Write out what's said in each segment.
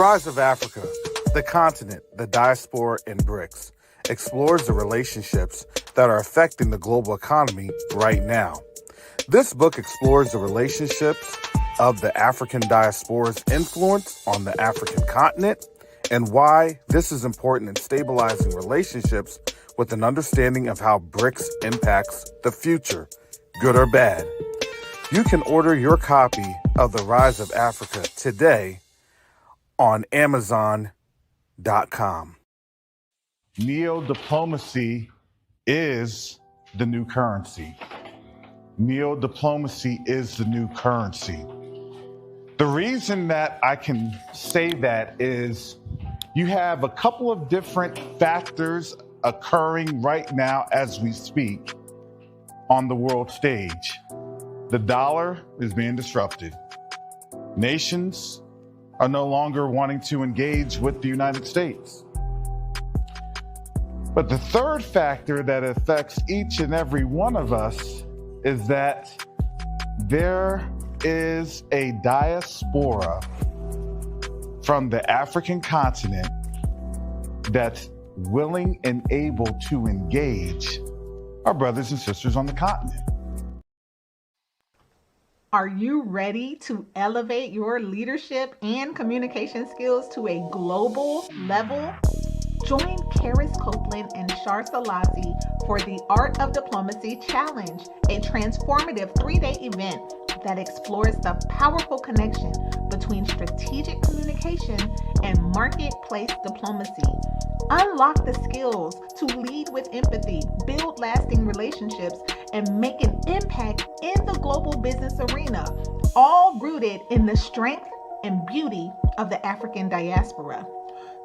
Rise of Africa, the continent, the diaspora, and BRICS explores the relationships that are affecting the global economy right now. This book explores the relationships of the African diaspora's influence on the African continent and why this is important in stabilizing relationships with an understanding of how BRICS impacts the future, good or bad. You can order your copy of The Rise of Africa today on Amazon.com. Neo-diplomacy is the new currency. Neo-diplomacy is the new currency. The reason that I can say that is you have a couple of different factors occurring right now as we speak on the world stage. The dollar is being disrupted. Nations are no longer wanting to engage with the United States. But the third factor that affects each and every one of us is that there is a diaspora from the African continent that's willing and able to engage our brothers and sisters on the continent. Are you ready to elevate your leadership and communication skills to a global level? Join Karis Copeland and Char for the Art of Diplomacy Challenge, a transformative 3-day event that explores the powerful connection between strategic communication and marketplace diplomacy. Unlock the skills to lead with empathy, build lasting relationships, and make an impact in the global business arena, all rooted in the strength and beauty of the African diaspora.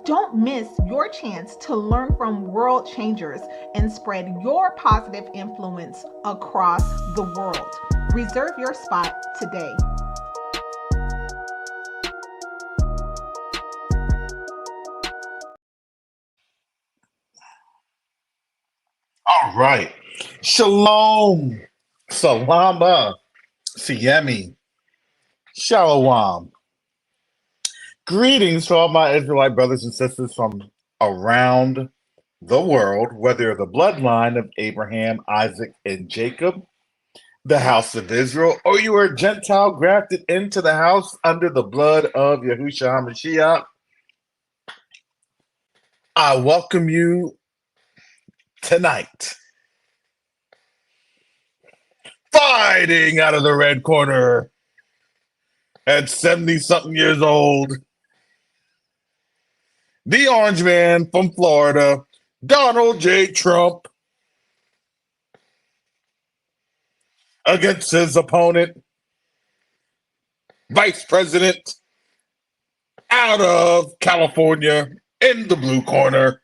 Don't miss your chance to learn from world changers and spread your positive influence across the world. Reserve your spot today. All right. Shalom. Salama. Siemi. Shalom. Greetings to all my Israelite brothers and sisters from around the world, whether you're the bloodline of Abraham, Isaac, and Jacob, the house of Israel, or you are a Gentile grafted into the house under the blood of Yahushua HaMashiach. I welcome you tonight. Fighting out of the red corner at 70-something years old, the orange man from Florida, Donald J. Trump, against his opponent, Vice President out of California in the blue corner,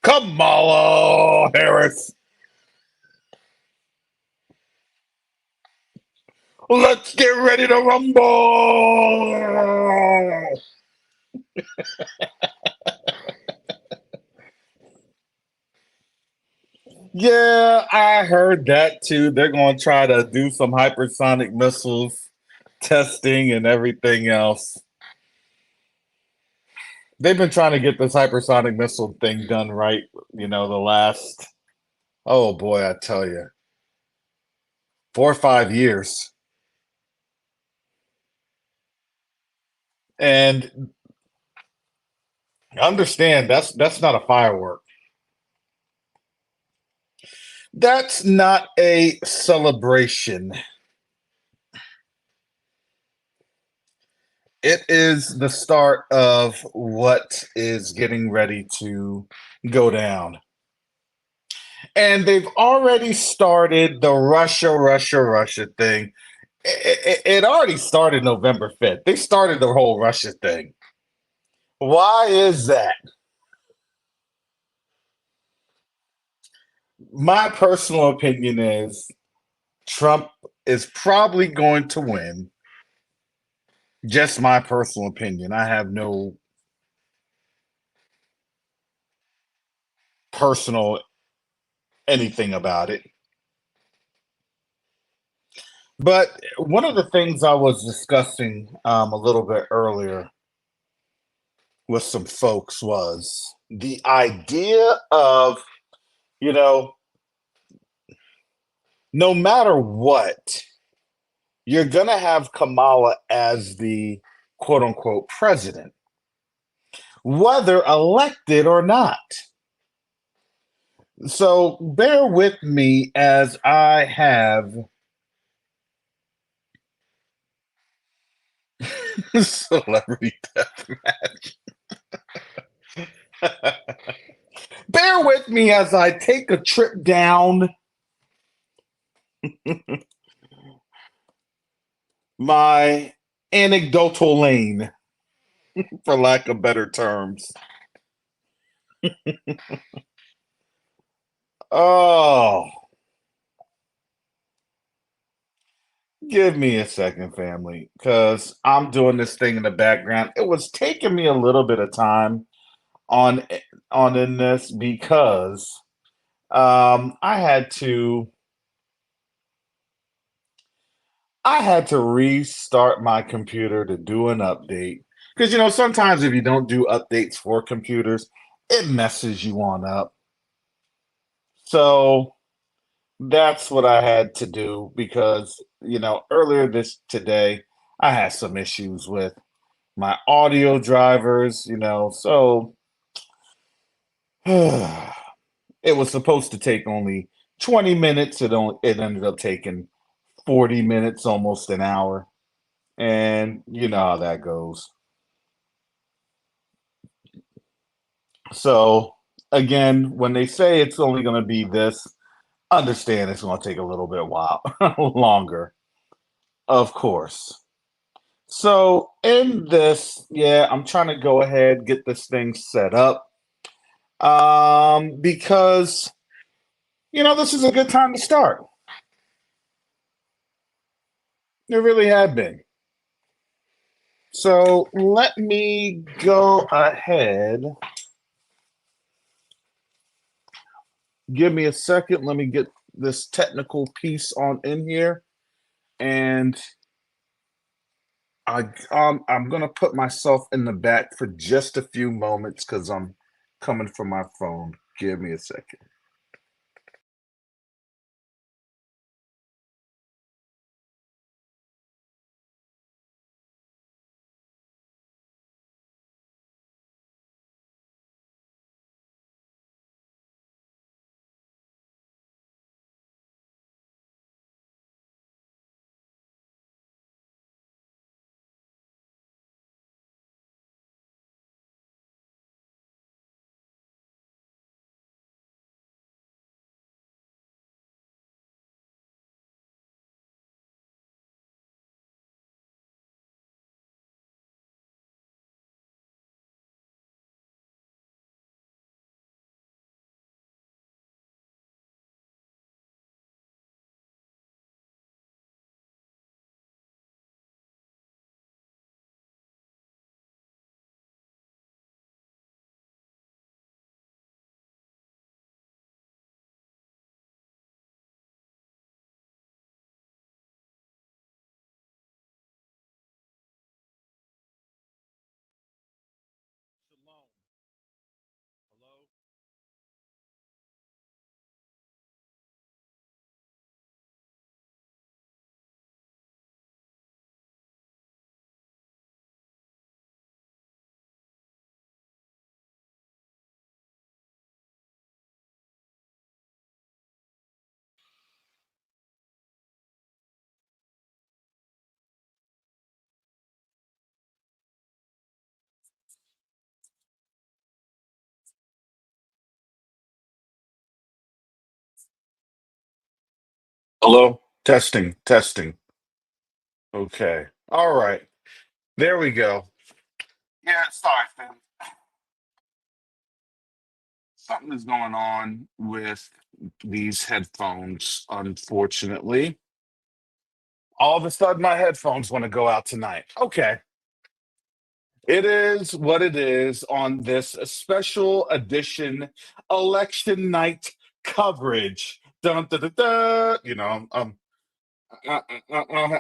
Kamala Harris. Let's get ready to rumble. Yeah, I heard that too. They're going to try to do some hypersonic missiles testing and everything else. They've been trying to get this hypersonic missile thing done right, the last, oh boy, I tell you, 4 or 5 years. And understand that's not a firework. That's not a celebration. It is the start of what is getting ready to go down. And they've already started the Russia thing. It already started November 5th. They started the whole Russia thing. Why is that? My personal opinion is Trump is probably going to win. Just my personal opinion. I have no personal anything about it. But one of the things I was discussing a little bit earlier with some folks was the idea of, you know, no matter what, you're going to have Kamala as the quote unquote president, whether elected or not. So bear with me as I have celebrity death match. Bear with me as I take a trip down my anecdotal lane, for lack of better terms. Oh, give me a second, family, because I'm doing this thing in the background. It was taking me a little bit of time on in this because I had to restart my computer to do an update because sometimes if you don't do updates for computers, it messes you on up. So that's what I had to do because earlier this today I had some issues with my audio drivers. So it was supposed to take only 20 minutes. It ended up taking 40 minutes, almost an hour. And you know how that goes. So again, when they say it's only going to be this, understand it's going to take a little bit while longer, of course. So in this, yeah, I'm trying to go ahead get this thing set up because this is a good time to start. It really had been. So let me go ahead. Give me a second. Let me get this technical piece on in here, and I'm gonna put myself in the back for just a few moments because I'm coming from my phone. Give me a second. Hello? Hello? Testing, testing. Okay. All right. There we go. Yeah, sorry, fam. Something is going on with these headphones, unfortunately. All of a sudden, my headphones want to go out tonight. Okay. It is what it is on this special edition election night coverage. Dun, dun, dun, dun.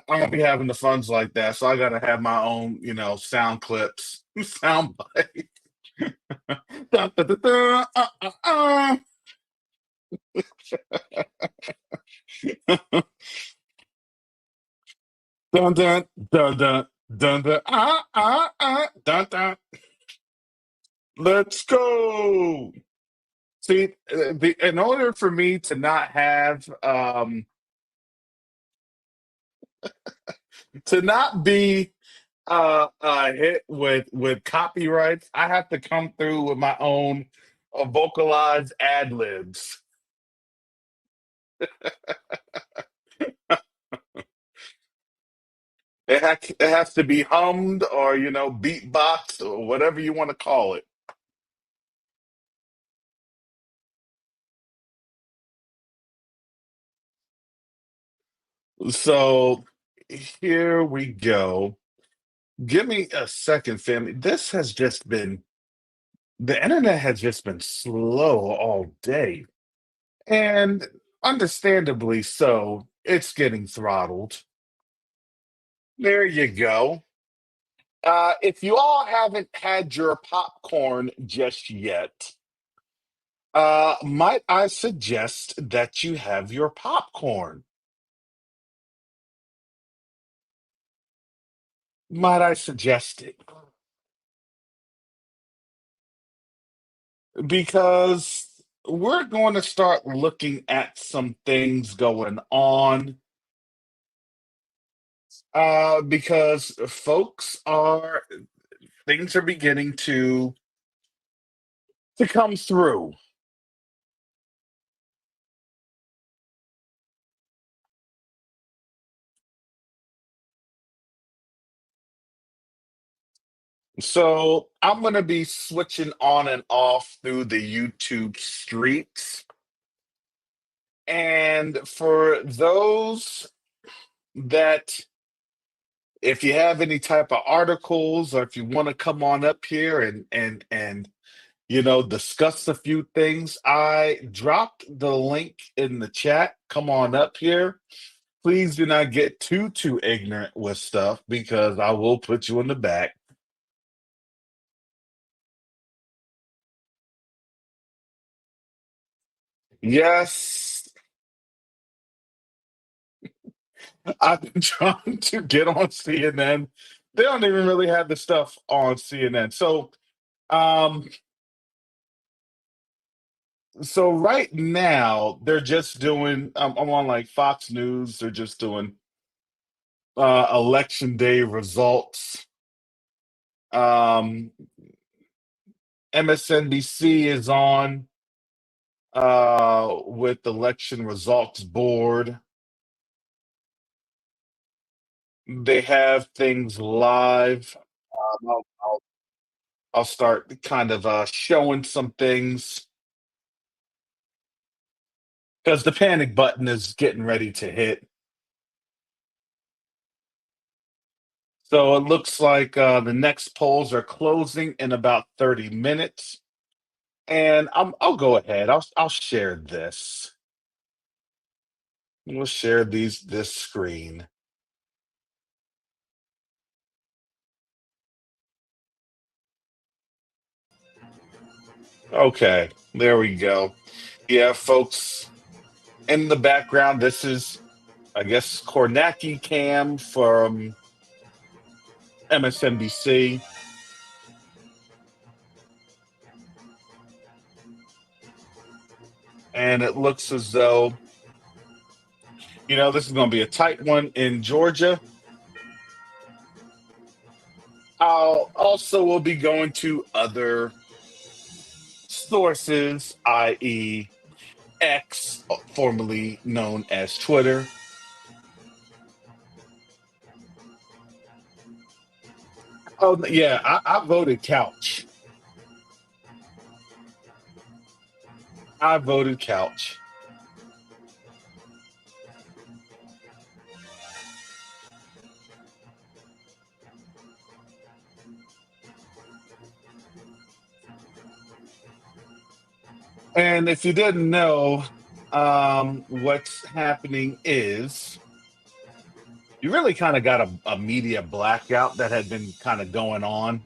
I'll be having the funds like that, so I gotta have my own, sound clips, sound bite. Dun, dun, dun, dun, dun, dun, dun, dun, dun, dun, dun, dun. Let's go. See, in order for me to not have, to not be hit with copyrights, I have to come through with my own vocalized ad libs. It has to be hummed or beatboxed or whatever you want to call it. So here we go. Give me a second, family. This has just been the internet has just been slow all day, and understandably so. It's getting throttled. There you go. If you all haven't had your popcorn just yet, might I suggest that you have your popcorn? Might I suggest it? Because we're going to start looking at some things going on. Because folks are things are beginning to come through. So I'm going to be switching on and off through the YouTube streets. And for those that, if you have any type of articles or if you want to come on up here and discuss a few things, I dropped the link in the chat. Come on up here. Please do not get too ignorant with stuff because I will put you in the back. Yes, I've been trying to get on CNN. They don't even really have the stuff on CNN. Um, so right now they're just doing. I'm on like Fox News. They're just doing election day results. Um, MSNBC is on with election results board. They have things live. I'll start kind of showing some things because the panic button is getting ready to hit. So it looks like the next polls are closing in about 30 minutes. And I'll go ahead. I'll share this. We'll share this screen. Okay, there we go. Yeah, folks, in the background, this is, I guess, Kornacki Cam from MSNBC. And it looks as though, this is going to be a tight one in Georgia. I'll also will be going to other sources, i.e., X, formerly known as Twitter. Oh yeah, I voted couch. I voted couch. And if you didn't know, what's happening is you really kind of got a media blackout that had been kind of going on,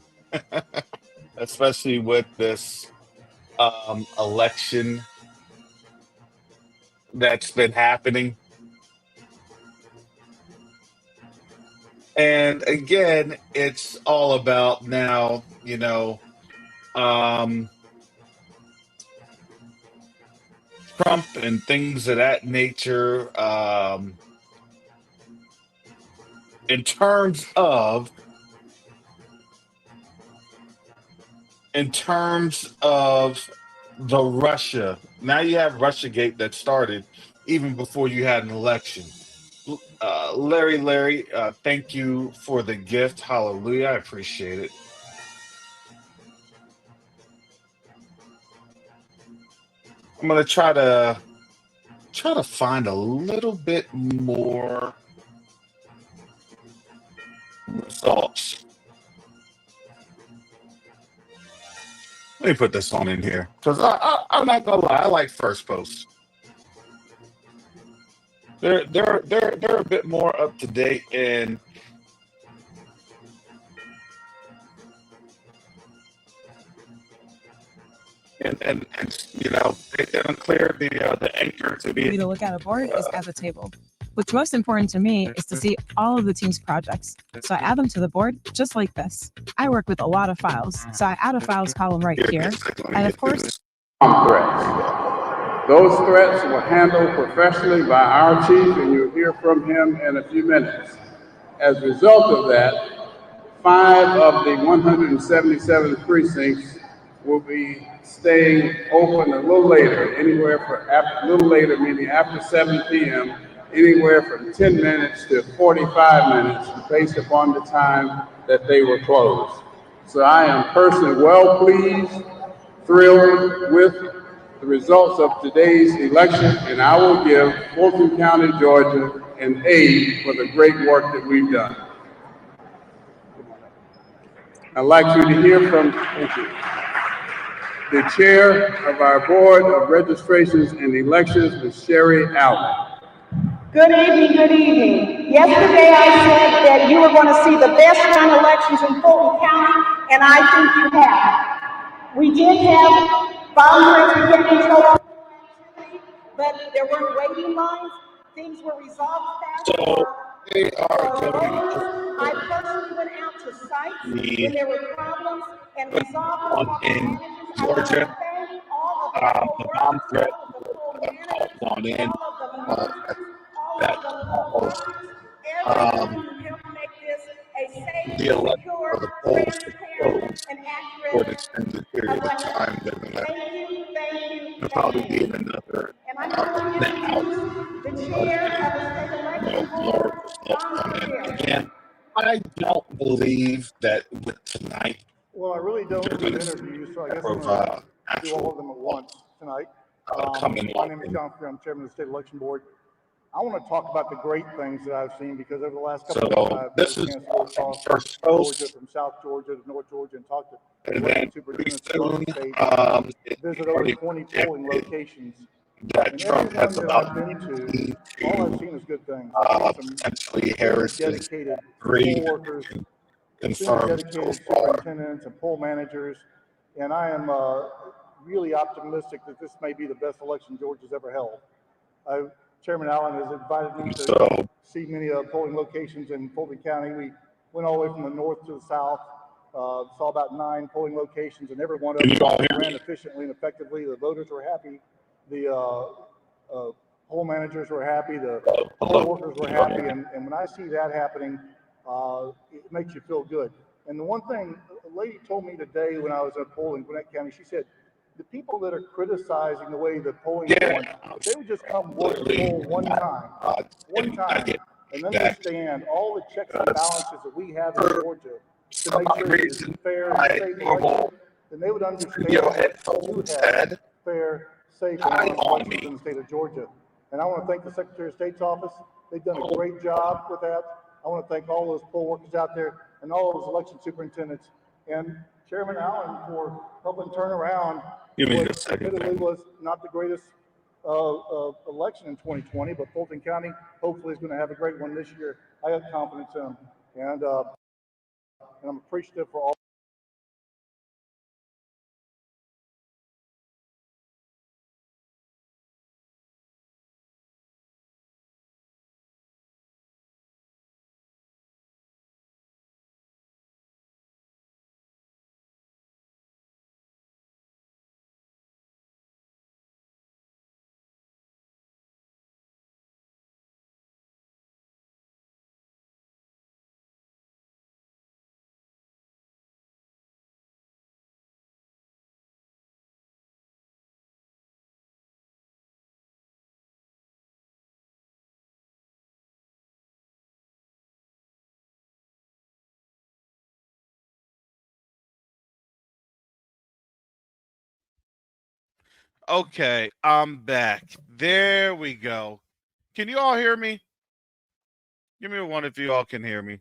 especially with this election that's been happening. And again, it's all about now, um, Trump and things of that nature. In terms of the Russia, now you have Russiagate that started even before you had an election. Larry, thank you for the gift. Hallelujah. I appreciate it. I'm gonna try to find a little bit more results. Let me put this one in here because I'm not gonna lie. I like first posts. They're a bit more up to date and they didn't clear the anchor to be. Me to look at a board is at the table. What's most important to me is to see all of the team's projects. So I add them to the board just like this. I work with a lot of files, so I add a files column right here. And of course, threats. Those threats were handled professionally by our chief, and you'll hear from him in a few minutes. As a result of that, 5 of the 177 precincts will be staying open a little later, a little later, meaning after 7 p.m., anywhere from 10 minutes to 45 minutes, based upon the time that they were closed. So I am personally well pleased, thrilled with the results of today's election, and I will give Fulton County, Georgia, an A for the great work that we've done. I'd like you to hear from the chair of our Board of Registrations and Elections, Ms. Sherry Allen. Good evening, good evening. Yesterday I said that you were going to see the best run elections in Fulton County, and I think you have. We did have volunteers getting told, but there weren't waiting lines. Things were resolved faster. So they are going I personally went out to sites when there were problems and resolved them in Georgia. The bomb threat gone in. That almost the election for the polls to close for an extended period of time. They're going to probably need another out. More results come in. Again, I don't believe that with tonight. Well, I really don't do interviews, so I guess I'm going to do all of them at once tonight. My name is John Free. I'm chairman of the State Election Board. I want to talk about the great things that I've seen, because over the last couple of months, I've had a chance to go across first Georgia, from South Georgia to North Georgia, and talk to election superintendents across the state, visit over 20 polling locations. That Trump has about all I've seen is good things. Potentially Harris is dedicated three poll workers, confirmed dedicated so far. superintendents and poll managers, and I am really optimistic that this may be the best election Georgia's ever held. Chairman Allen has invited me to see many polling locations in Fulton County. We went all the way from the north to the south, saw about 9 polling locations, and every one of them ran efficiently and effectively. The voters were happy. The poll managers were happy. The poll workers were happy. And when I see that happening, it makes you feel good. And the one thing a lady told me today when I was at polling in Gwinnett County, she said, the people that are criticizing the way the polling is going, if they would just come work the poll one time, and understand all the checks and balances that we have in Georgia to make sure it's fair and safe election, then they would understand that you have fair, safe, and honest elections in the state of Georgia. And I want to thank the Secretary of State's office. They've done a great job with that. I want to thank all those poll workers out there and all those election superintendents, and Chairman Allen for helping turn around what admittedly was not the greatest election in 2020, but Fulton County hopefully is going to have a great one this year. I got confidence in him, and I'm appreciative for all. Okay, I'm back. There we go. Can you all hear me? Give me a one if you all can hear me.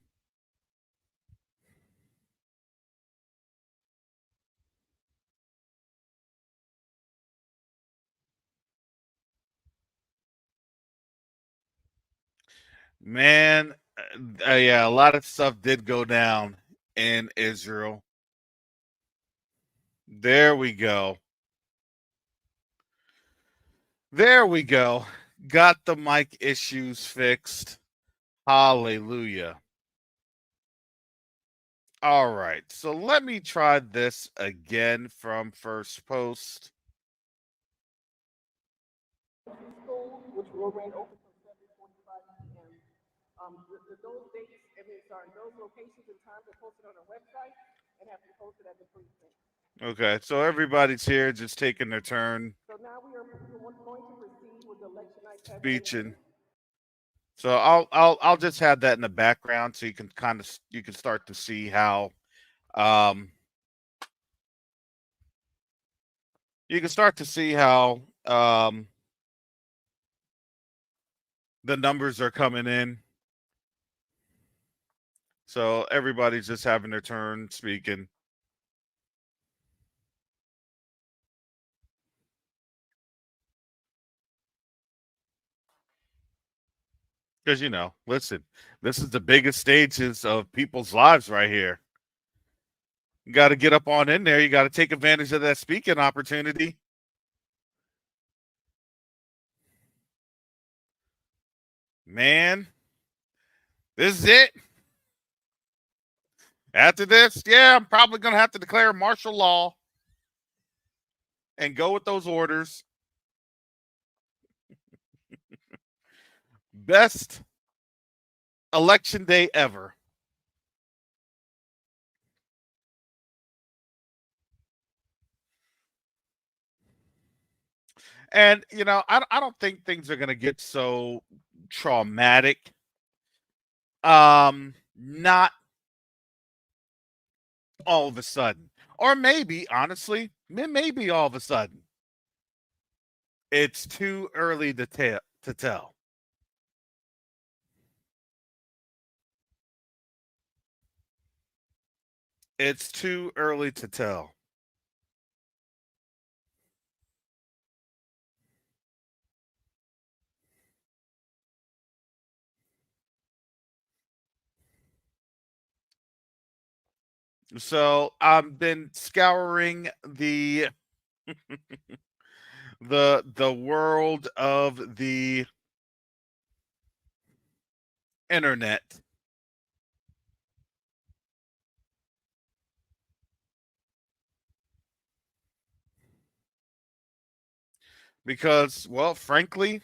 Man, yeah, a lot of stuff did go down in Israel. There we go. There we go. Got the mic issues fixed. Hallelujah. All right. So let me try this again from first post. School, which will remain open from 7:45 p.m. Those dates, those locations and times are posted on our website and have been posted at the precinct. Okay, so everybody's here just taking their turn So now we are going to proceed with the election night speeching. So I'll just have that in the background so you can you can start to see how um you can start to see how the numbers are coming in. So everybody's just having their turn speaking. Because listen, this is the biggest stages of people's lives right here. You got to get up on in there. You got to take advantage of that speaking opportunity. Man, this is it. After this, yeah, I'm probably going to have to declare martial law and go with those orders. Best election day ever. And, I don't think things are going to get so traumatic. Not all of a sudden. Or maybe, honestly, maybe all of a sudden. It's too early to tell. It's too early to tell. So I've been scouring the world of the internet. Because, well, frankly,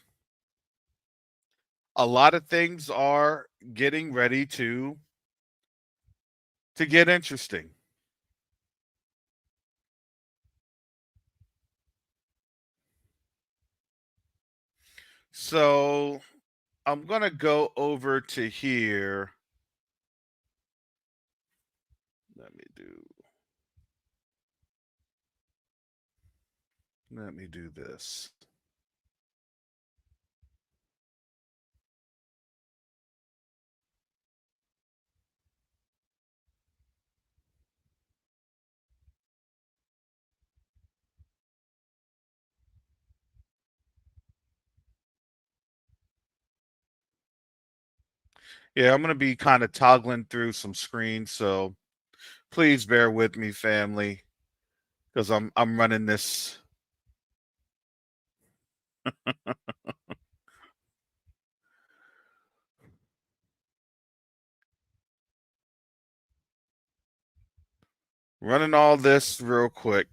a lot of things are getting ready to get interesting. So I'm gonna go over to here. Let me do this. Yeah, I'm going to be kind of toggling through some screens, so please bear with me, family, because I'm running this. Running all this real quick.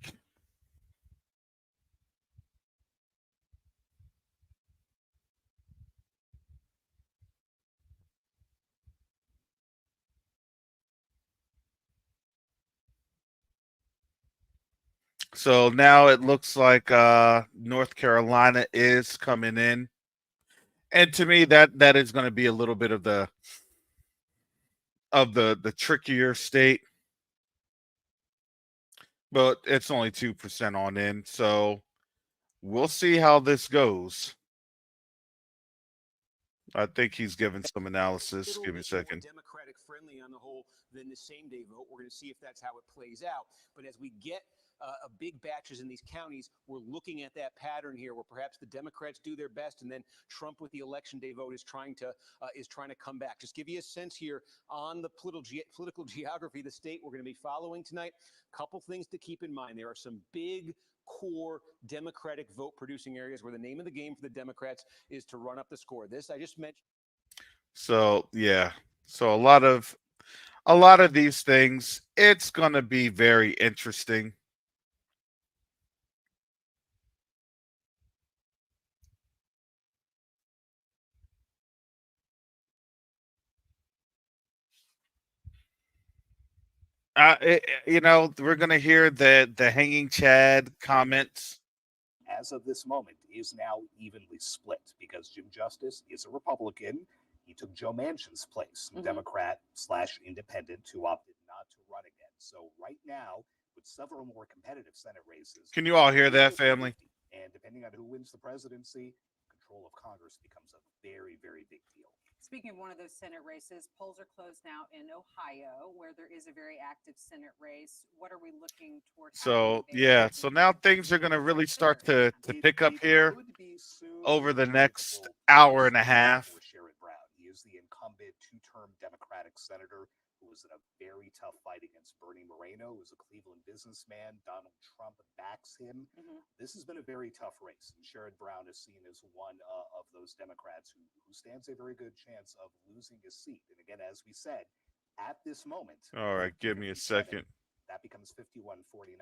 So now it looks like North Carolina is coming in. And to me that is going to be a little bit of the trickier state. But it's only 2% on in, so we'll see how this goes. I think he's given some analysis. Give me a second. Democratic friendly on the whole than the same day vote. We're going to see if that's how it plays out. But as we get big batches in these counties, we're looking at that pattern here, where perhaps the Democrats do their best, and then Trump with the election day vote is trying to come back. Just give you a sense here on the political geography of the state we're going to be following tonight. Couple things to keep in mind. There are some big core Democratic vote producing areas where the name of the game for the Democrats is to run up the score. This I just mentioned. So yeah, so a lot of these things, it's going to be very interesting. We're going to hear the hanging Chad comments. As of this moment, is now evenly split because Jim Justice is a Republican. He took Joe Manchin's place, Democrat/independent, who opted not to run again. So right now, with several more competitive Senate races, Can you all hear that, family? And depending on who wins the presidency, control of Congress becomes a very, very big deal. Speaking of one of those Senate races, polls are closed now in Ohio, where there is a very active Senate race. What are we looking towards? So yeah, so now things are going to really start to pick up here over the next hour and a half. He is the incumbent two-term Democratic senator who was in a very tough fight against Bernie Moreno, who's a Cleveland businessman. Donald Trump backs him. This has been a very tough race, and Sherrod Brown is seen as one of those Democrats who stands a very good chance of losing his seat. And again, as we said, at this moment, all right, give me a second. That becomes 51-49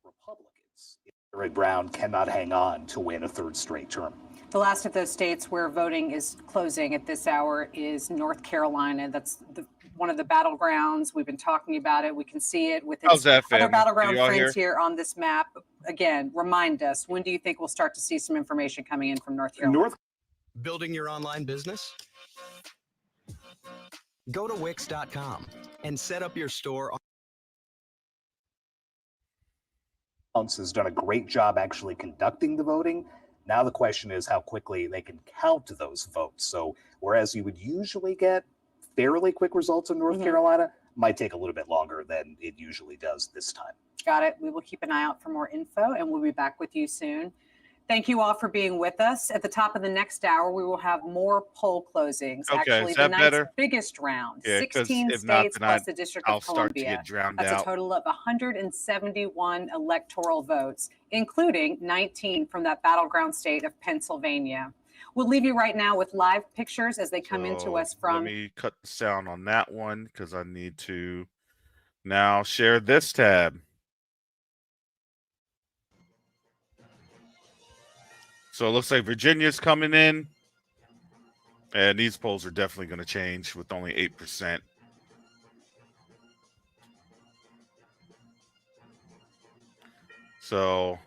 Republicans. Sherrod Brown cannot hang on to win a third straight term. The last of those states where voting is closing at this hour is North Carolina. That's one of the battlegrounds. We've been talking about it. We can see it with its other battleground friends here on this map. Again, remind us, when do you think we'll start to see some information coming in from North Carolina? Building your online business? Go to Wix.com and set up your store. Has done a great job actually conducting the voting. Now the question is how quickly they can count those votes. So whereas you would usually get fairly quick results in North Carolina, might take a little bit longer than it usually does this time. Got it. We will keep an eye out for more info, and we'll be back with you soon. Thank you all for being with us. At the top of the next hour, we will have more poll closings. Okay, actually, is that the night's better? biggest round. Yeah, 16 if states not, plus the District I'll of Columbia. start to get drowned That's out. a total of 171 electoral votes, including 19 from that battleground state of Pennsylvania. We'll leave you right now with live pictures as they come into us from. Let me cut the sound on that one because I need to now share this tab. So it looks like Virginia's coming in. And these polls are definitely going to change with only 8%. So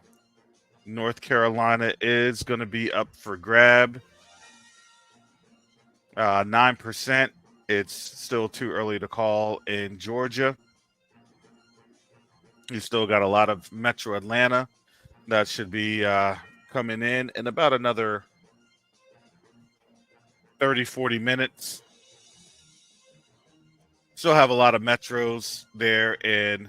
North Carolina is going to be up for grab. 9%. It's still too early to call in Georgia. You still got a lot of Metro Atlanta that should be coming in about another 30, 40 minutes. Still have a lot of metros there in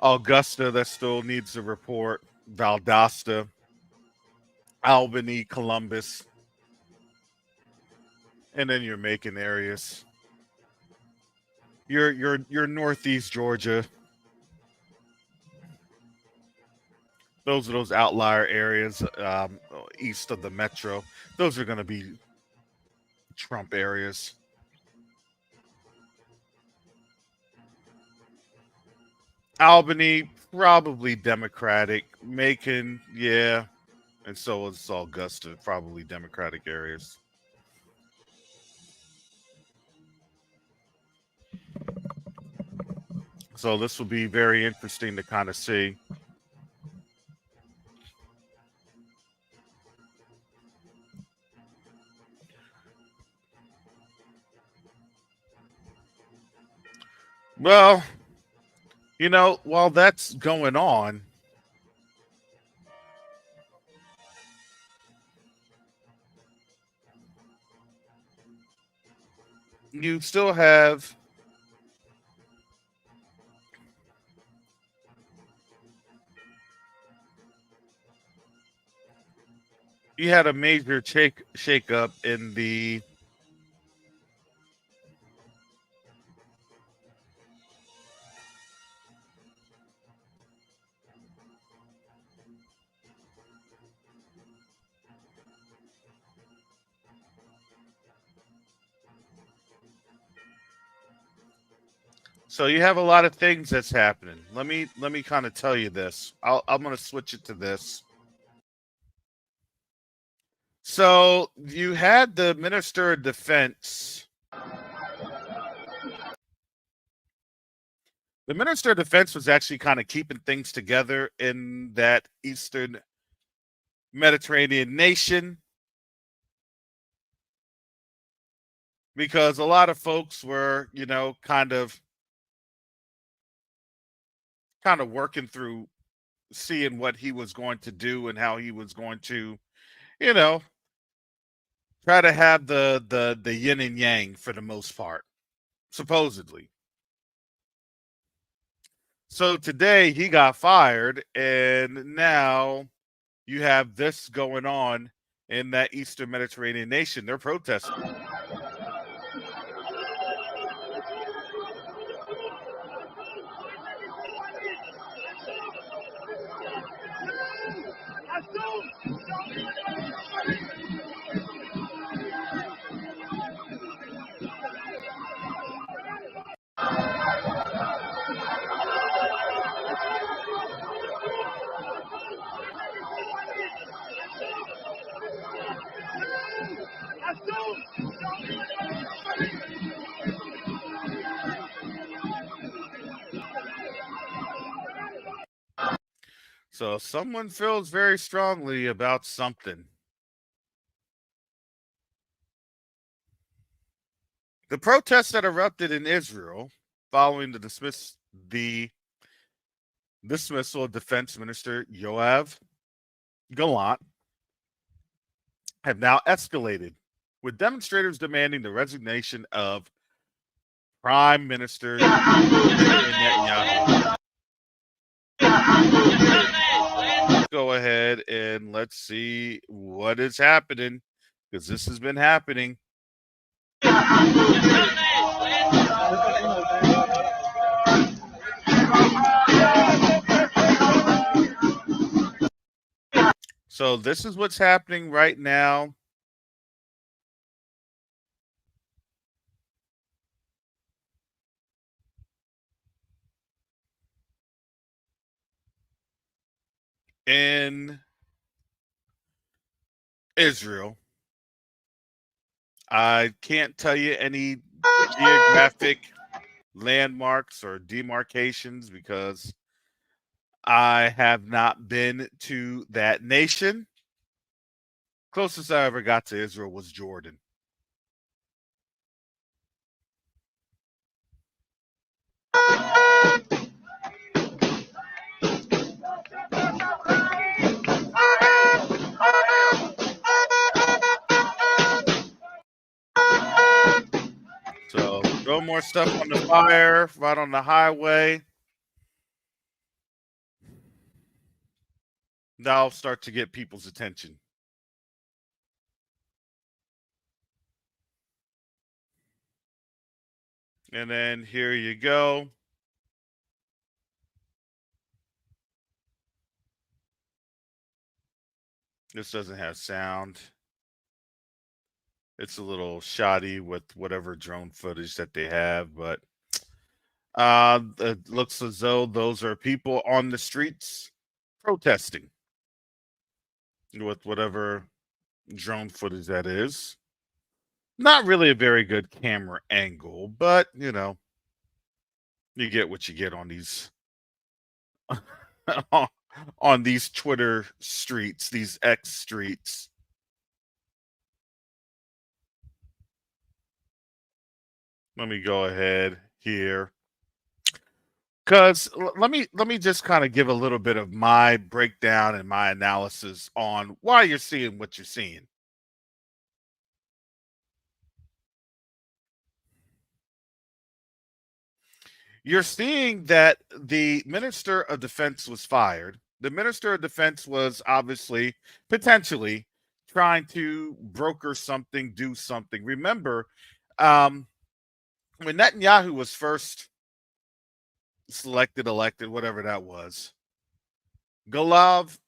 Augusta that still needs a report. Valdosta, Albany, Columbus. and then your Macon areas. Your northeast Georgia. Those are those outlier areas east of the metro. Those are going to be Trump areas. Albany, probably Democratic. Macon, yeah. And so is Augusta, probably Democratic areas. So this will be very interesting to kind of see. Well, while that's going on, you still have you had a major shakeup in the So you have a lot of things that's happening. Let me kind of tell you this. I'm going to switch it to this. So you had the Minister of Defense. The Minister of Defense was actually kind of keeping things together in that Eastern Mediterranean nation, because a lot of folks were, kind of working through seeing what he was going to do and how he was going to, try to have the yin and yang for the most part, supposedly. So today he got fired, and now you have this going on in that Eastern Mediterranean nation. They're protesting. So someone feels very strongly about something. The protests that erupted in Israel following the dismissal of Defense Minister Yoav Gallant have now escalated, with demonstrators demanding the resignation of Prime Minister Netanyahu. Let's go ahead and let's see what is happening, because this has been happening. So this is what's happening right now. In Israel, I can't tell you any geographic landmarks or demarcations because I have not been to that nation. Closest I ever got to Israel was Jordan. So throw more stuff on the fire, right on the highway. That'll start to get people's attention. And then here you go. This doesn't have sound. It's a little shoddy with whatever drone footage that they have, but it looks as though those are people on the streets protesting with whatever drone footage that is. Not really a very good camera angle, but you get what you get on these on these Twitter streets, these X streets. Let me go ahead here. Because let me just kind of give a little bit of my breakdown and my analysis on why you're seeing what you're seeing. You're seeing that the Minister of Defense was fired. The Minister of Defense was obviously potentially trying to broker something, do something. Remember, when Netanyahu was first selected, elected, whatever that was, Yoav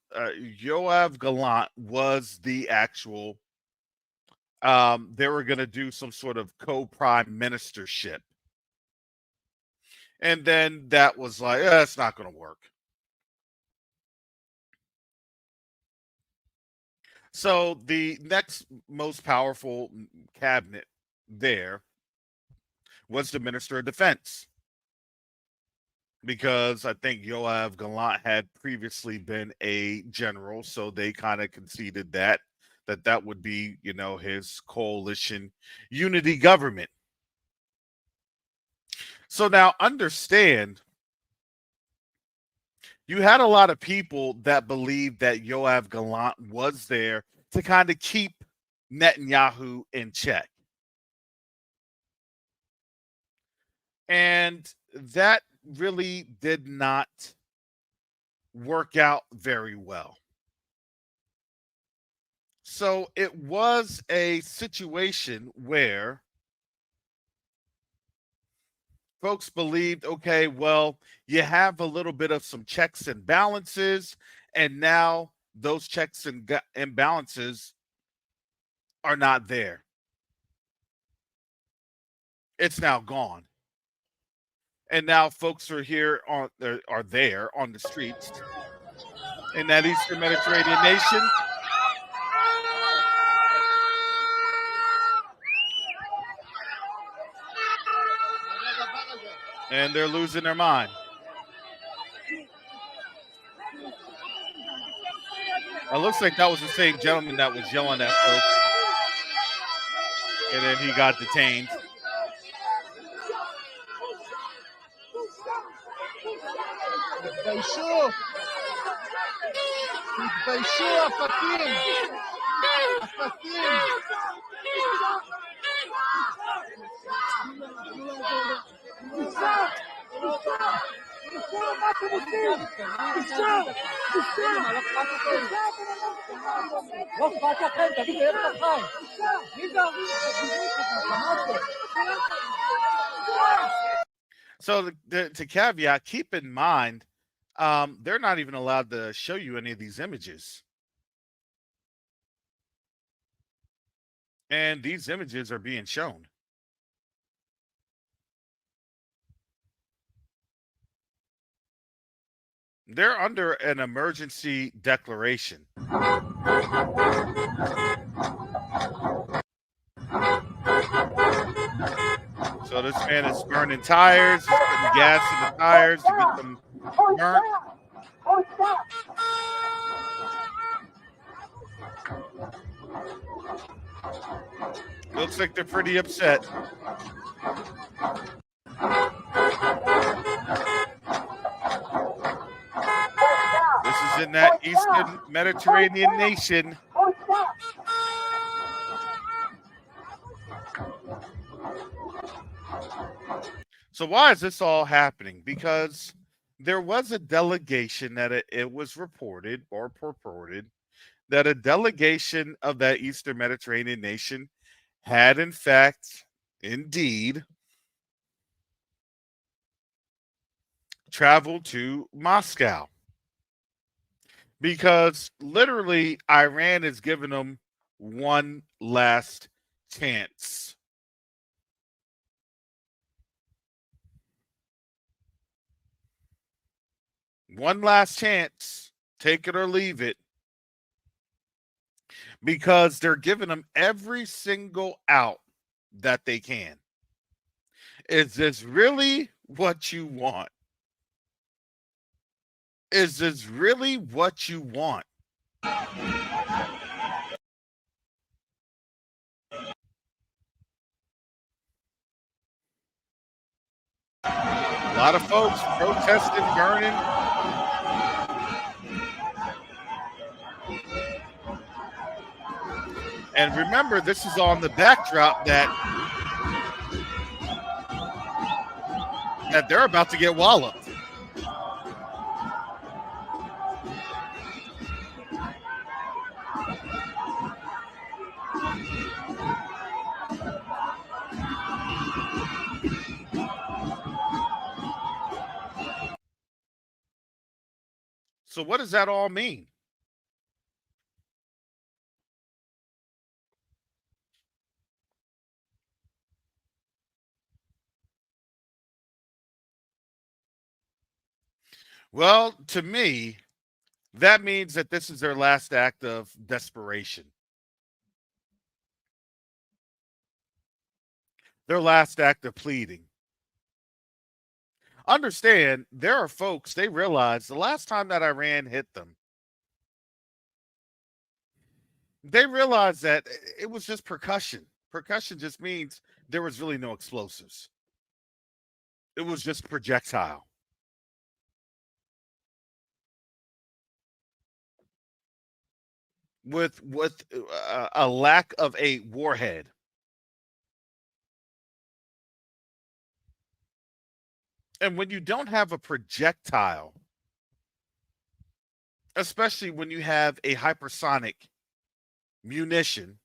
Gallant was the actual. They were going to do some sort of co-prime ministership, and then that was like, it's not going to work. So the next most powerful cabinet there was the Minister of Defense, because I think Yoav Gallant had previously been a general, so they kind of conceded that would be, his coalition unity government. So now understand, you had a lot of people that believed that Yoav Gallant was there to kind of keep Netanyahu in check. And that really did not work out very well. So it was a situation where folks believed, okay, well, you have a little bit of some checks and balances, and now those checks and balances are not there. It's now gone. And now folks are there on the streets in that Eastern Mediterranean nation. And they're losing their mind. It looks like that was the same gentleman that was yelling at folks. And then he got detained. So to caveat, keep in mind, they're not even allowed to show you any of these images. And these images are being shown. They're under an emergency declaration. So this man is burning tires. He's putting gas in the tires to get them burnt. Looks like they're pretty upset. This is in that Eastern Mediterranean nation. So why is this all happening? Because there was a delegation that it was reported or purported that a delegation of that Eastern Mediterranean nation had, in fact, indeed, travel to Moscow because literally Iran is giving them one last chance. One last chance, take it or leave it, because they're giving them every single out that they can. Is this really what you want? Is this really what you want? A lot of folks protesting, burning. And remember, this is on the backdrop that they're about to get walloped. So what does that all mean? Well, to me, that means that this is their last act of desperation. Their last act of pleading. Understand, there are folks, they realize the last time that Iran hit them, they realized that it was just percussion. Percussion just means there was really no explosives. It was just projectile. With a lack of a warhead. And when you don't have a projectile, especially when you have a hypersonic munition,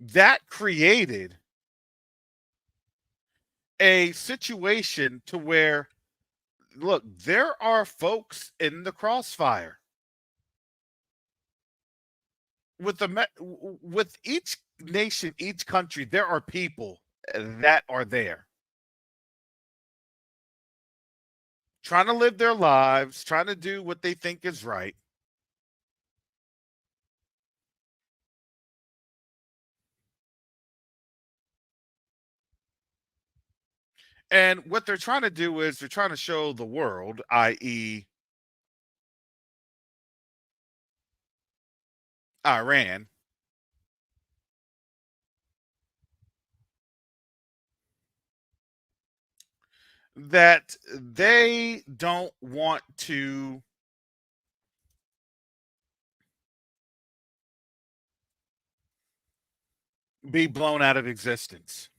that created a situation to where, look, there are folks in the crossfire. With each nation, each country, there are people that are there trying to live their lives, trying to do what they think is right. And what they're trying to do is they're trying to show the world, i.e., Iran, that they don't want to be blown out of existence.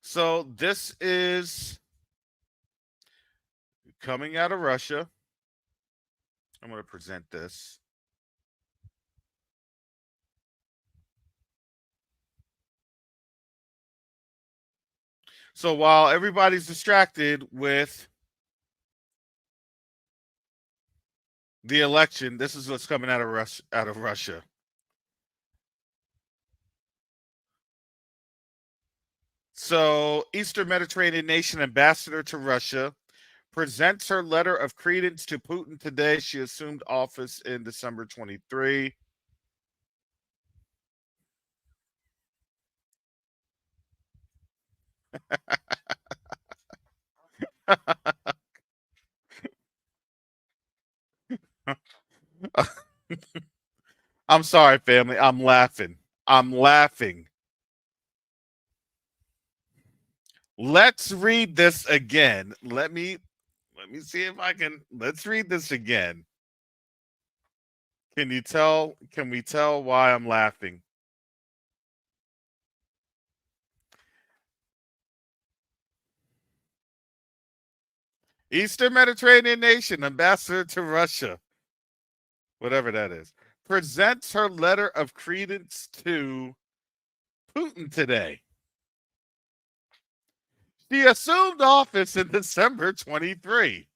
So this is coming out of Russia. I'm going to present this. So while everybody's distracted with the election, this is what's coming out of Russia. So, Eastern Mediterranean nation ambassador to Russia presents her letter of credence to Putin today. She assumed office in December 23. I'm sorry, family. I'm laughing. Let's read this again. Let me see if I can. Let's read this again. Can you tell? Can we tell why I'm laughing? Eastern Mediterranean nation ambassador to Russia, whatever that is, presents her letter of credence to Putin today. She assumed office in December 23.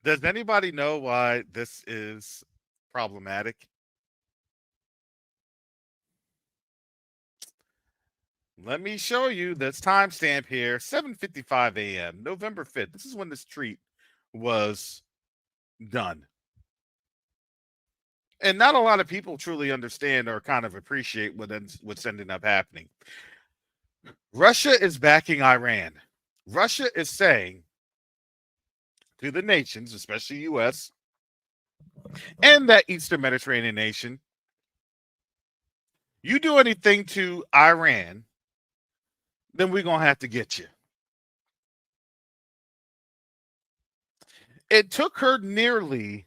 Does anybody know why this is problematic? Let me show you this timestamp here, 7:55 a.m., November 5th. This is when this tweet was done. And not a lot of people truly understand or kind of appreciate what's ending up happening. Russia is backing Iran. Russia is saying to the nations, especially U.S. and that Eastern Mediterranean nation, you do anything to Iran, then we're going to have to get you. It took her nearly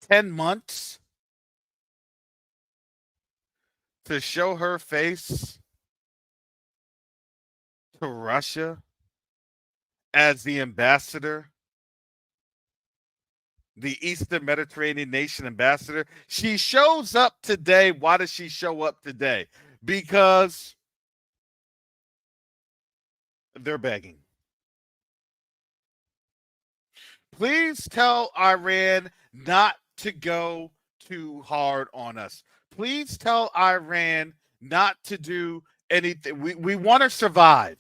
10 months to show her face to Russia as the ambassador, the Eastern Mediterranean nation ambassador. She shows up today. Why does she show up today? Because they're begging. Please tell Iran not to go too hard on us. Please tell Iran not to do anything. We want to survive.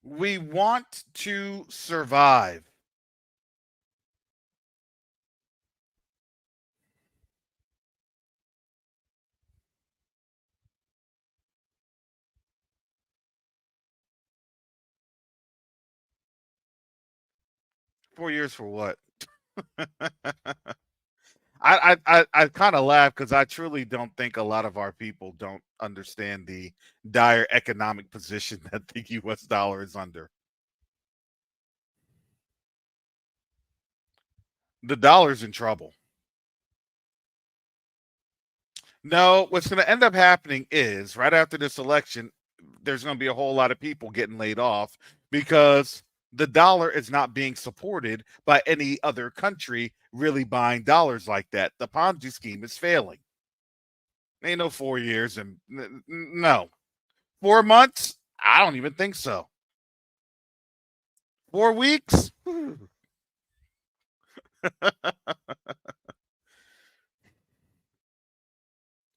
We want to survive. $4 years for what? I kind of laugh because I truly don't think a lot of our people don't understand the dire economic position that the U.S. dollar is under. The dollar's in trouble. No, what's going to end up happening is right after this election, there's going to be a whole lot of people getting laid off because the dollar is not being supported by any other country really buying dollars like that. The Ponzi scheme is failing. Ain't no 4 years and no. 4 months? I don't even think so. 4 weeks? What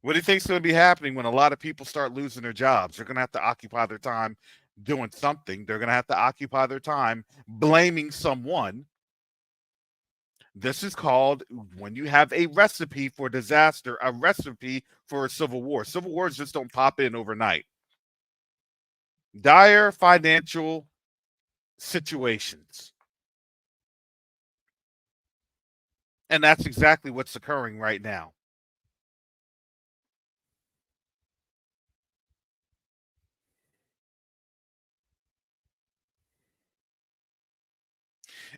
do you think is going to be happening when a lot of people start losing their jobs? They're going to have to occupy their time doing something. They're going to have to occupy their time blaming someone. This is called, when you have a recipe for disaster, a recipe for a civil war. Civil wars just don't pop in overnight. Dire financial situations. And that's exactly what's occurring right now.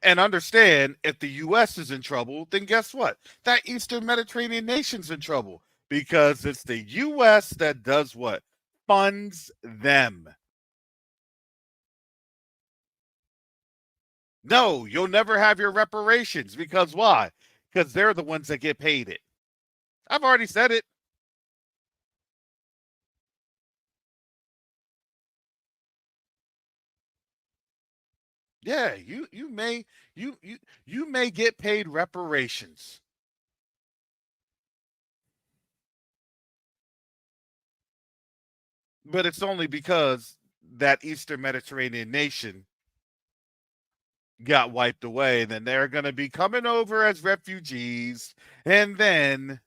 And understand, if the U.S. is in trouble, then guess what? That Eastern Mediterranean nation's in trouble because it's the U.S. that does what? Funds them. No, you'll never have your reparations because why? Because they're the ones that get paid it. I've already said it. Yeah, you may get paid reparations. But it's only because that Eastern Mediterranean nation got wiped away. And then they're going to be coming over as refugees. And then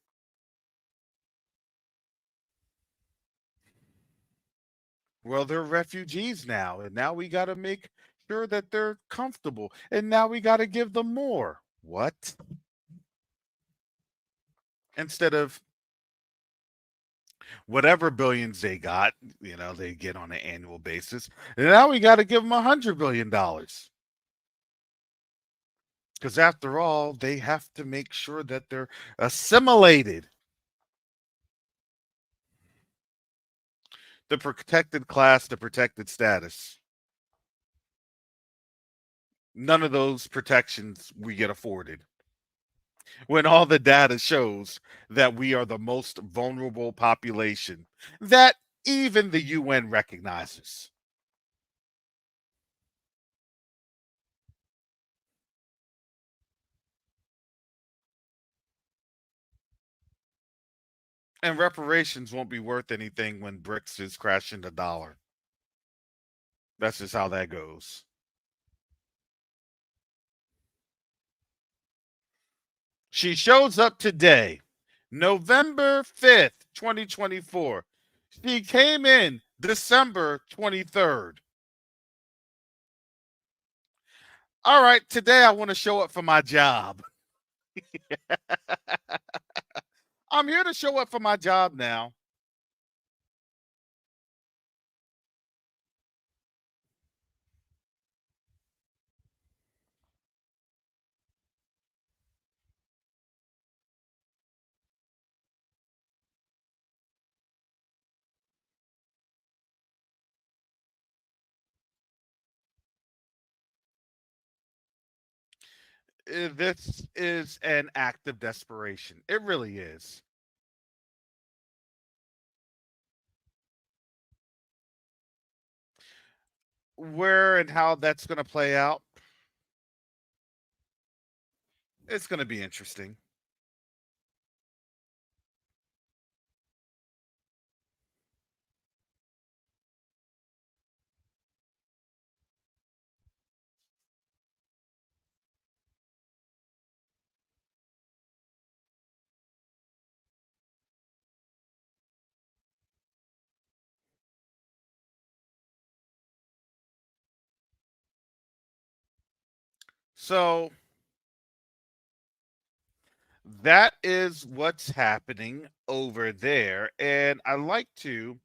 well, they're refugees now. And now we got to make sure that they're comfortable. And now we got to give them more. What? Instead of whatever billions they got, they get on an annual basis. And now we got to give them $100 billion. Because after all, they have to make sure that they're assimilated. The protected class, the protected status. None of those protections we get afforded. When all the data shows that we are the most vulnerable population that even the UN recognizes. And reparations won't be worth anything when BRICS is crashing the dollar. That's just how that goes. She shows up today, November 5th, 2024. She came in December 23rd. All right, today I want to show up for my job. I'm here to show up for my job now. This is an act of desperation. It really is. Where and how that's going to play out, it's going to be interesting. So that is what's happening over there. And I like to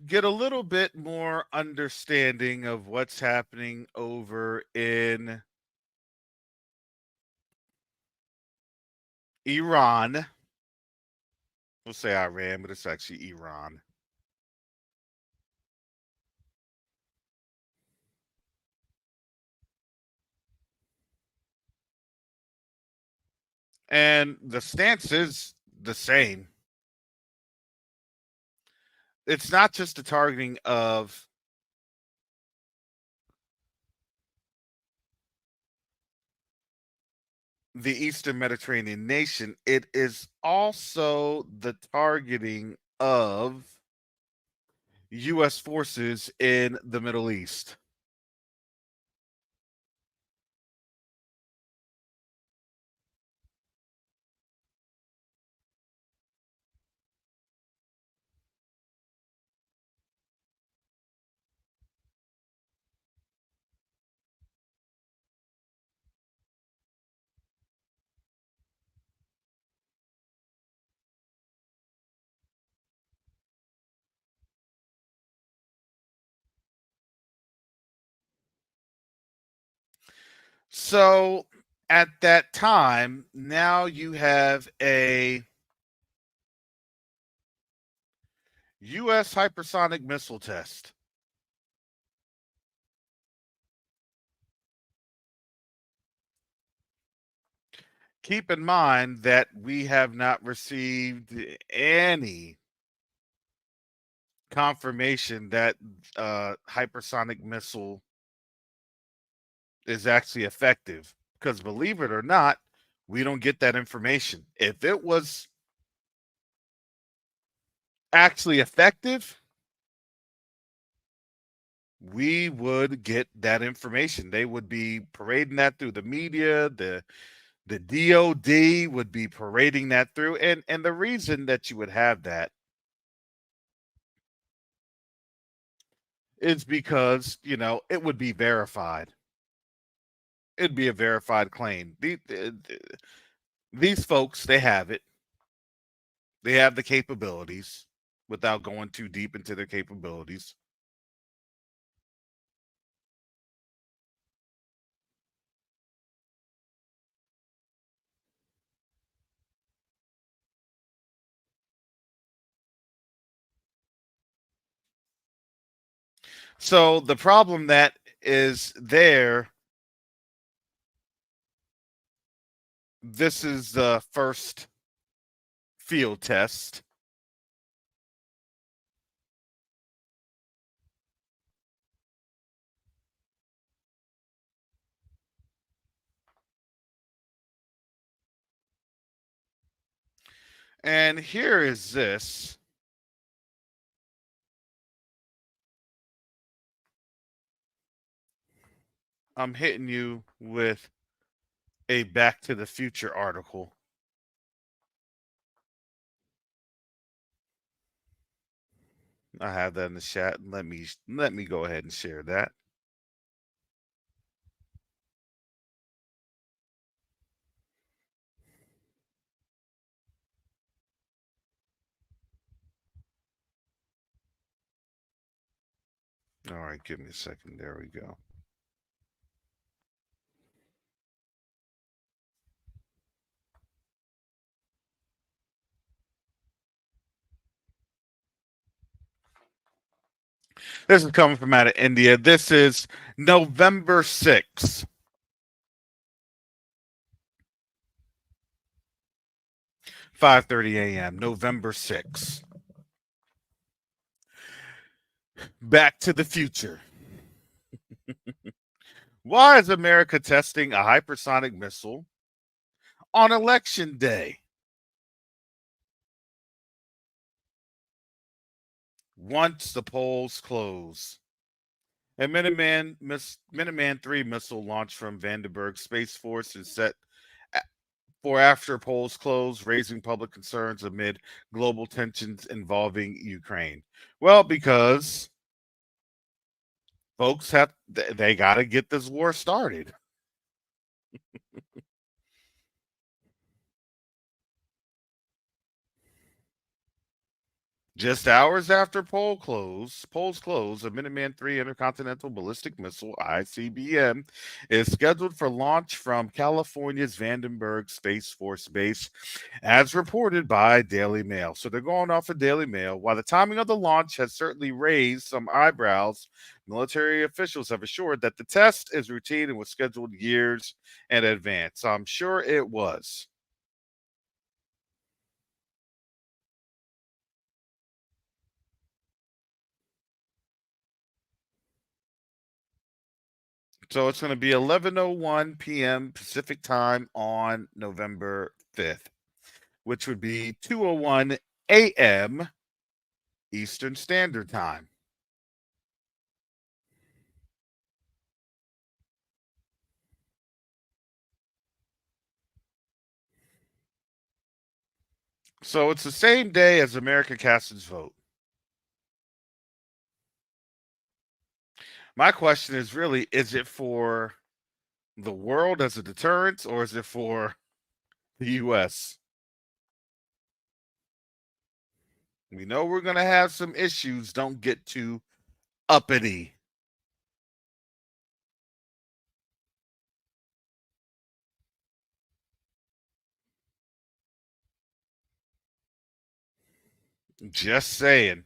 get a little bit more understanding of what's happening over in Iran. We'll say Iran, but it's actually Iran. And the stance is the same. It's not just the targeting of the Eastern Mediterranean nation, it is also the targeting of U.S. forces in the Middle East. So at that time, now you have a U.S. hypersonic missile test. Keep in mind that we have not received any confirmation that hypersonic missile is actually effective. Because believe it or not, we don't get that information. If it was actually effective, we would get that information. They would be parading that through the media. The DOD would be parading that through. And the reason that you would have that is because, it would be verified. It'd be a verified claim. These folks, they have it. They have the capabilities without going too deep into their capabilities. So the problem that is there, this is the first field test. And here is this. I'm hitting you with a Back to the Future article. I have that in the chat. Let me go ahead and share that. All right, give me a second. There we go. This is coming from out of India. This is November 6th. 5:30 a.m. November 6th. Back to the Future. Why is America testing a hypersonic missile on Election Day? Once the polls close. A Minuteman 3 missile launched from Vandenberg Space Force is set for after polls close, raising public concerns amid global tensions involving Ukraine. Well, because folks they got to get this war started. Just hours after polls close, a Minuteman 3 intercontinental ballistic missile (ICBM) is scheduled for launch from California's Vandenberg Space Force Base, as reported by Daily Mail. So they're going off of Daily Mail. While the timing of the launch has certainly raised some eyebrows, military officials have assured that the test is routine and was scheduled years in advance. I'm sure it was. So it's going to be 11:01 p.m. Pacific time on November 5th, which would be 2:01 a.m. Eastern Standard Time. So it's the same day as America casts its vote. My question is really, is it for the world as a deterrent, or is it for the U.S.? We know we're going to have some issues. Don't get too uppity. Just saying.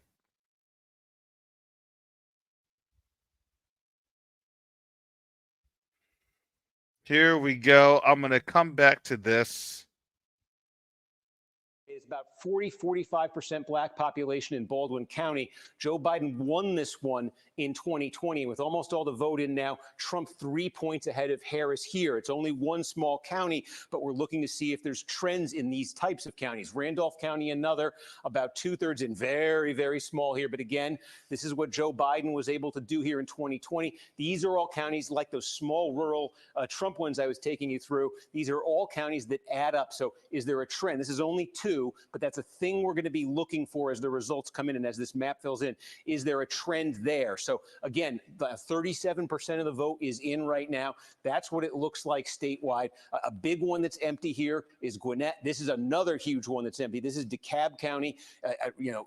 Here we go. I'm going to come back to this. about 45% black population in Baldwin County. Joe Biden won this one in 2020. With almost all the vote in now, Trump 3 points ahead of Harris here. It's only one small county, but we're looking to see if there's trends in these types of counties. Randolph County, another, about 2/3 in very, very small here. But again, this is what Joe Biden was able to do here in 2020. These are all counties like those small rural Trump ones I was taking you through. These are all counties that add up. So is there a trend? This is only 2, but that's a thing we're going to be looking for as the results come in and as this map fills in. Is there a trend there? So again, 37% of the vote is in right now. That's what it looks like statewide. A big one that's empty here is Gwinnett. This is another huge one that's empty. This is DeKalb County,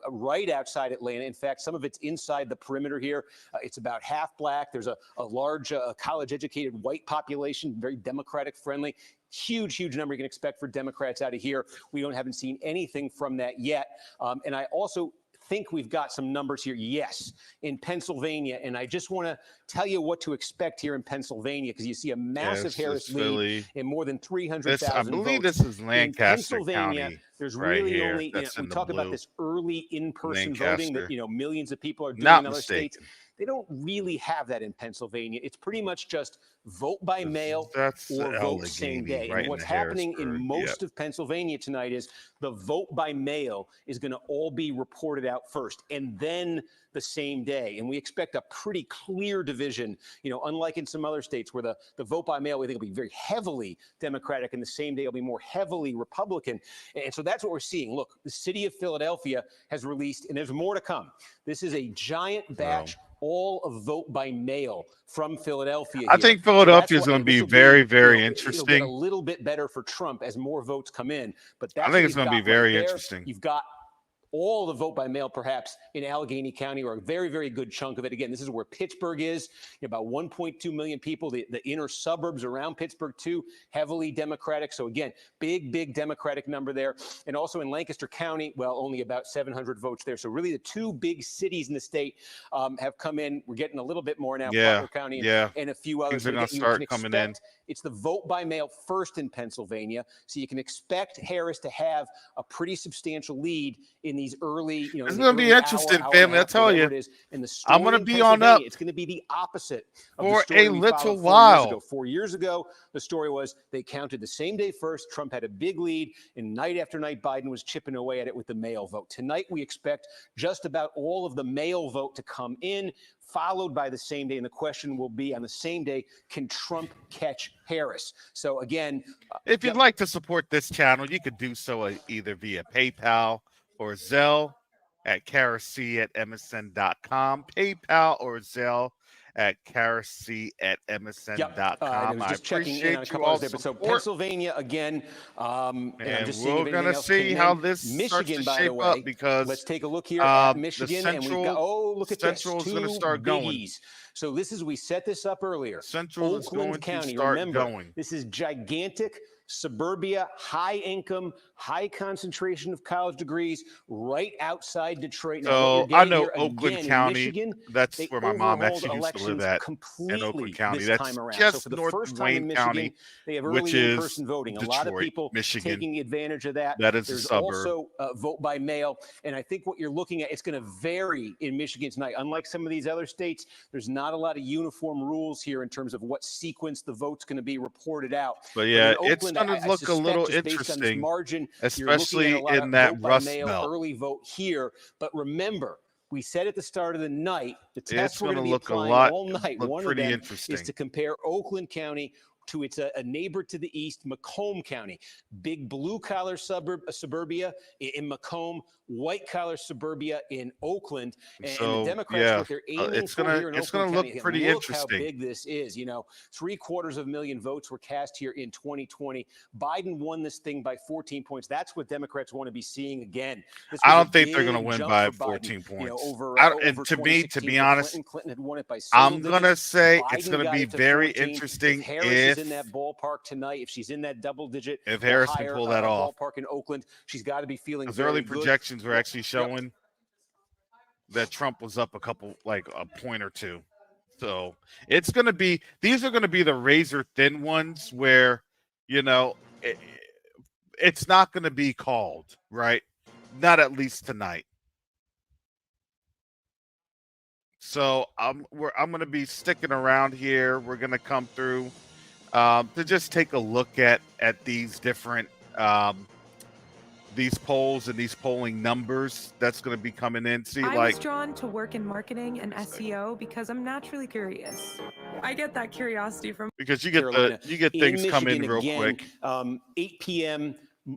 right outside Atlanta. In fact, some of it's inside the perimeter here. It's about half black. There's a large college-educated white population, very Democratic friendly. Huge number you can expect for Democrats out of here. We haven't seen anything from that yet. And I also think we've got some numbers here, yes, in Pennsylvania. And I just want to tell you what to expect here in Pennsylvania, because you see a massive Harris lead in more than 300,000 votes. I believe this is Lancaster in Pennsylvania, County. There's right really here. only, we talk about this early in-person voting that, millions of people are doing Not in other states. They don't really have that in Pennsylvania. It's pretty much just vote by mail or vote same day. Right, and what's happening in most of Pennsylvania tonight is the vote by mail is going to all be reported out first and then the same day. And we expect a pretty clear division, unlike in some other states where the vote by mail, we think will be very heavily Democratic and the same day will be more heavily Republican. And so that's what we're seeing. Look, the city of Philadelphia has released, and there's more to come. This is a giant batch all of vote by mail from Philadelphia. I think Philadelphia is going to be very, very interesting. It'll get a little bit better for Trump as more votes come in, but that's I think it's going to be very interesting. You've got all the vote by mail, perhaps in Allegheny County, or a very, very good chunk of it. Again, this is where Pittsburgh is, about 1.2 million people. The inner suburbs around Pittsburgh, too, heavily Democratic. So again, big Democratic number there. And also in Lancaster County, well, only about 700 votes there. So really the two big cities in the state have come in. We're getting a little bit more now, Butler County and a few others. Things are going to start coming in. It's the vote by mail first in Pennsylvania. So you can expect Harris to have a pretty substantial lead in these early, it's going to be interesting, family. I tell you, I'm going to be on up. It's going to be the opposite of for the story a we little followed while. 4 years ago, the story was they counted the same day first. Trump had a big lead, and night after night, Biden was chipping away at it with the mail vote. Tonight, we expect just about all of the mail vote to come in, followed by the same day. And the question will be on the same day, can Trump catch Harris? So again, if you'd like to support this channel, you could do so either via PayPal or Zelle at karac@msn.com. PayPal or Zelle at karac@msn.com. I was just checking in on a couple of there. But so Pennsylvania again, and I'm just seeing we're going to see how this Michigan, starts to by shape the way, up, because let's take a look here at Michigan, and we've got look at this, Central is going to start biggies. going. So this is, we set this up earlier. Central Oakland is going County, to start remember, going. This is gigantic. Suburbia, high income, high concentration of college degrees, right outside Detroit. Now, I know Oakland County. Michigan, that's where my mom actually used to live at. In Oakland County, that's just so north of Wayne County, they have which early is in-person voting. Detroit, a lot of people Michigan. Taking advantage of that. That is There's a suburb. Also vote by mail, and I think what you're looking at, it's going to vary in Michigan tonight. Unlike some of these other states, there's not a lot of uniform rules here in terms of what sequence the vote's going to be reported out. But yeah, it's going to look a little interesting, margin, especially in that Rust Belt. Early vote here, but remember, we said at the start of the night, the test we're going to be look applying a lot, all night. One pretty of them interesting. is to compare Oakland County to its a neighbor to the east, Macomb County. Big blue-collar suburbia in Macomb, white-collar suburbia in Oakland. And the Democrats, what they're aiming for here in Oakland County, look pretty interesting. How big this is. 750,000 votes were cast here in 2020. Biden won this thing by 14 points. That's what Democrats want to be seeing again. I don't think they're going to win by 14 points. And to me, to be honest, Clinton had won it by I'm going to say it's going to be very interesting if in that ballpark tonight, if she's in that double digit, if Harris can pull that off, ballpark in Oakland, she's got to be feeling. Because early projections were actually showing that Trump was up a point or two. So it's going to be, these are going to be the razor thin ones where, it's not going to be called, right? not at least tonight. So I'm going to be sticking around here. We're going to come through to just take a look at these different these polls and these polling numbers that's going to be coming in. See, I was drawn to work in marketing and SEO because I'm naturally curious. I get that curiosity from because you get things come in real quick. 8 p.m.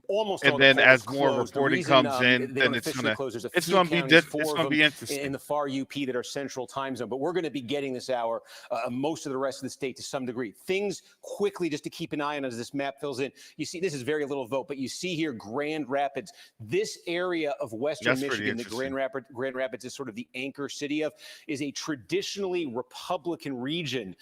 Almost and all then the polls as more closed. reporting comes in, then it's going to be interesting in the far UP that are central time zone. But we're going to be getting this hour most of the rest of the state to some degree. Things quickly, just to keep an eye on as this map fills in. You see, this is very little vote, but you see here Grand Rapids. This area of Western Michigan, the Grand Rapids is sort of the anchor city of, is a traditionally Republican region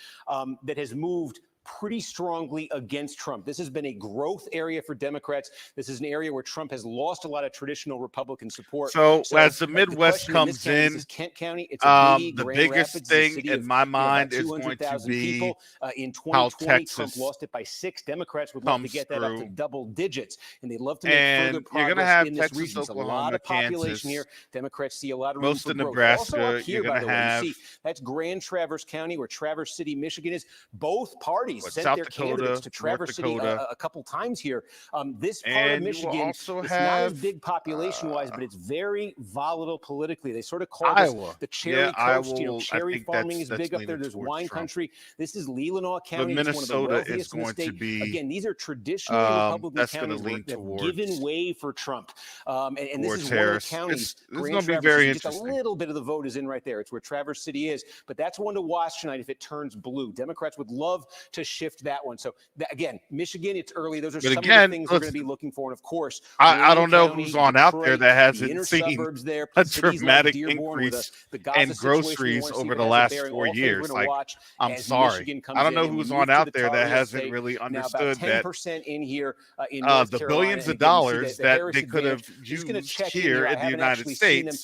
that has moved pretty strongly against Trump. This has been a growth area for Democrats. This is an area where Trump has lost a lot of traditional Republican support. So as the Midwest comes in, this is Kent County. It's the biggest thing in my mind is going to be in 2020, how Texas Trump lost it by 6. Democrats would love to get that up to double digits, and they'd love to make further progress you're going to have in Texas, this region. Oklahoma, a lot of population Kansas, here. Democrats see a lot of room most for of growth. Nebraska. Also up here, you're going to have that's Grand Traverse County, where Traverse City, Michigan is. Both parties sent South their Dakota, candidates to Traverse City a couple times here. This part of Michigan, it's not as big population-wise, but it's very volatile politically. They sort of call this the cherry coast. Cherry farming is big up there. There's wine country. This is Leelanau County. Minnesota it's one of the is going to be again. These are traditionally Republican counties that have towards given way for Trump. And this is one of the counties. It's going to be very interesting. Just a little bit of the vote is in right there. It's where Traverse City is, but that's one to watch tonight if it turns blue. Democrats would love to shift that one. So again, Michigan, it's early. Those are some of the things we're going to be looking for. And of course, I don't know who's on out there that hasn't seen a dramatic increase in groceries over the last 4 years. Like, I'm sorry. I don't know who's on out there that hasn't really understood that in here, in the billions of dollars that they could have used here in the United States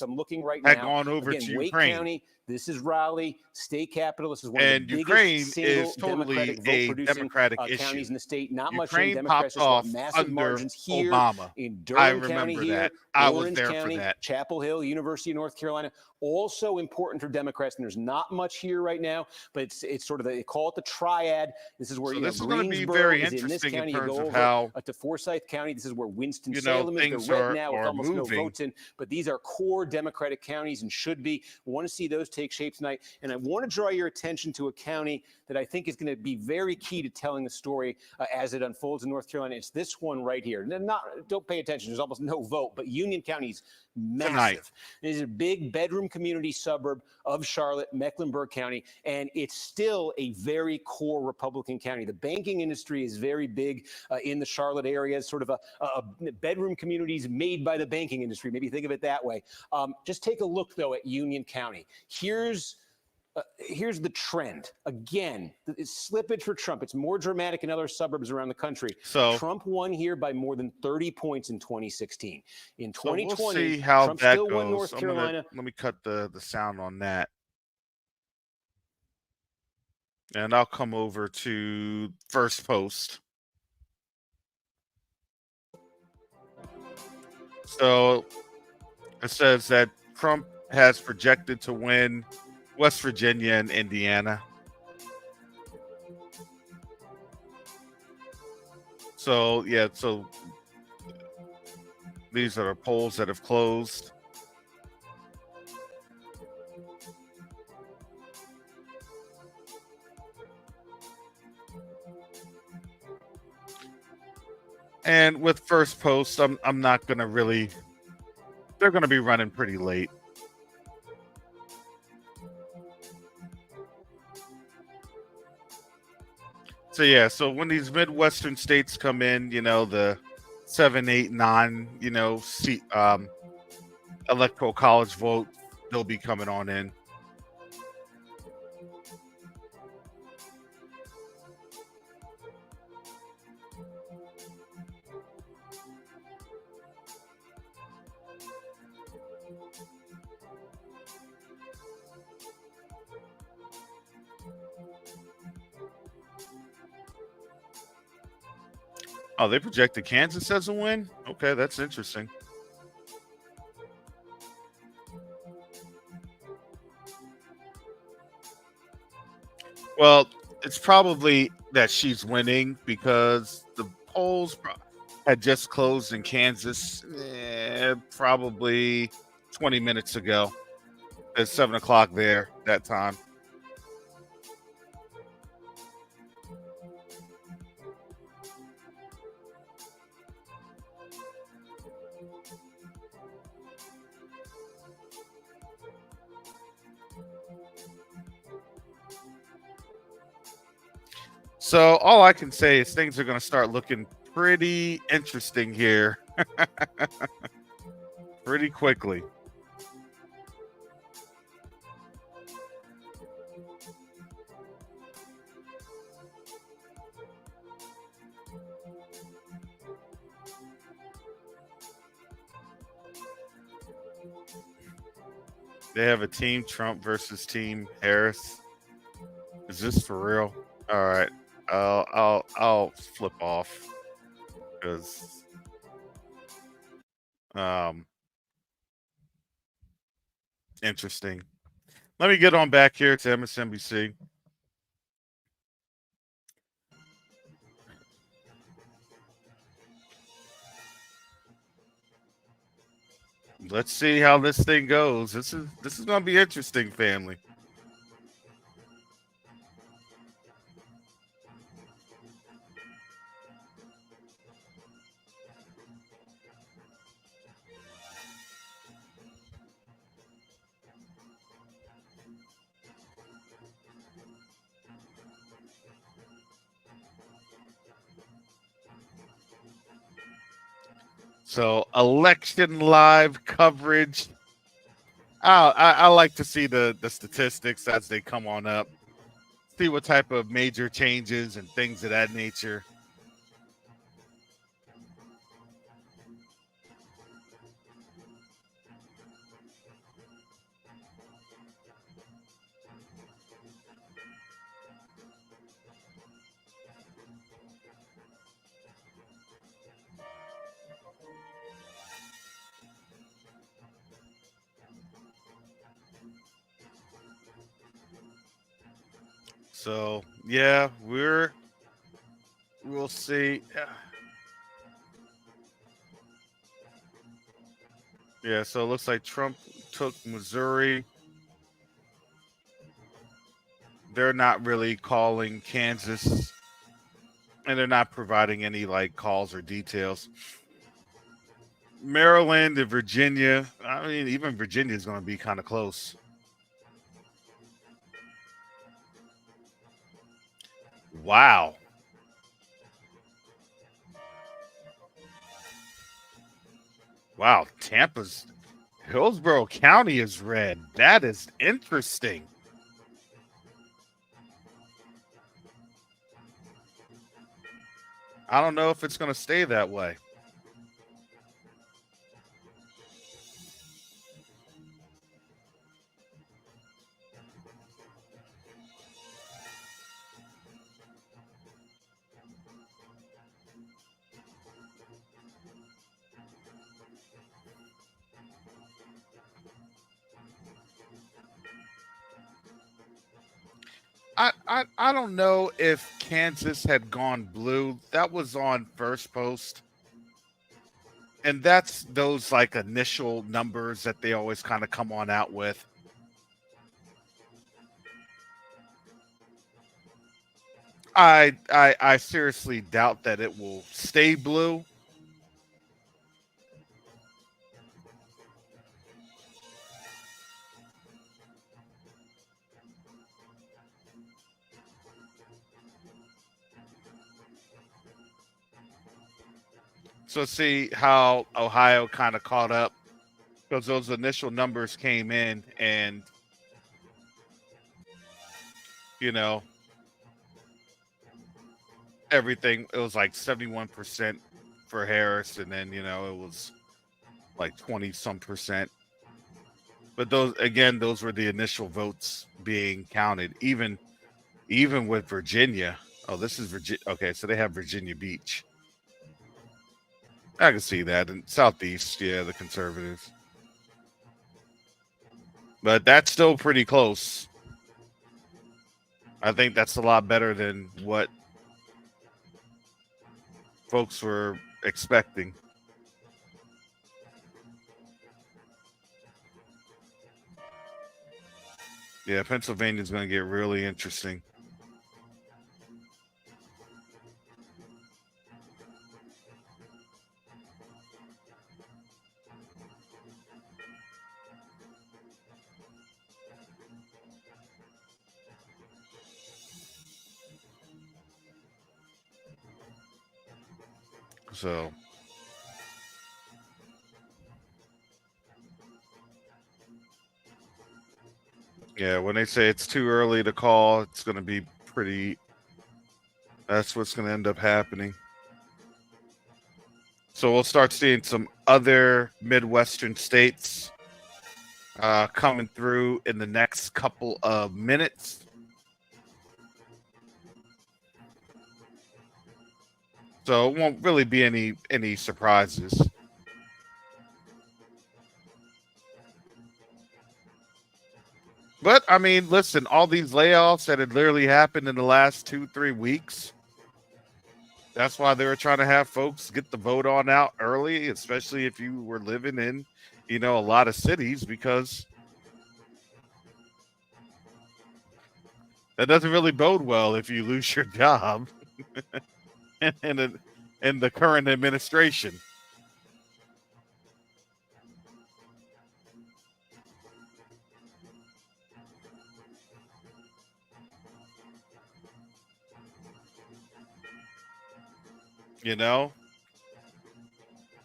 had gone over to Ukraine. This is Raleigh, state capital. This is one of the biggest Ukraine single is totally a Democratic counties in the state. Not Ukraine much in Democrats. popped off massive under margins here Obama. in Durham I remember County here, that. I was Orange there County, for that. Chapel Hill, University of North Carolina. Also important for Democrats, and there's not much here right now, but it's sort of they call it the triad. This is where this is going to be very interesting in terms of how to Forsyth County. This is where Winston-Salem is. They're red now with almost no votes in, but these are core Democratic counties and should be. We want to see those take shape tonight, and I want to draw your attention to a county that I think is going to be very key to telling the story as it unfolds in North Carolina. It's this one right here. Don't pay attention. There's almost no vote, but Union County's massive. Tonight. It is a big bedroom community suburb of Charlotte, Mecklenburg County, and it's still a very core Republican county. The banking industry is very big in the Charlotte area. It's sort of a bedroom communities made by the banking industry. Maybe think of it that way. Just take a look, though, at Union County. Here's the trend. Again, it's slippage for Trump. It's more dramatic in other suburbs around the country. So Trump won here by more than 30 points in 2016. In 2020, we'll see how Trump that still goes. won North Carolina. Let me cut the sound on that. And I'll come over to first post. So it says that Trump has projected to win West Virginia and Indiana. So, yeah, these are polls that have closed. And with first post, I'm not going to really, they're going to be running pretty late. So yeah, so when these Midwestern states come in, the 7, 8, 9, seat electoral college vote, they'll be coming on in. Oh, they projected Kansas as a win? Okay, that's interesting. Well, it's probably that she's winning because the polls had just closed in Kansas probably 20 minutes ago. It's 7 o'clock there that time. So all I can say is things are going to start looking pretty interesting here pretty quickly. They have a team Trump versus team Harris. Is this for real? All right. I'll flip off because interesting. Let me get on back here to MSNBC. Let's see how this thing goes. This is going to be interesting, family. So election live coverage. I like to see the statistics as they come on up. See what type of major changes and things of that nature. So yeah, we'll see. Yeah, so it looks like Trump took Missouri. They're not really calling Kansas, and they're not providing any like calls or details. Maryland and Virginia. I mean, even Virginia is going to be kind of close. Wow. Wow, Hillsborough County is red. That is interesting. I don't know if it's going to stay that way. I don't know if Kansas had gone blue. That was on First Post. And that's those like initial numbers that they always kind of come on out with. I seriously doubt that it will stay blue. So see how Ohio kind of caught up because those initial numbers came in and, you know, everything, it was like 71% for Harris. And then, you know, it was like 20 some percent. But those were the initial votes being counted, even with Virginia. Oh, this is Virginia. Okay, so they have Virginia Beach. I can see that. In Southeast, yeah, the conservatives. But that's still pretty close. I think that's a lot better than what folks were expecting. Yeah, Pennsylvania's going to get really interesting. So, yeah, when they say it's too early to call, it's going to be pretty. That's what's going to end up happening. So we'll start seeing some other Midwestern states coming through in the next couple of minutes. So it won't really be any surprises. But I mean, listen, all these layoffs that had literally happened in the last 2-3 weeks. That's why they were trying to have folks get the vote on out early, especially if you were living in, a lot of cities, because that doesn't really bode well if you lose your job in the current administration.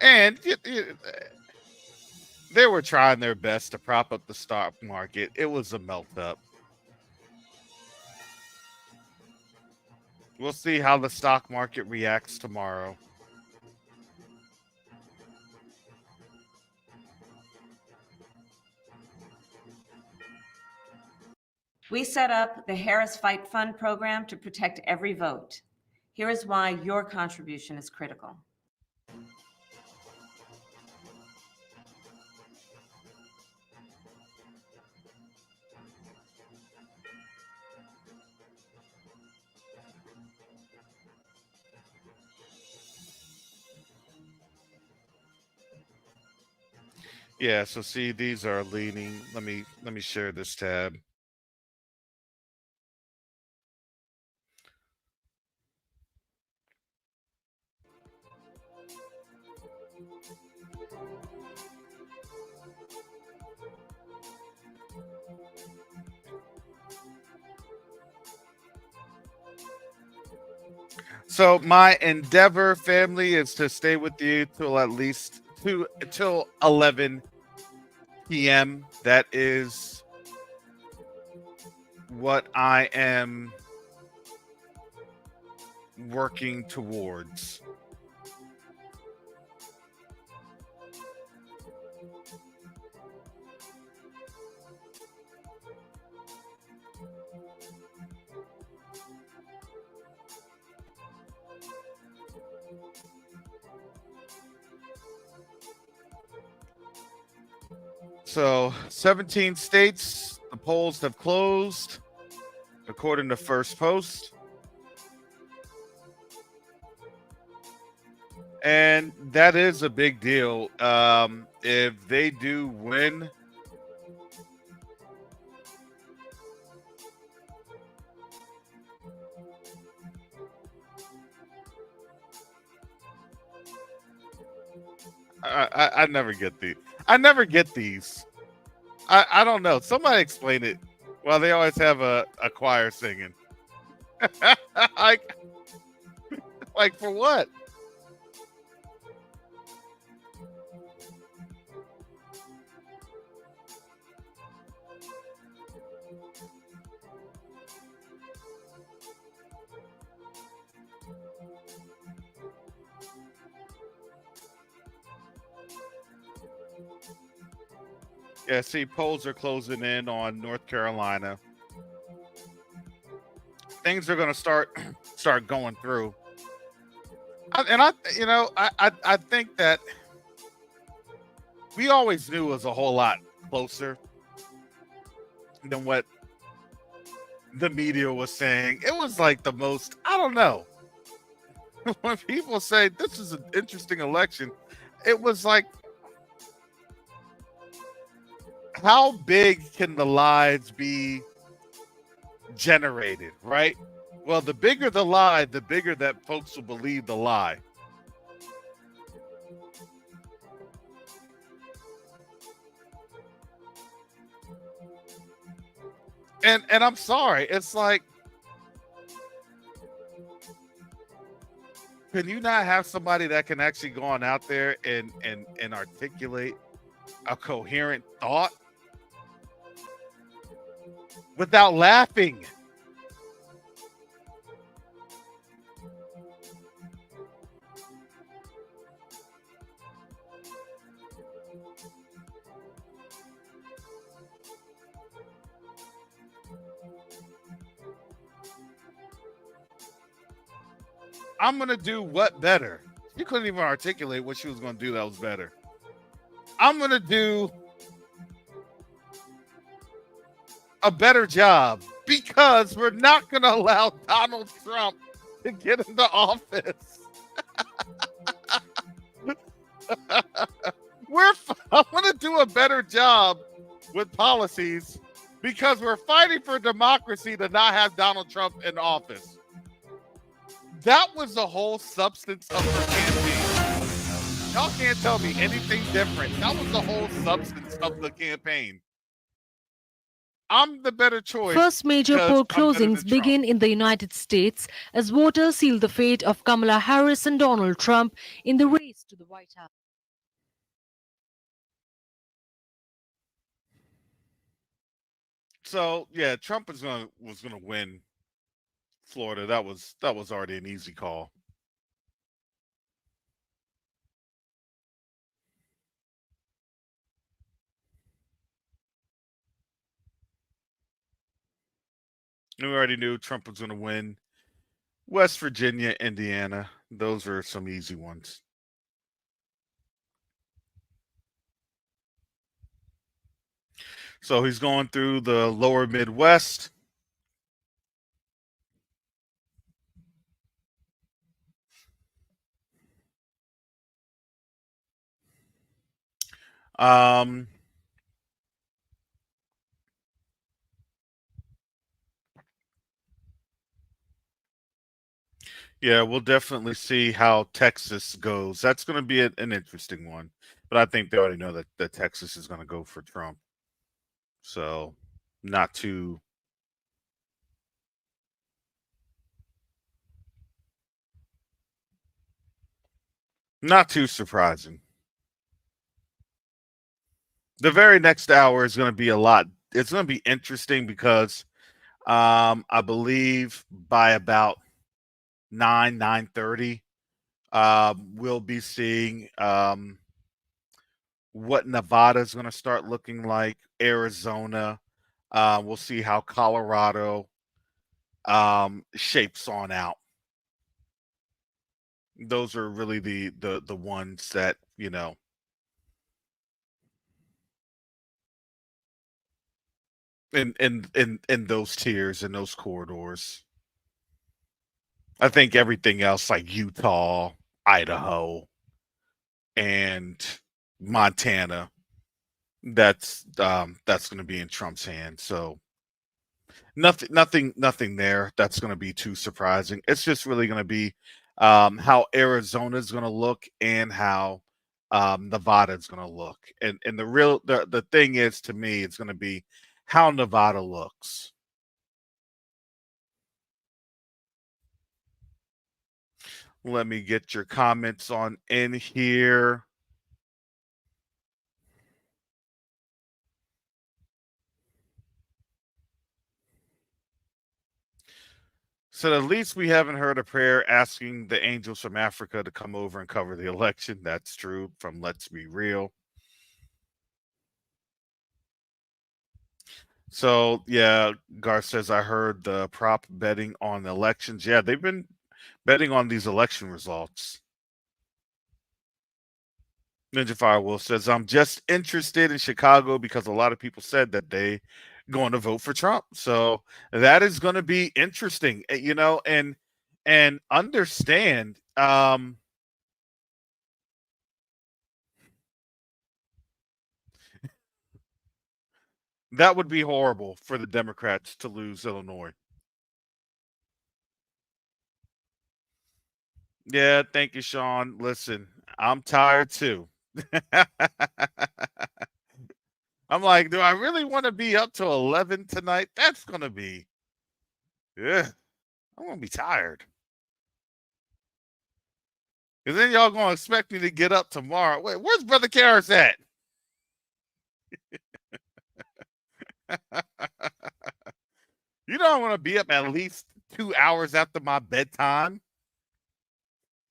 And they were trying their best to prop up the stock market. It was a melt up. We'll see how the stock market reacts tomorrow. We set up the Harris Fight Fund program to protect every vote. Here is why your contribution is critical. Yeah, so see, these are leaning. Let me share this tab. So my endeavor, family, is to stay with you till at least till 11 p.m. That is what I am working towards. So 17 states, the polls have closed, according to First Post. And that is a big deal. If they do win, I never get these. I never get these. I don't know. Somebody explain it. Well, they always have a choir singing. like for what? Yeah, see, polls are closing in on North Carolina. Things are going to start going through. I think that we always knew it was a whole lot closer than what the media was saying. It was like the most, I don't know. When people say this is an interesting election, it was like, how big can the lies be generated, right? Well, the bigger the lie, the bigger that folks will believe the lie. And I'm sorry, it's like, can you not have somebody that can actually go on out there and articulate a coherent thought without laughing? I'm gonna do what better? She couldn't even articulate what she was gonna do that was better. I'm gonna do a better job because we're not gonna allow Donald Trump to get into office. I'm gonna do a better job with policies because we're fighting for democracy to not have Donald Trump in office. That was the whole substance of her campaign. Y'all can't tell me anything different. That was the whole substance of the campaign. I'm the better choice. First major poll closings begin in the United States as voters seal the fate of Kamala Harris and Donald Trump in the race to the White House. So yeah, Trump was gonna win Florida. That was already an easy call. We already knew Trump was going to win West Virginia, Indiana. Those are some easy ones. So he's going through the lower Midwest. Yeah, we'll definitely see how Texas goes. That's going to be an interesting one. But I think they already know that Texas is going to go for Trump. So not too surprising. The very next hour is going to be it's going to be interesting because I believe by about 9:30, we'll be seeing what Nevada is going to start looking like, Arizona. We'll see how Colorado shapes on out. Those are really the ones that, in those tiers, in those corridors. I think everything else like Utah, Idaho, and Montana, that's going to be in Trump's hands. So nothing there that's going to be too surprising. It's just really going to be how Arizona is going to look and how Nevada is going to look. And the thing is, to me, it's going to be how Nevada looks. Let me get your comments on in here. So at least we haven't heard a prayer asking the angels from Africa to come over and cover the election. That's true from Let's Be Real. So yeah, Gar says, I heard the prop betting on elections. Yeah, they've been betting on these election results. Ninja Firewolf says, I'm just interested in Chicago because a lot of people said that they going to vote for Trump. So that is going to be interesting, and understand that would be horrible for the Democrats to lose Illinois. Yeah, thank you, Sean. Listen, I'm tired too. I'm like, do I really want to be up till 11 tonight? That's going to be, yeah, I'm going to be tired. Because then y'all going to expect me to get up tomorrow. Wait, where's Brother Karras at? You know I want to be up at least 2 hours after my bedtime.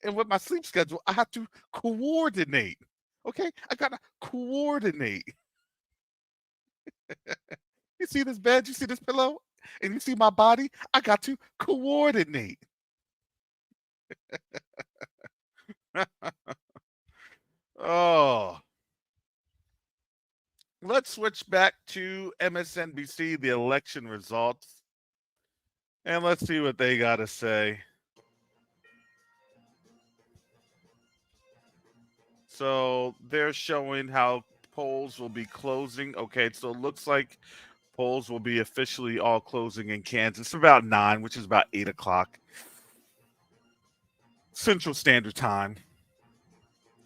And with my sleep schedule, I have to coordinate. Okay? I got to coordinate. You see this bed? You see this pillow? And you see my body? I got to coordinate. Oh. Let's switch back to MSNBC, the election results, and let's see what they got to say. So they're showing how polls will be closing. Okay, so it looks like polls will be officially all closing in Kansas about 9, which is about 8 o'clock Central Standard Time,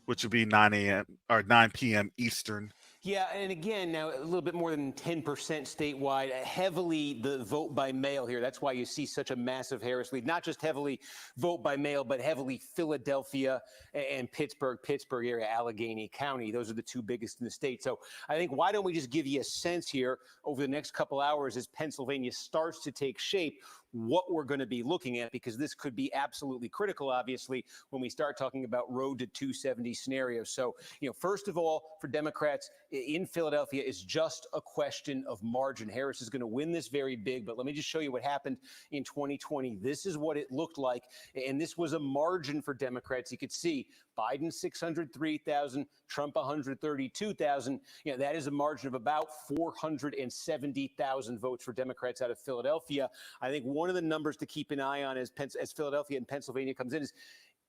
which would be 9 a.m. or 9 p.m. Eastern. Yeah, and again, now a little bit more than 10% statewide, heavily the vote by mail here. That's why you see such a massive Harris lead. Not just heavily vote by mail, but heavily Philadelphia and Pittsburgh area, Allegheny County. Those are the two biggest in the state. So I think why don't we just give you a sense here over the next couple hours as Pennsylvania starts to take shape, what we're going to be looking at, because this could be absolutely critical, obviously, when we start talking about road to 270 scenarios. So, first of all, for Democrats in Philadelphia, it's just a question of margin. Harris is going to win this very big, but let me just show you what happened in 2020. This is what it looked like, and this was a margin for Democrats. You could see Biden 603,000, Trump 132,000. That is a margin of about 470,000 votes for Democrats out of Philadelphia. I think one of the numbers to keep an eye on as Philadelphia and Pennsylvania comes in is,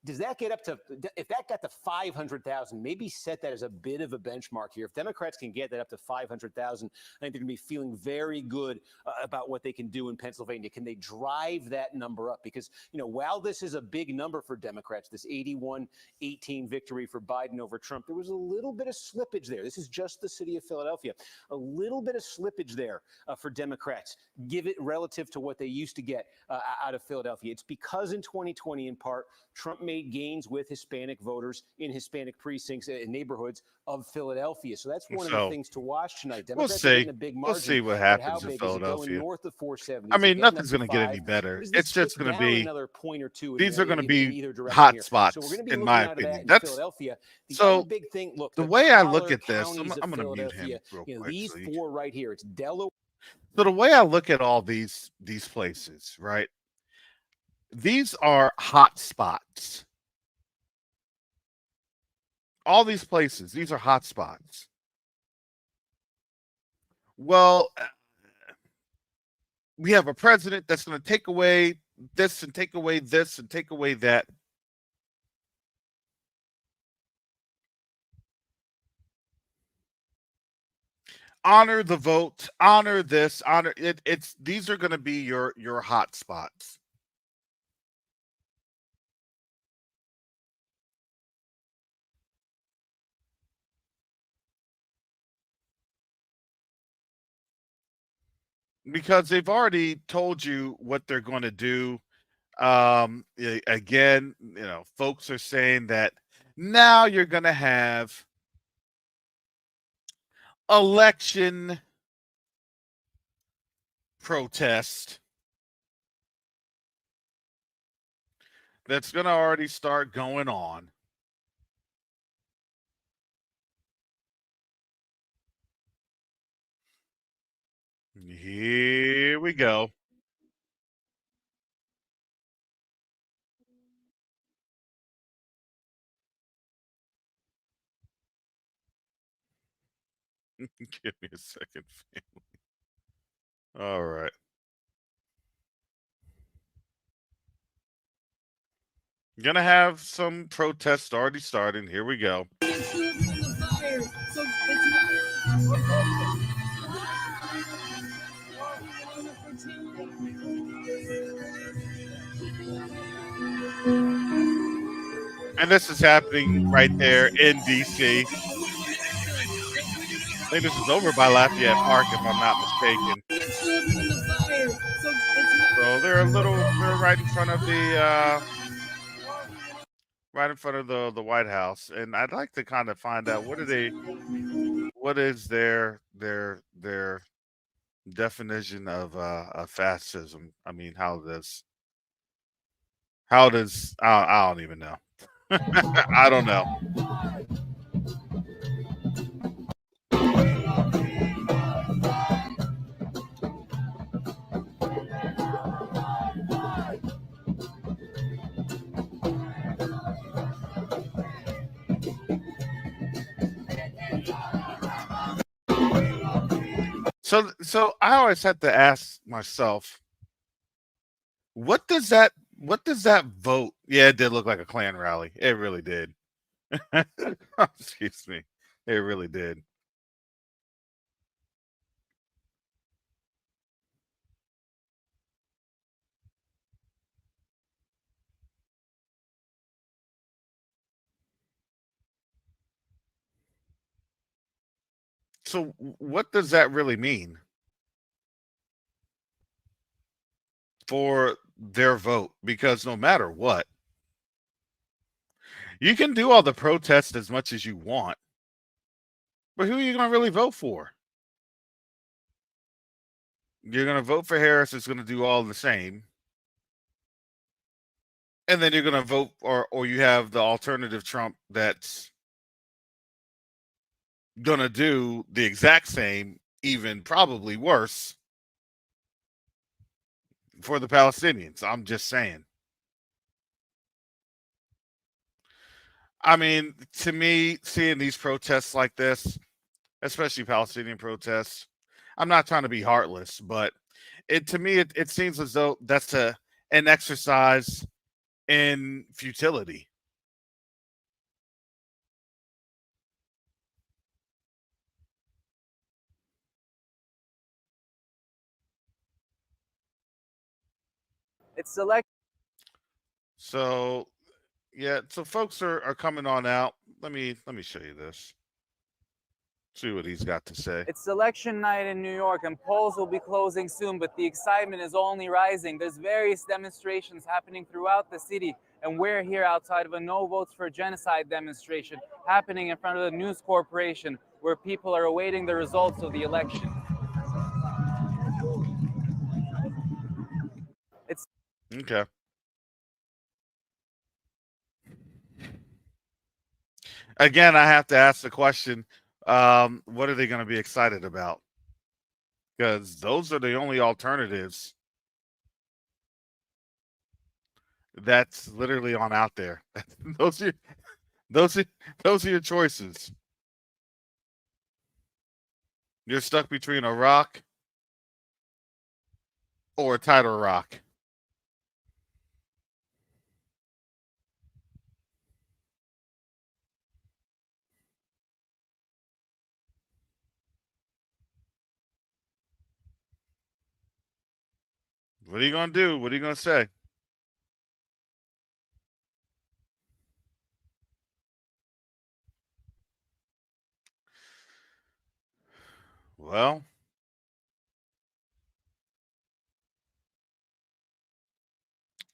does that get up to, if that got to 500,000, maybe set that as a bit of a benchmark here. If Democrats can get that up to 500,000, I think they're going to be feeling very good about what they can do in Pennsylvania. Can they drive that number up? Because, while this is a big number for Democrats, this 81-18 victory for Biden over Trump, there was a little bit of slippage there. This is just the city of Philadelphia. A little bit of slippage there for Democrats. Give it relative to what they used to get out of Philadelphia. It's because in 2020, in part, Trump made gains with Hispanic voters in Hispanic precincts and neighborhoods of Philadelphia. So that's one of the things to watch tonight. Democrats are getting a big margin. We'll see what happens in Philadelphia. North of 470. I mean, nothing's going to get any better. It's just going to be another point or two. These are going to be hot spots, so we're going to be in my opinion. That's Philadelphia. So big thing. Look, the way I look at this, I'm going to mute him real quick. These four right here. It's Delaware. So the way I look at all these places, right? These are hot spots. All these places, these are hot spots. Well, we have a president that's going to take away this and take away this and take away that. Honor the vote, honor this, honor it. These are going to be your hot spots. Because they've already told you what they're going to do. Again, folks are saying that now you're going to have election protest that's going to already start going on. Here we go. Give me a second, family. All right. Gonna have some protests already starting. Here we go. And this is happening right there in D.C. I think this is over by Lafayette Park, if I'm not mistaken. So they're right in front of the White House, and I'd like to kind of find out what is their definition of fascism. I mean, how does I don't even know. I don't know. So I always have to ask myself, what does that vote? Yeah, it did look like a Klan rally. It really did. Excuse me. It really did. So what does that really mean for their vote? Because no matter what, you can do all the protests as much as you want, but who are you going to really vote for? You're going to vote for Harris, it's going to do all the same. And then you're going to vote, or you have the alternative Trump that's going to do the exact same, even probably worse for the Palestinians. I'm just saying. I mean, to me, seeing these protests like this, especially Palestinian protests, I'm not trying to be heartless, but to me it seems as though that's an exercise in futility. It's select. So yeah, so folks are coming on out. Let me show you this. See what he's got to say. It's election night in New York, and polls will be closing soon, but the excitement is only rising. There's various demonstrations happening throughout the city, and we're here outside of a No Votes for Genocide demonstration happening in front of the News Corporation, where people are awaiting the results of the election. It's okay. Again, I have to ask the question, what are they going to be excited about? Because those are the only alternatives that's literally on out there. those are your choices. You're stuck between a rock or a tighter rock. What are you going to do? What are you going to say? Well,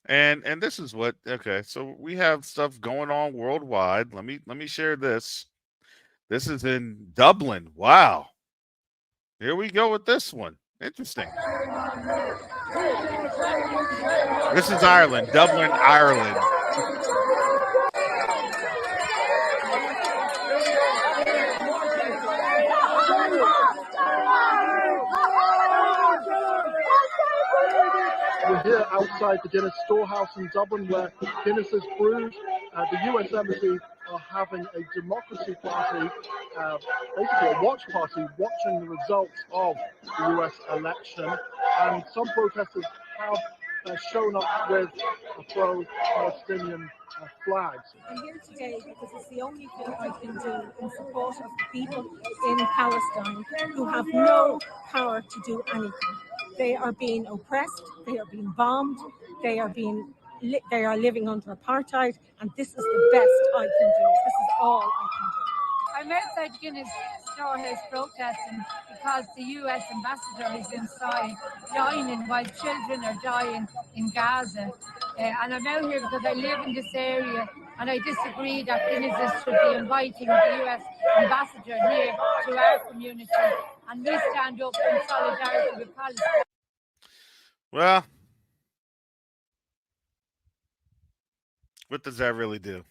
and this is what, okay, so we have stuff going on worldwide. Let me share this. This is in Dublin. Wow. Here we go with this one. Interesting. This is Ireland, Dublin, Ireland. We're here outside the Guinness storehouse in Dublin, where Guinness is brewed. The US Embassy are having a democracy party, basically a watch party, watching the results of the US election. and some protesters have shown up with pro-Palestinian flags. I'm here today because it's the only thing I can do in support of the people in Palestine who have no power to do anything. They are being oppressed, they are being bombed, they are living under apartheid, and this is the best I can do. This is all I can do. I'm outside Guinness Storehouse protesting because the US ambassador is inside dying while children are dying in Gaza. And I'm out here because I live in this area and I disagree that Guinness should be inviting the US ambassador here to our community. And we stand up in solidarity with Palestine. Well, what does that really do?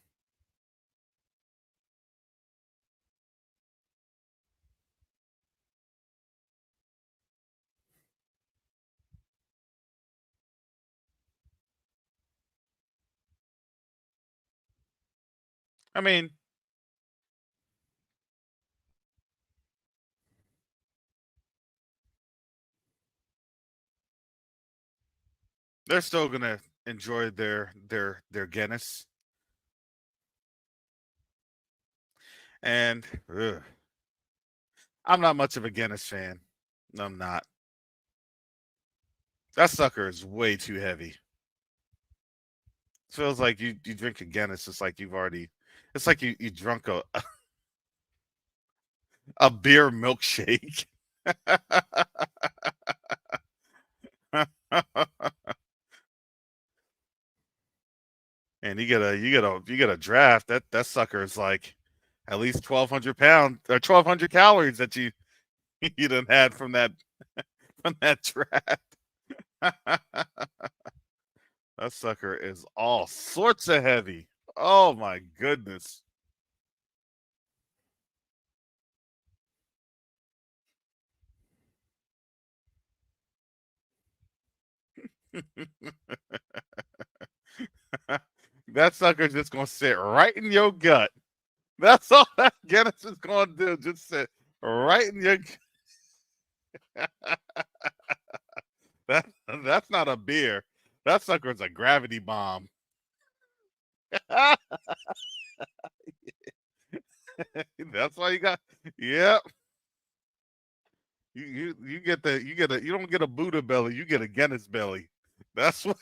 I mean, they're still gonna enjoy their Guinness, and I'm not much of a Guinness fan. I'm not. That sucker is way too heavy. Feels like you drink a Guinness. It's like you've already. It's like you drunk a beer milkshake. And you get a draft. That sucker is like at least 1,200 pounds or 1,200 calories that you done had from that draft. That sucker is all sorts of heavy. Oh my goodness. That sucker's just gonna sit right in your gut. That's all that Guinness is gonna do. Just sit right in your that's not a beer. That sucker's a gravity bomb. That's why you got. Yep. You get you don't get a Buddha belly. You get a Guinness belly. That's what.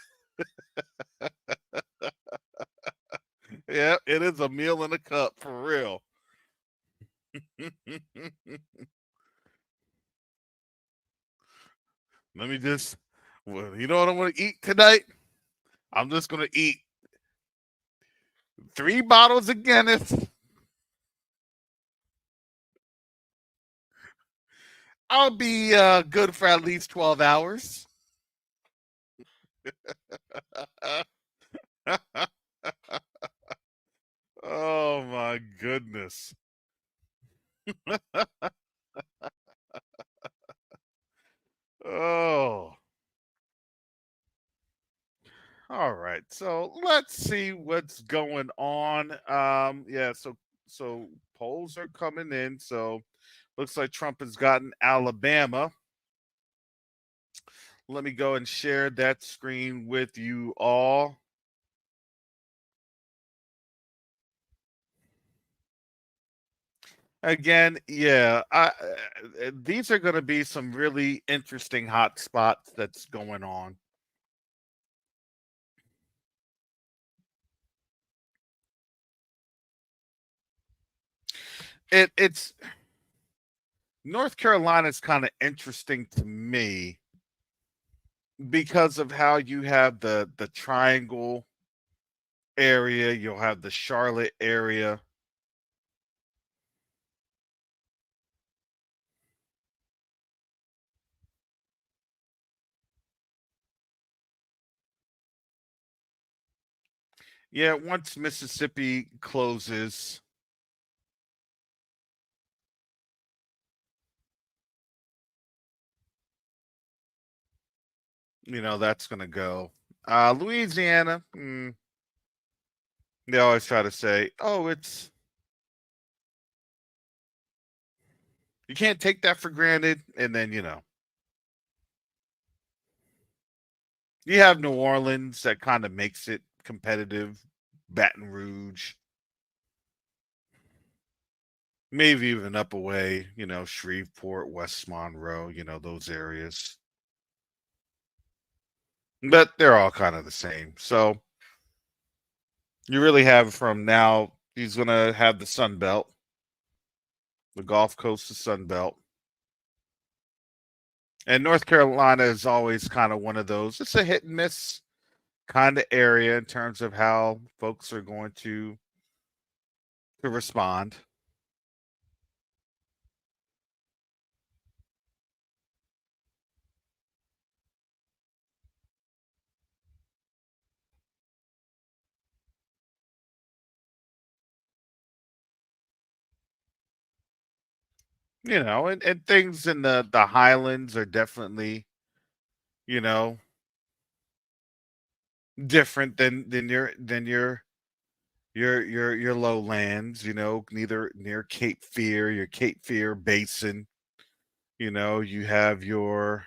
Yeah, it is a meal in a cup for real. Let me just. Well, you know what I'm going to eat tonight? I'm just going to eat 3 bottles of Guinness. I'll be good for at least 12 hours. Oh my goodness. Oh. All right. So let's see what's going on. Yeah, so polls are coming in. So looks like Trump has gotten Alabama. Let me go and share that screen with you all. Again, yeah, these are going to be some really interesting hot spots that's going on. It's North Carolina is kind of interesting to me because of how you have the triangle area, you'll have the Charlotte area. Yeah, once Mississippi closes, that's going to go. Louisiana, they always try to say, oh, you can't take that for granted. And then, You have New Orleans that kind of makes it competitive, Baton Rouge, maybe even up away, Shreveport, West Monroe, those areas. But they're all kind of the same. So you really have from now, he's going to have the Sun Belt, the Gulf Coast, the Sun Belt. And North Carolina is always kind of one of those. It's a hit and miss kind of area in terms of how folks are going to respond. And things in the Highlands are definitely, you know, different than your lowlands, neither near Cape Fear, your Cape Fear Basin. You have your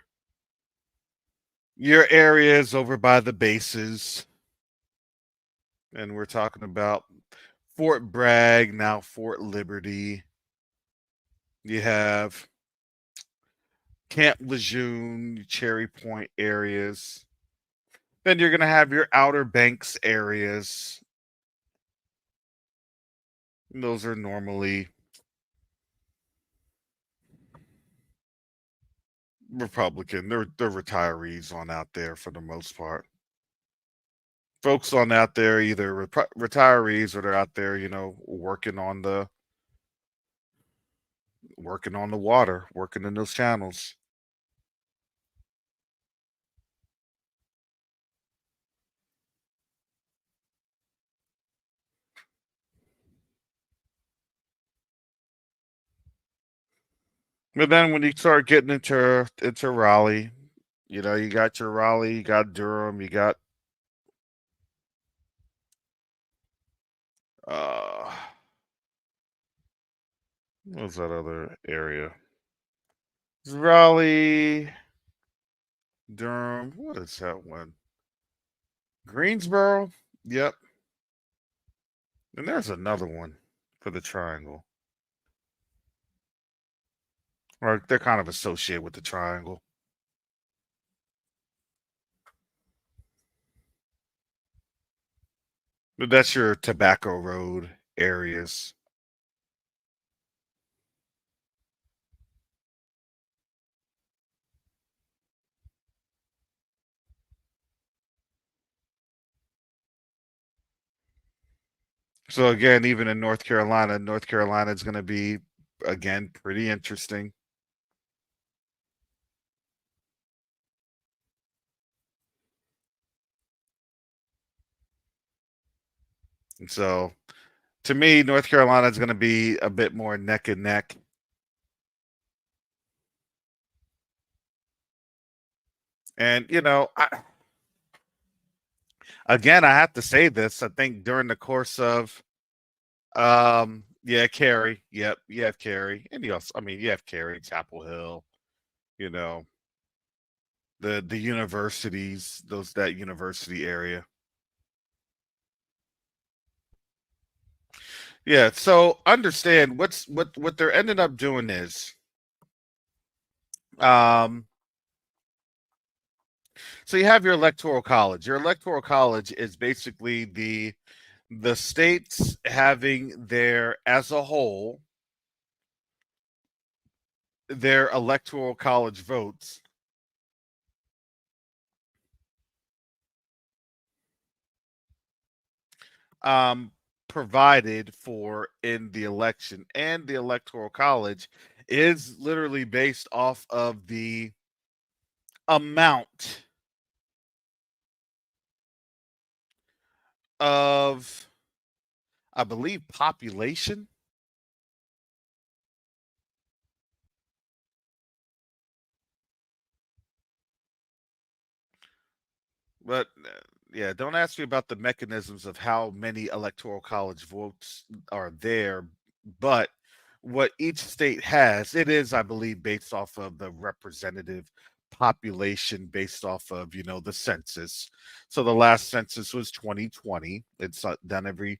areas over by the bases. And we're talking about Fort Bragg, now Fort Liberty. You have Camp Lejeune, Cherry Point areas. Then you're going to have your Outer Banks areas. And those are normally Republican. They're retirees on out there for the most part. Folks on out there either retirees or they're out there, working on the water, working in those channels. But then when you start getting into Raleigh, you got your Raleigh, you got Durham, you got what's that other area? It's Raleigh, Durham. What is that one? Greensboro. Yep. And there's another one for the triangle. Or they're kind of associated with the triangle. But that's your Tobacco Road areas. So again, even in North Carolina is going to be, again, pretty interesting. And so, to me, North Carolina is going to be a bit more neck and neck. And, again, I have to say this. I think during the course of, Cary. Yep, you have Cary. And you have Cary, Chapel Hill, the universities, that university area. Yeah, so understand what they're ending up doing is so you have your electoral college. Your electoral college is basically the states having as a whole, their electoral college votes provided for in the election. And the electoral college is literally based off of the amount of, I believe, population. But yeah, don't ask me about the mechanisms of how many electoral college votes are there. But what each state has, it is, I believe, based off of the representative population based off of, the census. So the last census was 2020. It's done every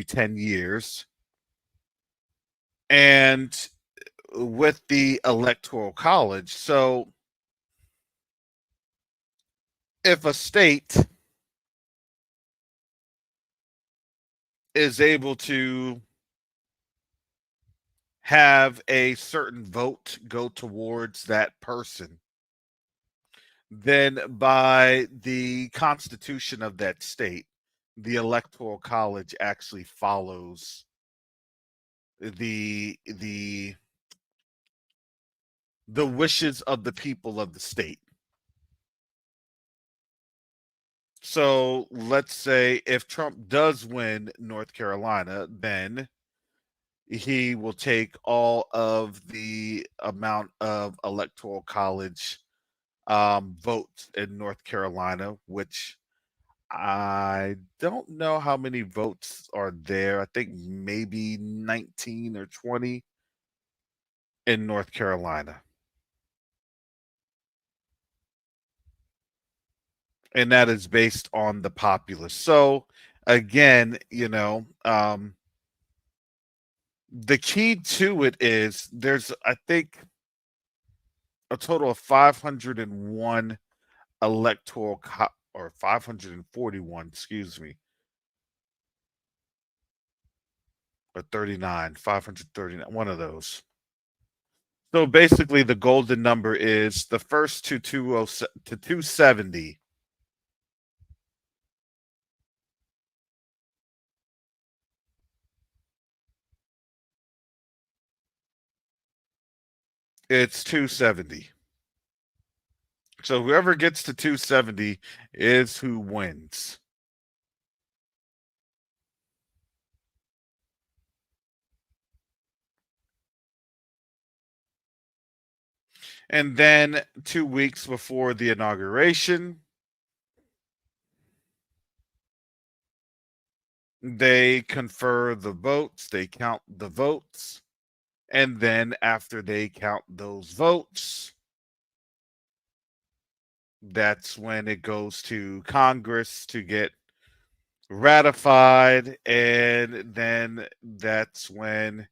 10 years. And with the Electoral College, so if a state is able to have a certain vote go towards that person, then by the constitution of that state, the Electoral College actually follows the wishes of the people of the state. So let's say if Trump does win North Carolina, then he will take all of the amount of Electoral College votes in North Carolina, which I don't know how many votes are there. I think maybe 19 or 20 in North Carolina. And that is based on the populace. So again, the key to it is there's, I think, a total of 501 electoral or 541, excuse me, or 39, 539, one of those. So basically, the golden number is the first to 270. It's 270. So whoever gets to 270 is who wins. And then 2 weeks before the inauguration, they confer the votes, they count the votes, and then after they count those votes, that's when it goes to Congress to get ratified, and then that's when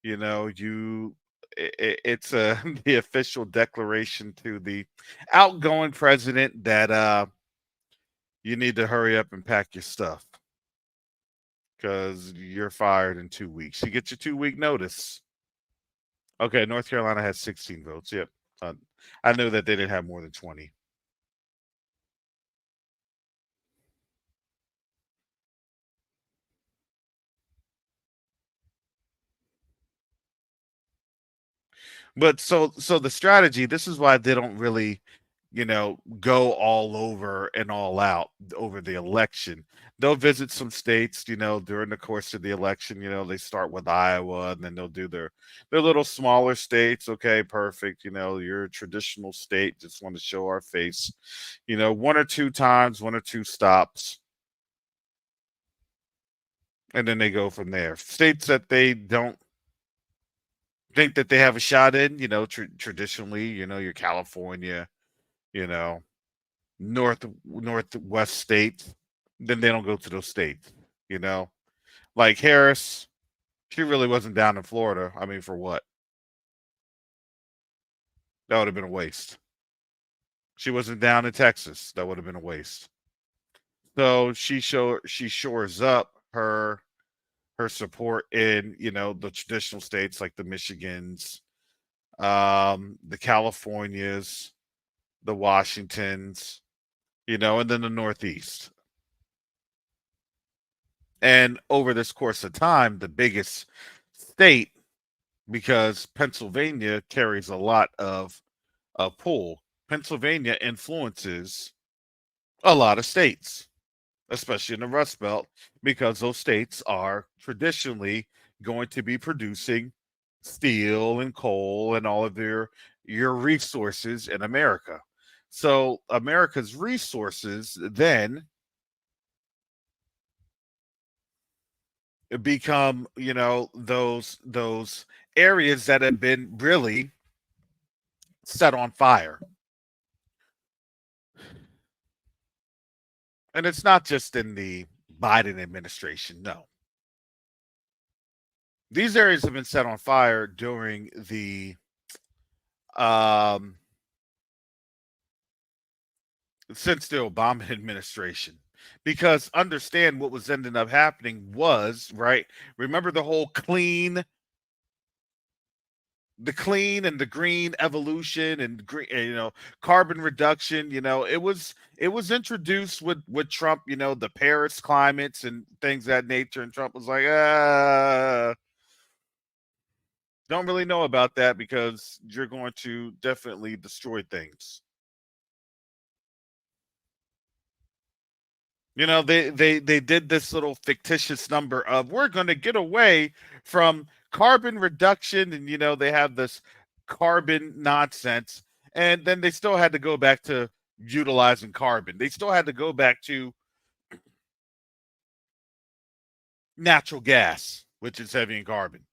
it's the official declaration to the outgoing president that you need to hurry up and pack your stuff because you're fired in 2 weeks. You get your 2-week notice. Okay, North Carolina has 16 votes. Yep. I knew that they didn't have more than 20. But so the strategy, this is why they don't really, go all over and all out over the election. They'll visit some states, during the course of the election. They start with Iowa, and then they'll do their little smaller states. Okay, perfect. Your traditional state, just want to show our face. 1 or 2 times, 1 or 2 stops, and then they go from there. States that they don't think that they have a shot in, traditionally, your California, northwest states, then they don't go to those states, like Harris. She really wasn't down in Florida. I mean, for what? That would have been a waste. She wasn't down in Texas. That would have been a waste. So she shores up her support in, the traditional states like the Michigans, the Californias, the Washingtons, and then the Northeast. And over this course of time, the biggest state, because Pennsylvania carries a lot of pull, Pennsylvania influences a lot of states, especially in the Rust Belt, because those states are traditionally going to be producing steel and coal and all of your resources in America. So America's resources then become, those areas that have been really set on fire. And it's not just in the Biden administration, no. These areas have been set on fire during the since the Obama administration. Because understand what was ending up happening was, right? Remember the whole clean and the green evolution and green, carbon reduction. It was introduced with Trump. The Paris climates and things of that nature, and Trump was like, don't really know about that because you're going to definitely destroy things. They did this little fictitious number of we're going to get away from carbon reduction, and they have this carbon nonsense, and then they still had to go back to utilizing carbon. They still had to go back to natural gas, which is heavy in carbon.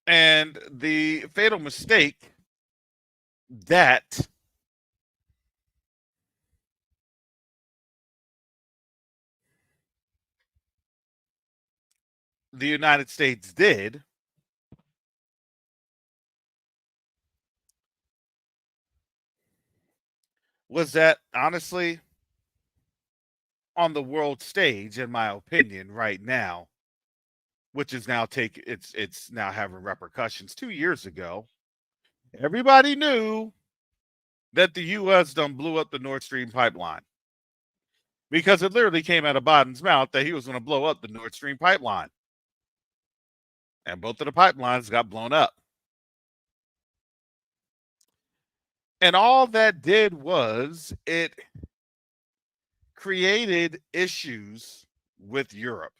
And the fatal mistake that the United States did was that, honestly, on the world stage, in my opinion, right now, which is now it's now having repercussions. 2 years ago, everybody knew that the U.S. done blew up the Nord Stream pipeline because it literally came out of Biden's mouth that he was going to blow up the Nord Stream pipeline, and both of the pipelines got blown up. And all that did was it created issues with Europe.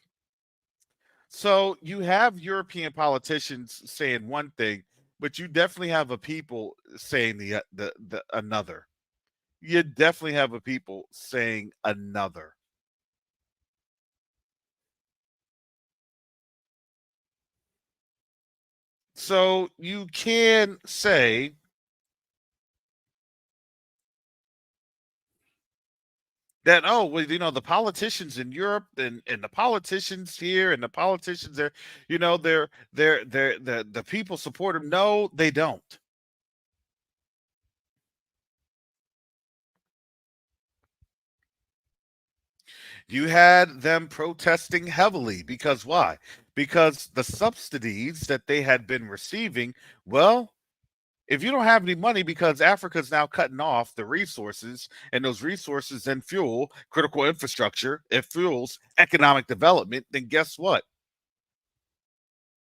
So you have European politicians saying one thing, but you definitely have a people saying the another. You definitely have a people saying another. So you can say that, oh, well, the politicians in Europe and the politicians here and the politicians there, the people support them. No, they don't. You had them protesting heavily because why? Because the subsidies that they had been receiving, well, if you don't have any money because Africa's now cutting off the resources, and those resources then fuel critical infrastructure, it fuels economic development, then guess what?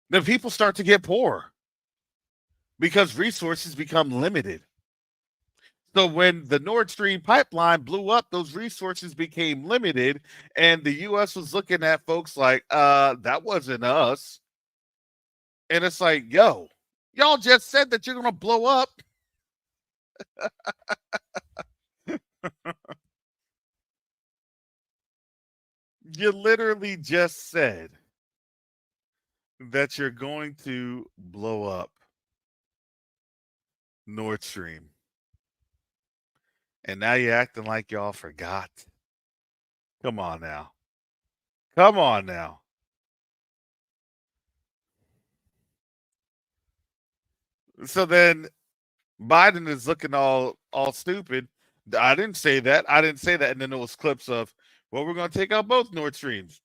Then people start to get poor because resources become limited. So when the Nord Stream pipeline blew up, those resources became limited, and the U.S. was looking at folks like, that wasn't us. And it's like, yo, y'all just said that you're going to blow up. You literally just said that you're going to blow up Nord Stream. And now you're acting like y'all forgot. Come on now. Come on now. So then Biden is looking all stupid. I didn't say that. I didn't say that. And then there was clips of, well, we're going to take out both Nord Streams.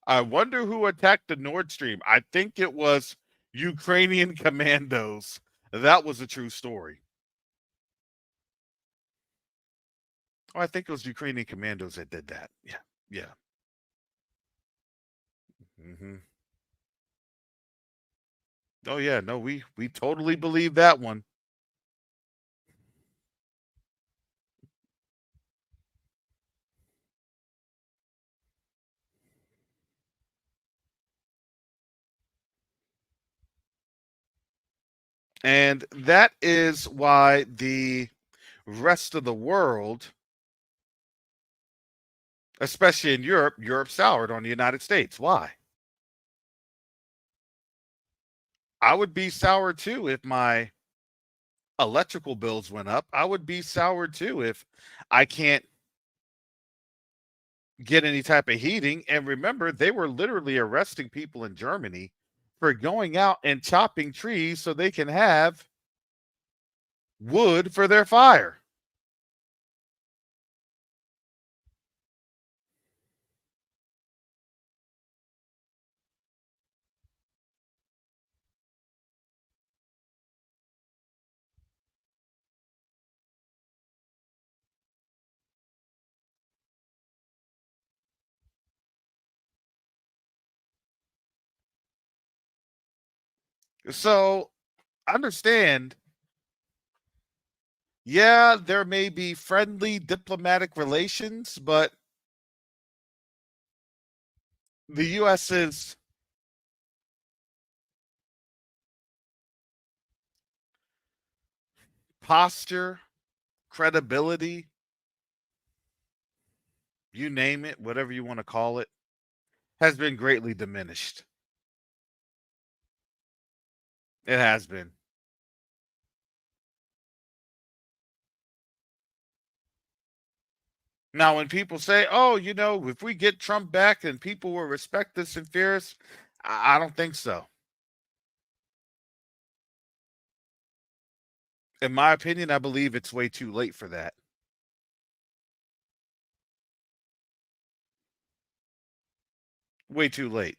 I wonder who attacked the Nord Stream. I think it was Ukrainian commandos. That was a true story. Oh, I think it was Ukrainian commandos that did that. Yeah. Yeah. Mm-hmm. Oh yeah, no, we totally believe that one. And that is why the rest of the world, especially in Europe soured on the United States. Why? I would be sour too if my electrical bills went up, I would be soured too if I can't get any type of heating. And remember, they were literally arresting people in Germany for going out and chopping trees so they can have wood for their fire. So understand, yeah, there may be friendly diplomatic relations, but the US's posture, credibility, you name it, whatever you want to call it, has been greatly diminished. It has been. Now, when people say, oh, if we get Trump back, then people will respect us and fear us, I don't think so. In my opinion, I believe it's way too late for that. Way too late.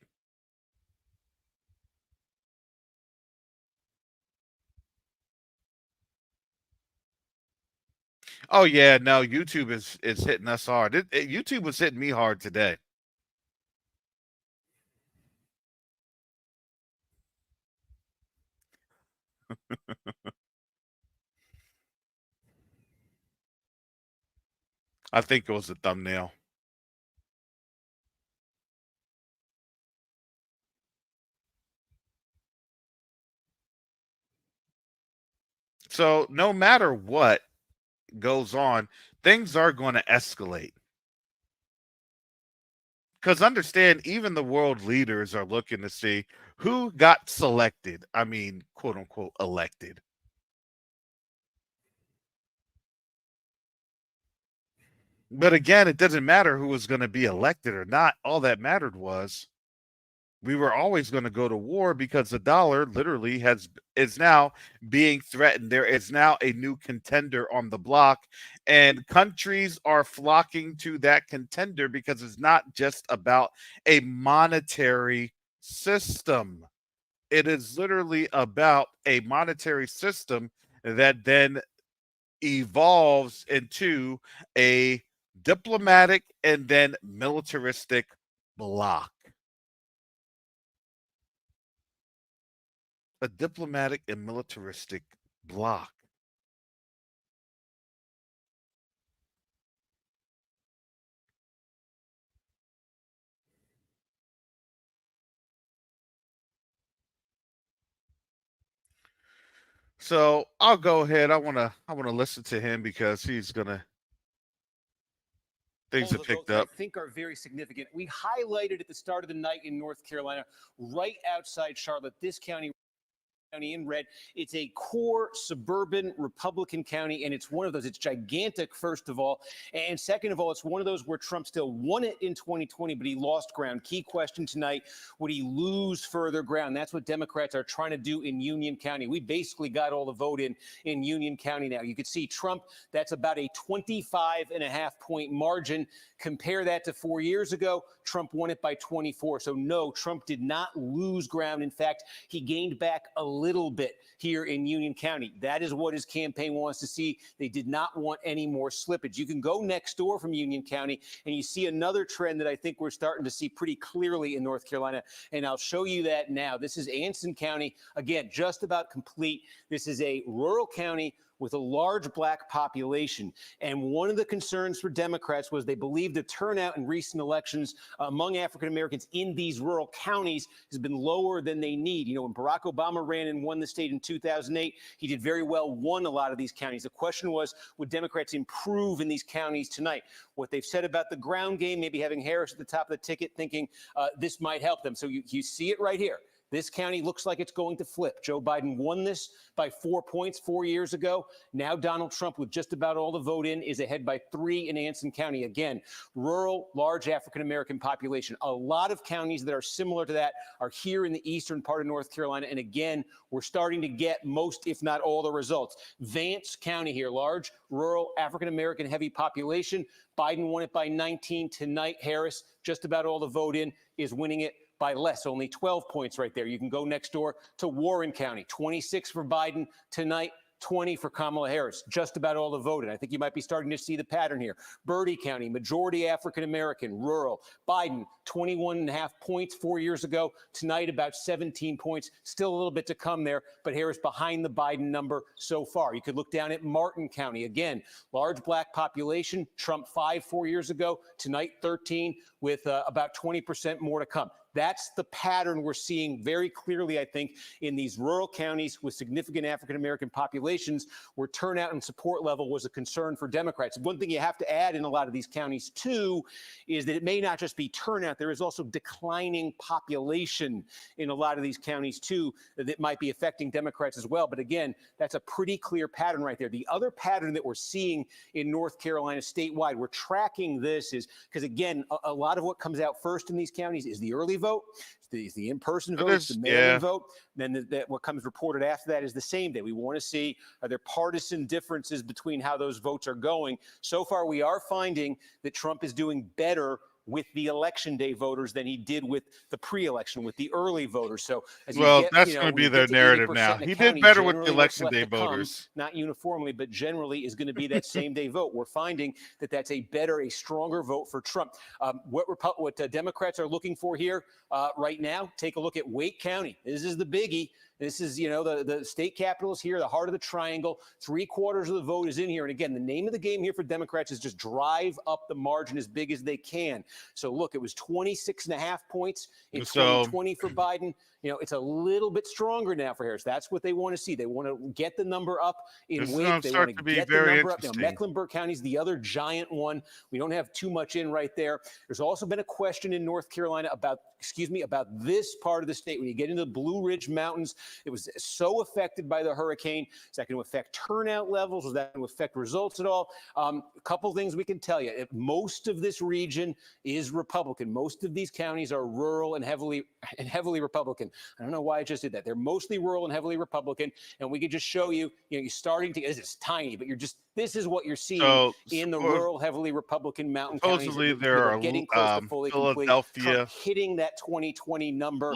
Oh yeah, no, YouTube is hitting us hard. YouTube was hitting me hard today. I think it was a thumbnail. So no matter what goes on, things are going to escalate. Because understand, even the world leaders are looking to see who got selected. I mean, quote unquote, elected. But again, it doesn't matter who was going to be elected or not. All that mattered was we were always going to go to war because the dollar literally is now being threatened. There is now a new contender on the block, and countries are flocking to that contender because it's not just about a monetary system. It is literally about a monetary system that then evolves into a diplomatic and then militaristic bloc. A diplomatic and militaristic bloc. So I'll go ahead. I wanna listen to him because he's gonna things have picked up. I think are very significant. We highlighted at the start of the night in North Carolina, right outside Charlotte, this county in red. It's a core suburban Republican county, and it's one of those. It's gigantic, first of all. And second of all, it's one of those where Trump still won it in 2020, but he lost ground. Key question tonight, would he lose further ground? That's what Democrats are trying to do in Union County. We basically got all the vote in Union County now. You could see Trump, that's about a 25.5-point margin. Compare that to 4 years ago, Trump won it by 24. So no, Trump did not lose ground. In fact, he gained back a little bit here in Union County. That is what his campaign wants to see. They did not want any more slippage. You can go next door from Union County and you see another trend that I think we're starting to see pretty clearly in North Carolina, and I'll show you that now. This is Anson County, again, just about complete. This is a rural county with a large black population. And one of the concerns for Democrats was they believed the turnout in recent elections among African Americans in these rural counties has been lower than they need. You know, when Barack Obama ran and won the state in 2008, he did very well, won a lot of these counties. The question was, would Democrats improve in these counties tonight? What they've said about the ground game, maybe having Harris at the top of the ticket, thinking this might help them. So you see it right here. This county looks like it's going to flip. Joe Biden won this by 4 points 4 years ago. Now Donald Trump, with just about all the vote in, is ahead by 3 in Anson County. Again, rural, large African-American population. A lot of counties that are similar to that are here in the eastern part of North Carolina. And again, we're starting to get most, if not all, the results. Vance County here, large, rural, African-American heavy population. Biden won it by 19 tonight. Harris, just about all the vote in, is winning it by less, only 12 points right there. You can go next door to Warren County, 26 for Biden tonight, 20 for Kamala Harris, just about all the vote. And I think you might be starting to see the pattern here. Bertie County, majority African-American, rural. Biden, 21.5 points 4 years ago. Tonight, about 17 points. Still a little bit to come there, but Harris behind the Biden number so far. You could look down at Martin County. Again, large black population. Trump 5 4 years ago. Tonight, 13, with about 20% more to come. That's the pattern we're seeing very clearly, I think, in these rural counties with significant African-American populations where turnout and support level was a concern for Democrats. One thing you have to add in a lot of these counties, too, is that it may not just be turnout. There is also declining population in a lot of these counties, too, that might be affecting Democrats as well. But again, that's a pretty clear pattern right there. The other pattern that we're seeing in North Carolina statewide, we're tracking this is because, again, a lot of what comes out first in these counties is the early vote, it's the in-person vote, it's the mail-in vote. Then what comes reported after that is the same day. We want to see, are there partisan differences between how those votes are going? So far, we are finding that Trump is doing better with the election day voters than he did with the pre-election, with the early voters. So as well, you get, that's going to be their narrative now. He did better with the election day voters. Not uniformly, but generally is going to be that same day vote. We're finding that that's a better, a stronger vote for Trump. What Democrats are looking for here right now, take a look at Wake County. This is the biggie. This is, the state capital is here, the heart of the triangle. 3/4 of the vote is in here. And again, the name of the game here for Democrats is just drive up the margin as big as they can. So look, it was 26.5 points in 2020 for Biden. It's a little bit stronger now for Harris. That's what they want to see. They want to get the number up in Wake. They want to get the number up. Mecklenburg County is the other giant one. We don't have too much in right there. There's also been a question in North Carolina about this part of the state. When you get into the Blue Ridge Mountains, it was so affected by the hurricane. Is that going to affect turnout levels? Is that going to affect results at all? A couple things we can tell you. Most of this region is Republican. Most of these counties are rural and heavily Republican. I don't know why I just did that. They're mostly rural and heavily Republican. And we could just show you, you're starting to, this is tiny, but this is what you're seeing in the rural, heavily Republican mountain counties. Supposedly there are getting close to fully Philadelphia complete, hitting that 2020 number,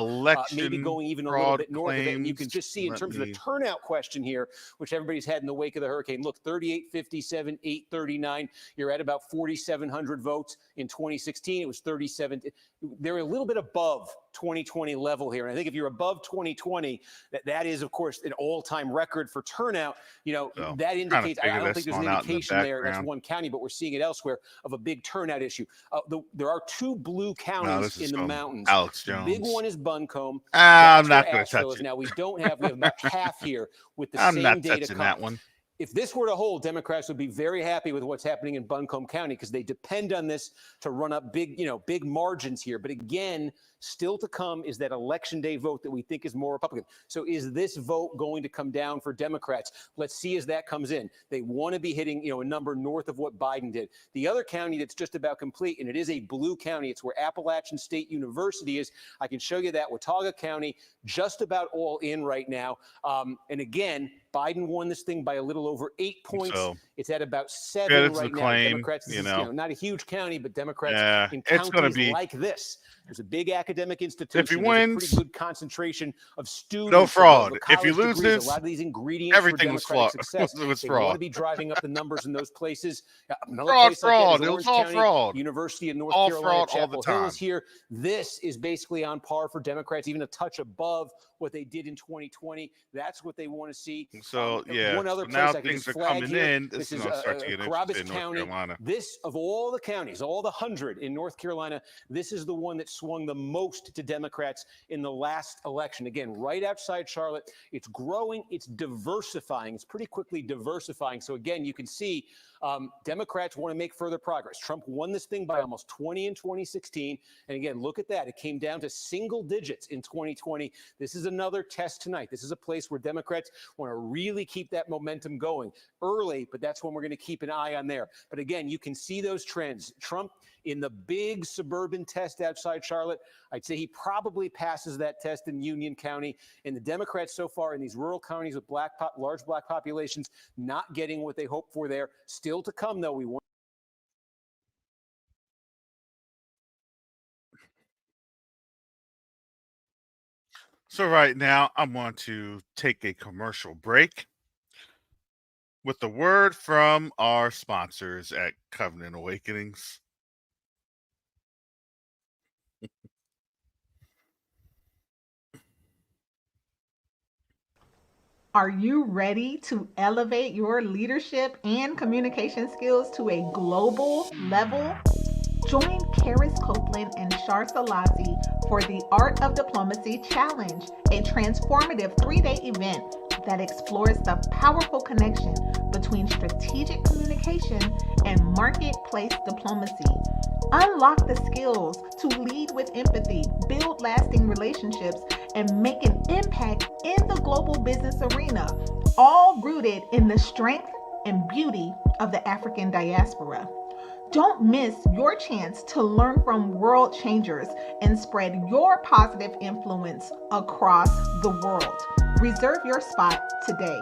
maybe going even a little bit north of it. And you can just see in terms of the turnout question here, which everybody's had in the wake of the hurricane. Look, 3857, 839. You're at about 4,700 votes. In 2016, it was 37. They're a little bit above 2020 level here. And I think if you're above 2020, that is, of course, an all-time record for turnout. That indicates, I don't think there's an indication there. That's one county, but we're seeing it elsewhere of a big turnout issue. There are 2 blue counties in the mountains. Alex Jones. The big one is Buncombe. I'm not going to touch it. Now, we have about half here with the I'm same not data touching that one. If this were to hold, Democrats would be very happy with what's happening in Buncombe County because they depend on this to run up big margins here. But again, still to come is that election day vote that we think is more Republican. So is this vote going to come down for Democrats? Let's see as that comes in. They want to be hitting, a number north of what Biden did. The other county that's just about complete, and it is a blue county. It's where Appalachian State University is. I can show you that. Watauga County, just about all in right now. And again, Biden won this thing by a little over 8 points. It's at about 7 right now. Democrats, not a huge county, but Democrats in counties like this. There's a big academic institution. If he wins, a pretty good concentration of students. No fraud. If he loses, loses, a lot of these ingredients everything was fraud. Success. It was they fraud. want to be driving up the numbers in those places. Fraud. It was all fraud. University of North Carolina, fraud Chapel all the time. Hill is here. This is basically on par for Democrats, even a touch above what they did in 2020. That's what they want to see. So one other so place now I can things just are flag coming here. in. This is going to start to get interesting in North Carolina. This, of all the counties, all the 100 in North Carolina, this is the one that swung the most to Democrats in the last election. Again, right outside Charlotte. It's growing. It's diversifying. It's pretty quickly diversifying. So again, you can see Democrats want to make further progress. Trump won this thing by almost 20 in 2016. And again, look at that. It came down to single digits in 2020. This is another test tonight. This is a place where Democrats want to really keep that momentum going early, but that's when we're going to keep an eye on there. But again, you can see those trends. Trump in the big suburban test outside Charlotte, I'd say he probably passes that test in Union County. And the Democrats so far in these rural counties with large black populations not getting what they hoped for there. Still to come, though. We want. So right now, I'm going to take a commercial break with a word from our sponsors at Covenant Awakenings. Are you ready to elevate your leadership and communication skills to a global level? Join Karis Copeland and Char for the Art of Diplomacy Challenge, a transformative 3-day event that explores the powerful connection between strategic communication and marketplace diplomacy. Unlock the skills to lead with empathy, build lasting relationships, and make an impact in the global business arena, all rooted in the strength and beauty of the African diaspora. Don't miss your chance to learn from world changers and spread your positive influence across the world. Reserve your spot today.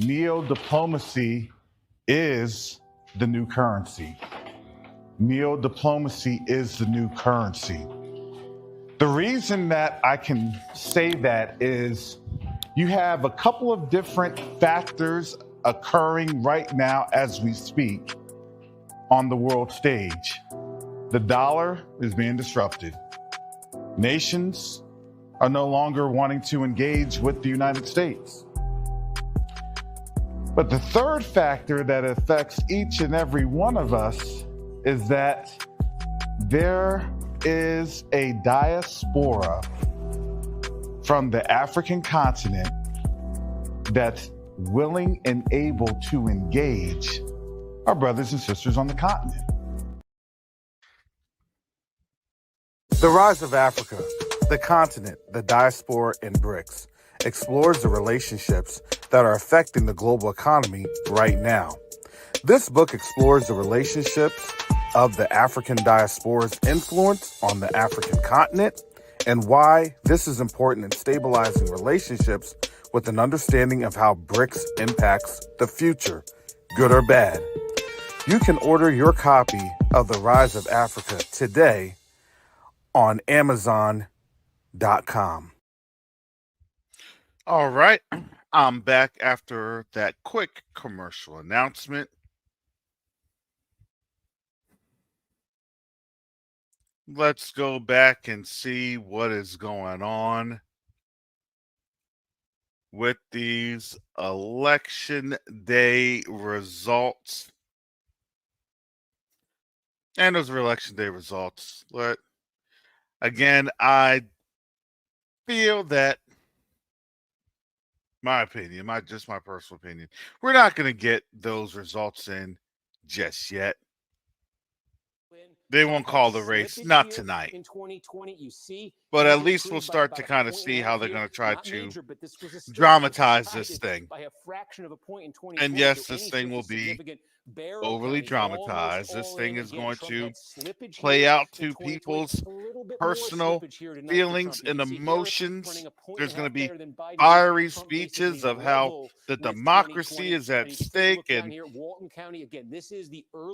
Neo-diplomacy is the new currency. Neo-diplomacy is the new currency. The reason that I can say that is you have a couple of different factors occurring right now as we speak on the world stage. The dollar is being disrupted. Nations are no longer wanting to engage with the United States. But the third factor that affects each and every one of us is that there is a diaspora from the African continent that's willing and able to engage our brothers and sisters on the continent. The Rise of Africa, the continent, the diaspora, and BRICS explores the relationships that are affecting the global economy right now. This book explores the relationships of the African diaspora's influence on the African continent and why this is important in stabilizing relationships with an understanding of how BRICS impacts the future, good or bad. You can order your copy of The Rise of Africa today on Amazon.com. All right, I'm back after that quick commercial announcement. Let's go back and see what is going on with these election day results. And those are election day results. But again, I feel that my opinion, just my personal opinion, we're not going to get those results in just yet. They won't call the race, not tonight. In 2020, you see, but at least we'll start to kind of see how they're going to try to dramatize this thing. By a fraction of a point in 2020. And yes, this thing will be overly dramatized. This thing is going to play out to people's personal feelings and emotions. There's going to be fiery speeches of how the democracy is at stake, and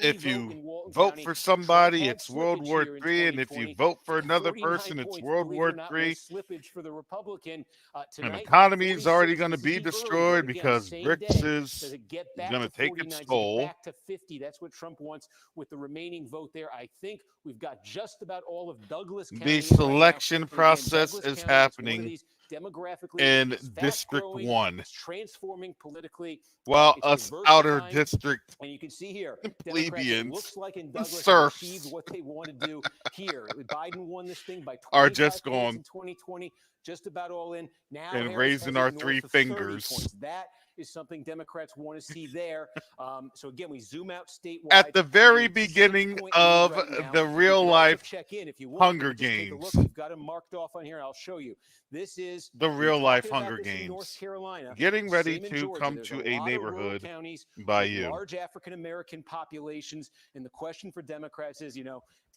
if you vote for somebody, it's World War III, and if you vote for another person, it's World War III. And the economy is already going to be destroyed because BRICS is going to take its toll. To 50. That's what Trump wants with the remaining vote there. I think we've got just about all of Douglas County. The selection process is happening demographically, in it's fast District growing, 1. it's transforming politically. While It's us outer diversifying. district And you can see here, Democrats, it plebeians, looks like in Douglas, have serfs, achieved what they want to do here. Biden won this thing by are 25 just points going in 2020, just about all in. Now and Harris raising has our it north 3 of 30 fingers points. That is something Democrats want to see there. So again, we zoom out statewide. at the very It's a beginning 6-point lead of right now. the You real can also life check in if you want. Hunger Just take a Games. look. We've got them marked off on here. I'll show you. This is The we were real life talking about Hunger this in Games. North Carolina, Getting ready same in to Georgia. come There's to a a lot of rural neighborhood counties by with you. large African American populations, and the question for Democrats is,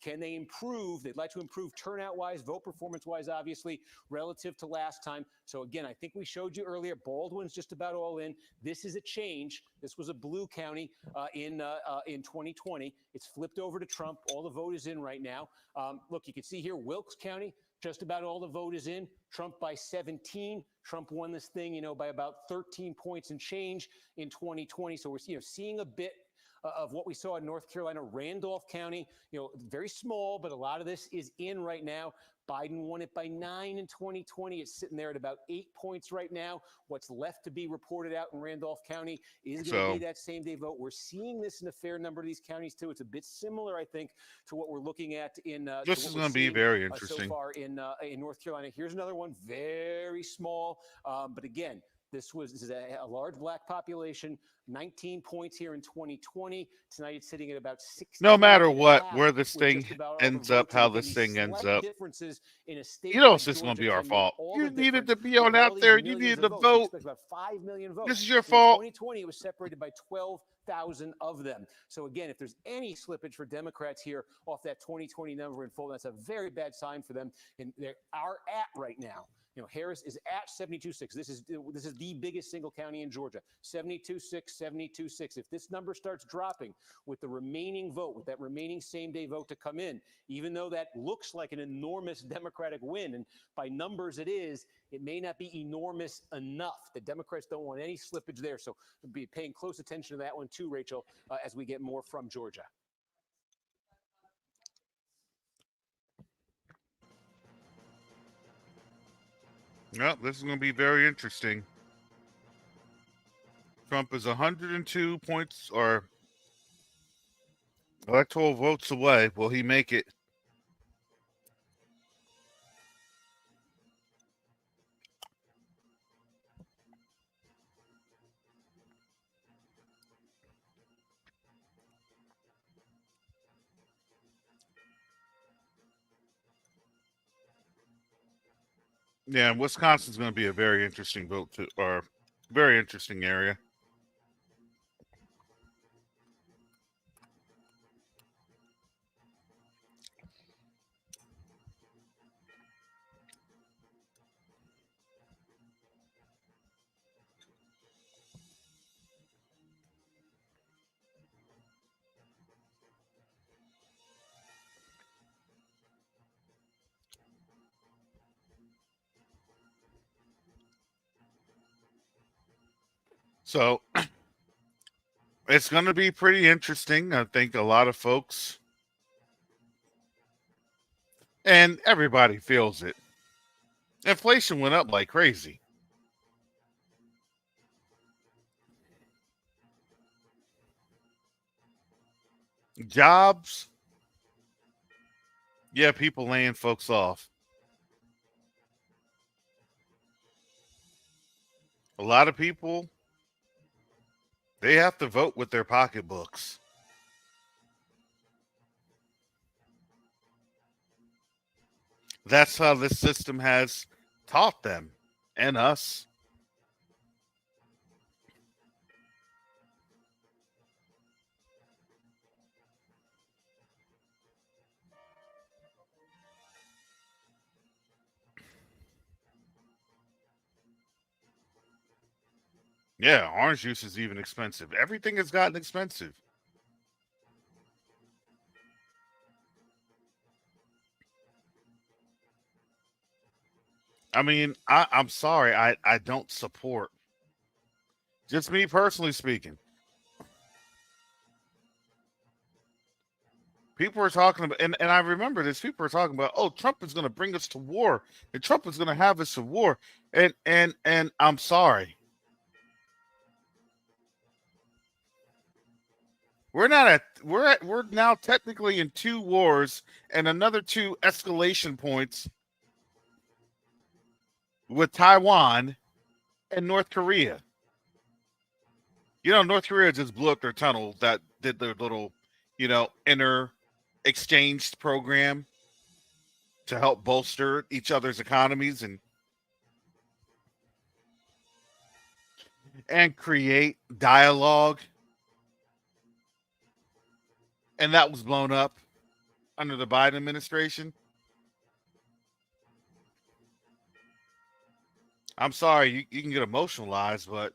can they improve? They'd like to improve turnout-wise, vote performance-wise, obviously, relative to last time. So again, I think we showed you earlier, Baldwin's just about all in. This is a change. This was a blue county in 2020. It's flipped over to Trump. All the vote is in right now. Look, you can see here, Wilkes County, just about all the vote is in. Trump by 17. Trump won this thing, by about 13 points and change in 2020. So we're seeing a bit of what we saw in North Carolina, Randolph County, very small, but a lot of this is in right now. Biden won it by 9 in 2020. It's sitting there at about 8 points right now. What's left to be reported out in Randolph County is going to be that same day vote. We're seeing this in a fair number of these counties too. It's a bit similar, I think, to what we're looking at in this is going to be very so interesting. far in North Carolina. Here's another one, very small, but again, this is a large black population, 19 points here in 2020. Tonight it's sitting at about 16. No matter what, where this thing ends up, how this thing ends up, it's just going to be our fault. You needed to be on out there. You needed to vote. About 5 million votes. This is your fault. In 2020, it was separated by 12,000 of them. So again, if there's any slippage for Democrats here off that 2020 number in full, that's a very bad sign for them. And they are at right now. Harris is at 72.6. This is the biggest single county in Georgia. 72.6, 72.6. If this number starts dropping with the remaining vote, with that remaining same-day vote to come in, even though that looks like an enormous Democratic win, and by numbers it is, it may not be enormous enough. The Democrats don't want any slippage there. So we'll be paying close attention to that one too, Rachel, as we get more from Georgia. Yep, this is going to be very interesting. Trump is 102 points or electoral votes away. Will he make it? Yeah, Wisconsin's going to be a very interesting vote too, or very interesting area. So it's going to be pretty interesting. I think a lot of folks and everybody feels it. Inflation went up like crazy. Jobs, yeah, people laying folks off. A lot of people, they have to vote with their pocketbooks. That's how this system has taught them and us. Yeah, orange juice is even expensive. Everything has gotten expensive. I mean, I'm sorry. I don't support. Just me personally speaking. People were talking about, and I remember this. People were talking about, oh, Trump is going to bring us to war, and Trump is going to have us a war, and I'm sorry, we're now technically in 2 wars and another 2 escalation points with Taiwan and North Korea. North Korea just blew up their tunnel that did their little, inner exchange program to help bolster each other's economies and create dialogue. And that was blown up under the Biden administration. I'm sorry, you can get emotionalized, but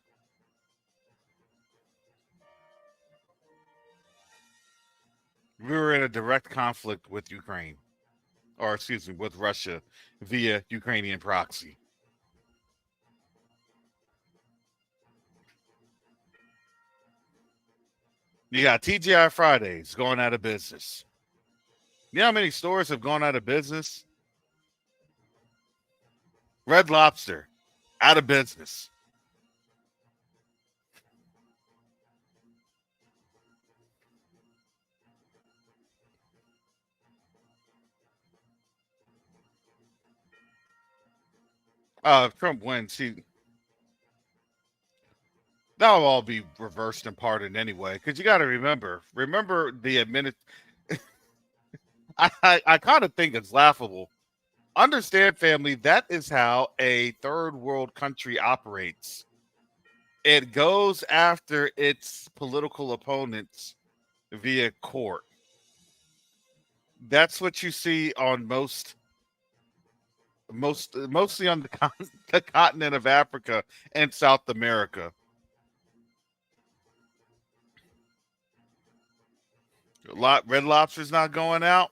we were in a direct conflict with Ukraine, or excuse me, with Russia via Ukrainian proxy. You got TGI Fridays going out of business. You know how many stores have gone out of business? Red Lobster, out of business. If Trump wins, that'll all be reversed and pardoned anyway. Because you got to remember the I kind of think it's laughable. Understand, family, that is how a third world country operates. It goes after its political opponents via court. That's what you see on mostly on the continent of Africa and South America. Red Lobster's not going out.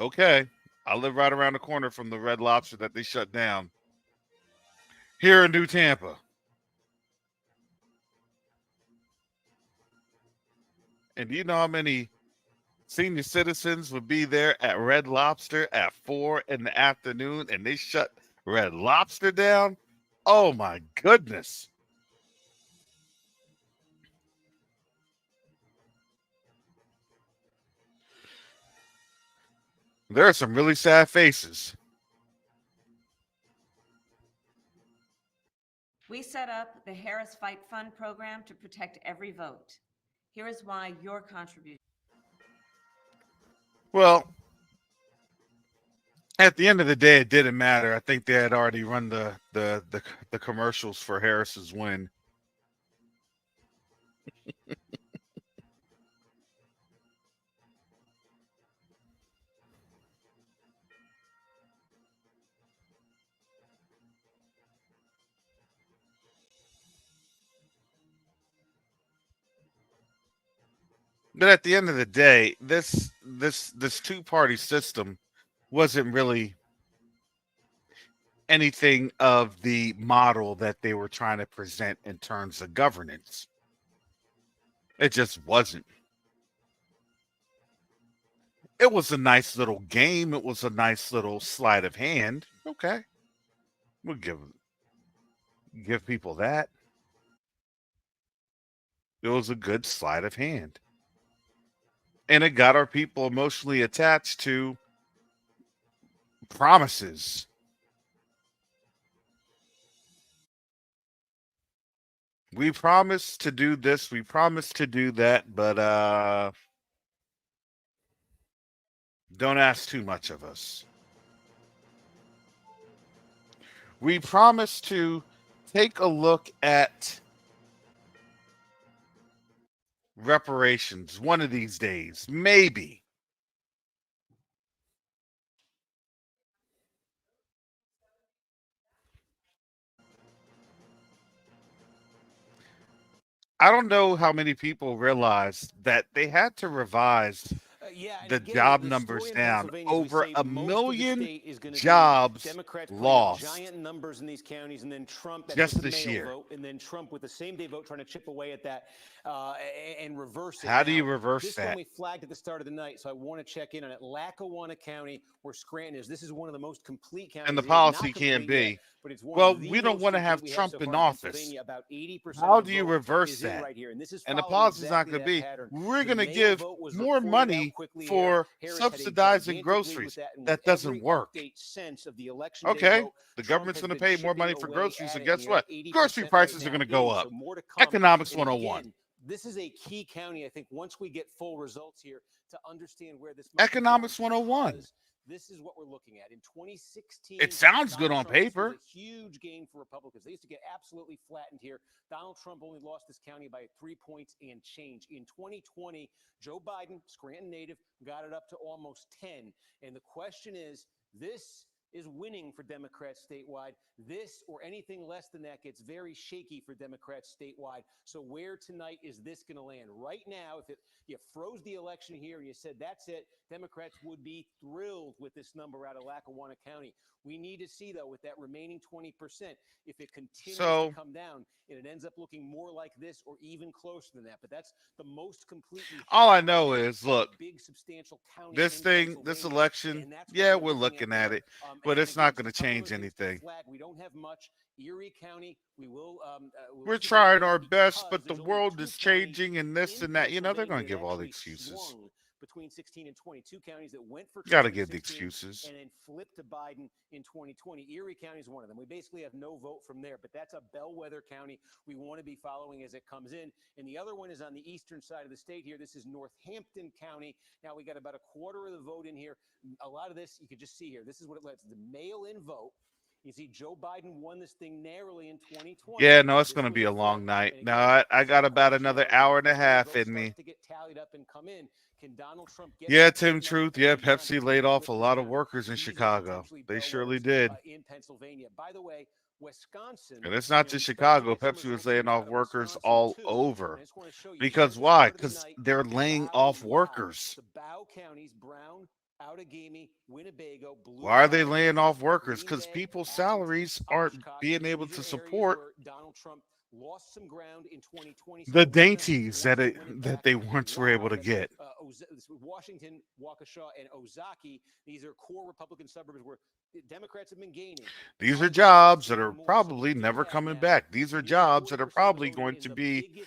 Okay, I live right around the corner from the Red Lobster that they shut down here in New Tampa. And do you know how many senior citizens would be there at Red Lobster at 4 in the afternoon and they shut Red Lobster down? Oh my goodness. There are some really sad faces. We set up the Harris Fight Fund program to protect every vote. Here is why your contribution. Well, at the end of the day, it didn't matter. I think they had already run the commercials for Harris's win. But at the end of the day, this 2-party system wasn't really anything of the model that they were trying to present in terms of governance. It just wasn't. It was a nice little game. It was a nice little sleight of hand. Okay. We'll give people that. It was a good sleight of hand. And it got our people emotionally attached to promises. We promised to do this, we promised to do that, but don't ask too much of us. We promised to take a look at reparations one of these days, maybe. I don't know how many people realized that they had to revise the job numbers down. Over 1 million jobs lost giant numbers in these counties, and then Trump just with the this mail year. vote, and then Trump with the same-day vote trying to chip away at that and reverse it. How do you reverse this that? This one we flagged at the start of the night, so I want to check in on it. Lackawanna County, where Scranton is. This is one of the most complete counties. And the policy can be, yet, but it's one well, of the we don't want to have Trump in office. About 80% How of do you vote reverse is that? right here. And, this is And the policy is not going to be, we're going to give more money for subsidizing groceries. That doesn't work. Okay, the government's going to pay more money for groceries, and guess what? Grocery prices are going to go up. Economics 101. This is a key county, I think, once we get full results here to understand where this Economics 101. This is what we're looking at. In 2016, it sounds good on paper. This was a huge gain for Republicans. They used to get absolutely flattened here. Donald Trump only lost this county by 3 points and change. In 2020, Joe Biden, Scranton native, got it up to almost 10. And the question is, this is winning for Democrats statewide. This or anything less than that gets very shaky for Democrats statewide. So where tonight is this going to land? Right now, if you froze the election here and you said that's it, Democrats would be thrilled with this number out of Lackawanna County. We need to see, though, with that remaining 20%, if it continues to come down and it ends up looking more like this or even closer than that. But that's the most complete. All I know is, look, big substantial county this thing, this election, yeah, we're looking at it, but it's not going to change anything. We don't have much. Erie County, we will. We're trying our best, but the world is changing and this and that. You know, they're going to give all the excuses. Between 16 and 22 counties that went for got to give the excuses and then flipped to Biden in 2020. Erie County is one of them. We basically have no vote from there, but that's a bellwether county we want to be following as it comes in. And the other one is on the eastern side of the state here. This is Northampton County. Now we got about a quarter of the vote in here. A lot of this you could just see here. This is what it lets the mail-in vote. You see, Joe Biden won this thing narrowly in 2020. Yeah, no, it's going to be a long night. No, I got about another hour and a half in me. To get tallied up and come in. Can Donald Trump get Tim Truth. Yeah, Pepsi laid off a lot of workers in Chicago. They surely did. In Pennsylvania. By the way, Wisconsin. And it's not just Chicago. Pepsi was laying off workers all over. Because why? Because they're laying off workers. The Bow counties, Brown, Outagamie, Winnebago, why are they laying off workers? Because people's salaries aren't being able to support Donald Trump lost some ground in 2020. The dainties that they once were able to get. Washington, Waukesha, and Ozaukee. These are core Republican suburbs where Democrats have been gaining. These are jobs that are probably never coming back. These are jobs that are probably going to be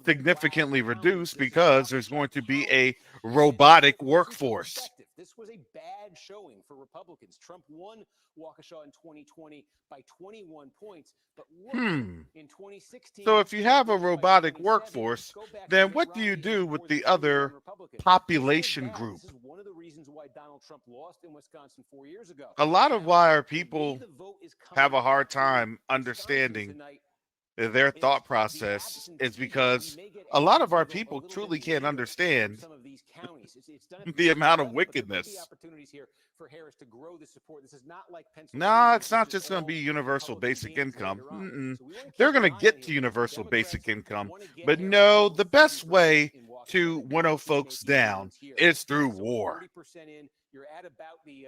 significantly reduced because there's going to be a robotic workforce. This was a bad showing for Republicans. Trump won Waukesha in 2020 by 21 points. But look, in 2016. So if you have a robotic workforce, then what do you do with the other population group? This is one of the reasons why Donald Trump lost in Wisconsin 4 years ago. A lot of why our people have a hard time understanding their thought process is because a lot of our people truly can't understand the amount of wickedness. No, it's not just going to be universal basic income. They're going to get to universal basic income. But no, the best way to winnow folks down is through war. You're at about the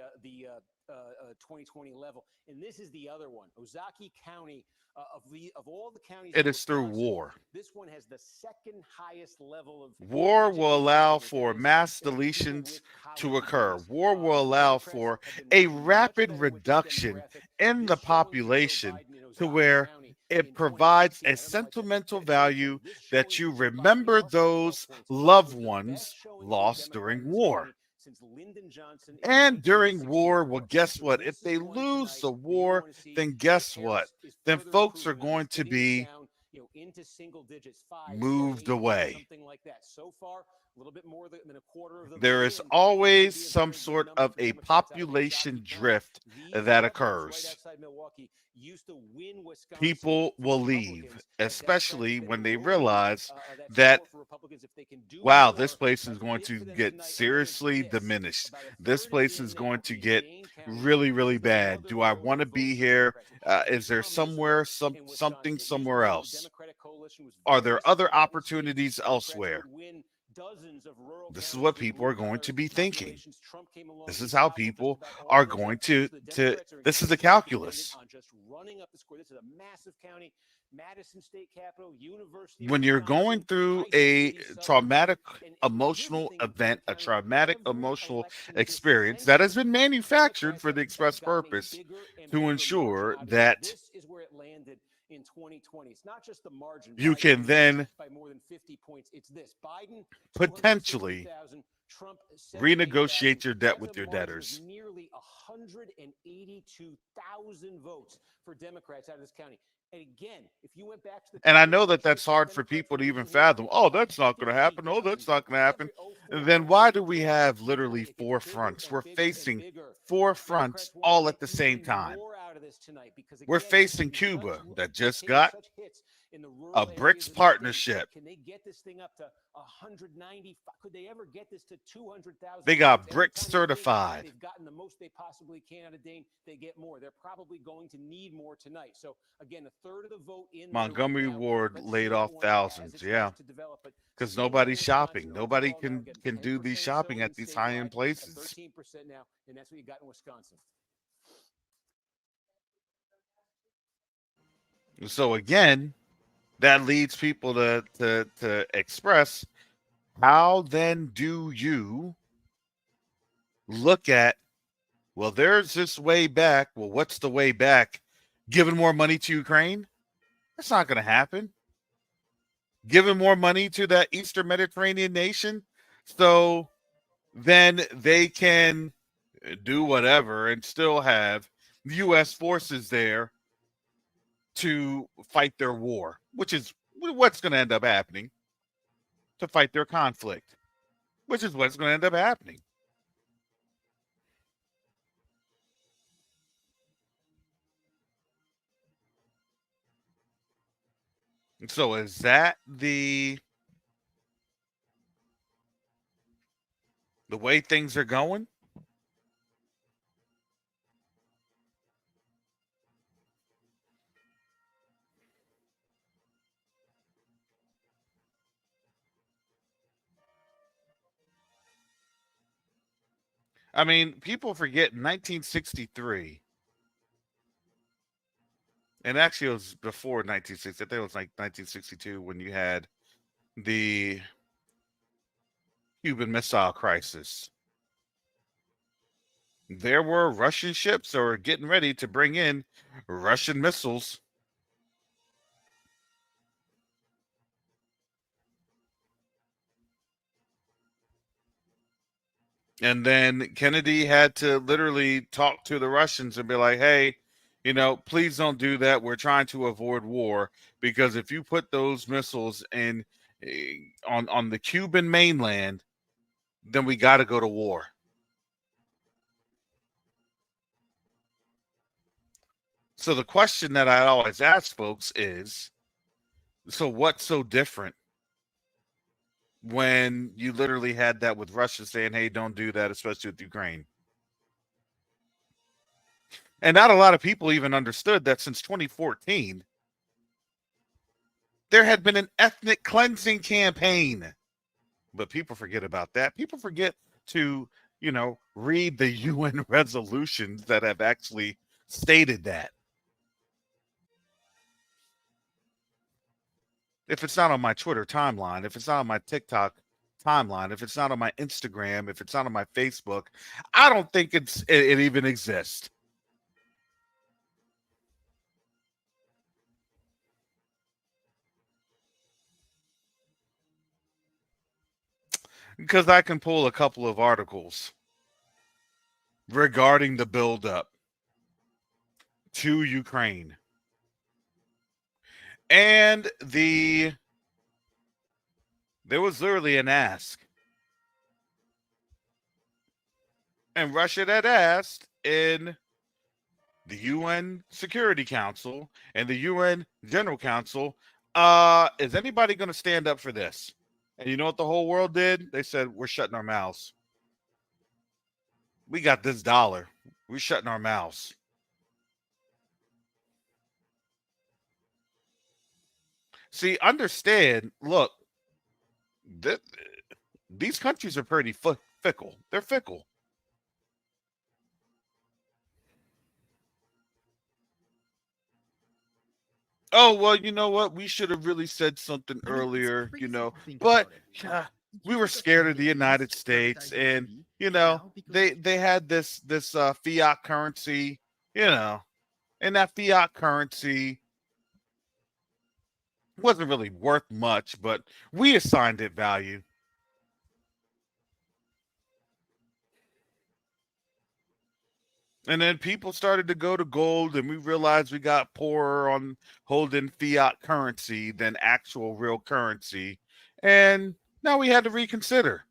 2020 level. And this is the other one. Ozaukee County, of all the counties, it is through war. This one has the second highest level of war. Will allow for mass deletions to occur. War will allow for a rapid reduction in the population to where it provides a sentimental value that you remember those loved ones lost during war. And during war, well, guess what? If they lose the war, then guess what? Then folks are going to be into single digits, 5, moved 7, 8, away. Something like that. So far, a little bit more than a quarter of them. There is always some sort of a population drift that occurs. People will leave, especially when they realize that, wow, this place is going to get seriously diminished. This place is going to get really, really bad. Do I want to be here? Is there something somewhere else? Are there other opportunities elsewhere? This is what people are going to be thinking. This is how people are going to this is the calculus. This is a massive county, Madison State Capital, University. When you're going through a traumatic emotional event, a traumatic emotional experience that has been manufactured for the express purpose to ensure that This is where it landed in 2020. It's not just the margin. You can then by more than 50 points. It's this. Biden potentially Trump renegotiate your debt with your debtors. Nearly 182,000 votes for Democrats out of this county. And again, if you went back to the And I know that that's hard for people to even fathom. Oh, that's not going to happen. Oh, that's not going to happen. And then why do we have literally four fronts? We're facing four fronts all at the same time. We're facing Cuba that just got a BRICS partnership. Can they get this thing up to 190? Could they ever get this to 200,000? They got BRICS certified. They've gotten the most they possibly can out of Dane. They get more. They're probably going to need more tonight. So again, a third of the vote in Montgomery Ward laid off thousands. Yeah, because nobody's shopping. Nobody can do these shopping at these high-end places. 13% now, and that's what you got in Wisconsin. So again, that leads people to express, how then do you look at, well, there's this way back. Well, what's the way back? Giving more money to Ukraine? That's not going to happen. Giving more money to that Eastern Mediterranean nation so then they can do whatever and still have U.S. forces there to fight their war, which is what's going to end up happening, to fight their conflict, which is what's going to end up happening. So is that the way things are going? I mean, people forget 1963, and actually it was before 1960. I think it was like 1962 when you had the Cuban Missile Crisis. There were Russian ships that were getting ready to bring in Russian missiles. And then Kennedy had to literally talk to the Russians and be like, hey, please don't do that. We're trying to avoid war, because if you put those missiles in on the Cuban mainland, then we got to go to war. So the question that I always ask folks is, so what's so different when you literally had that with Russia saying, hey, don't do that, especially with Ukraine? And not a lot of people even understood that since 2014, there had been an ethnic cleansing campaign. But people forget about that. People forget to, read the UN resolutions that have actually stated that. If it's not on my Twitter timeline, if it's not on my TikTok timeline, if it's not on my Instagram, if it's not on my Facebook, I don't think it even exists. Because I can pull a couple of articles regarding the buildup to Ukraine. And there was literally an ask. And Russia had asked in the UN Security Council and the UN General Council, is anybody going to stand up for this? And you know what the whole world did? They said, we're shutting our mouths. We got this dollar. We're shutting our mouths. See, understand, look, these countries are pretty fickle. They're fickle. Oh, well, you know what? We should have really said something earlier, but we were scared of the United States, and they had this fiat currency, you know, and that fiat currency wasn't really worth much, but we assigned it value. And then people started to go to gold, and we realized we got poorer on holding fiat currency than actual real currency. And now we had to reconsider.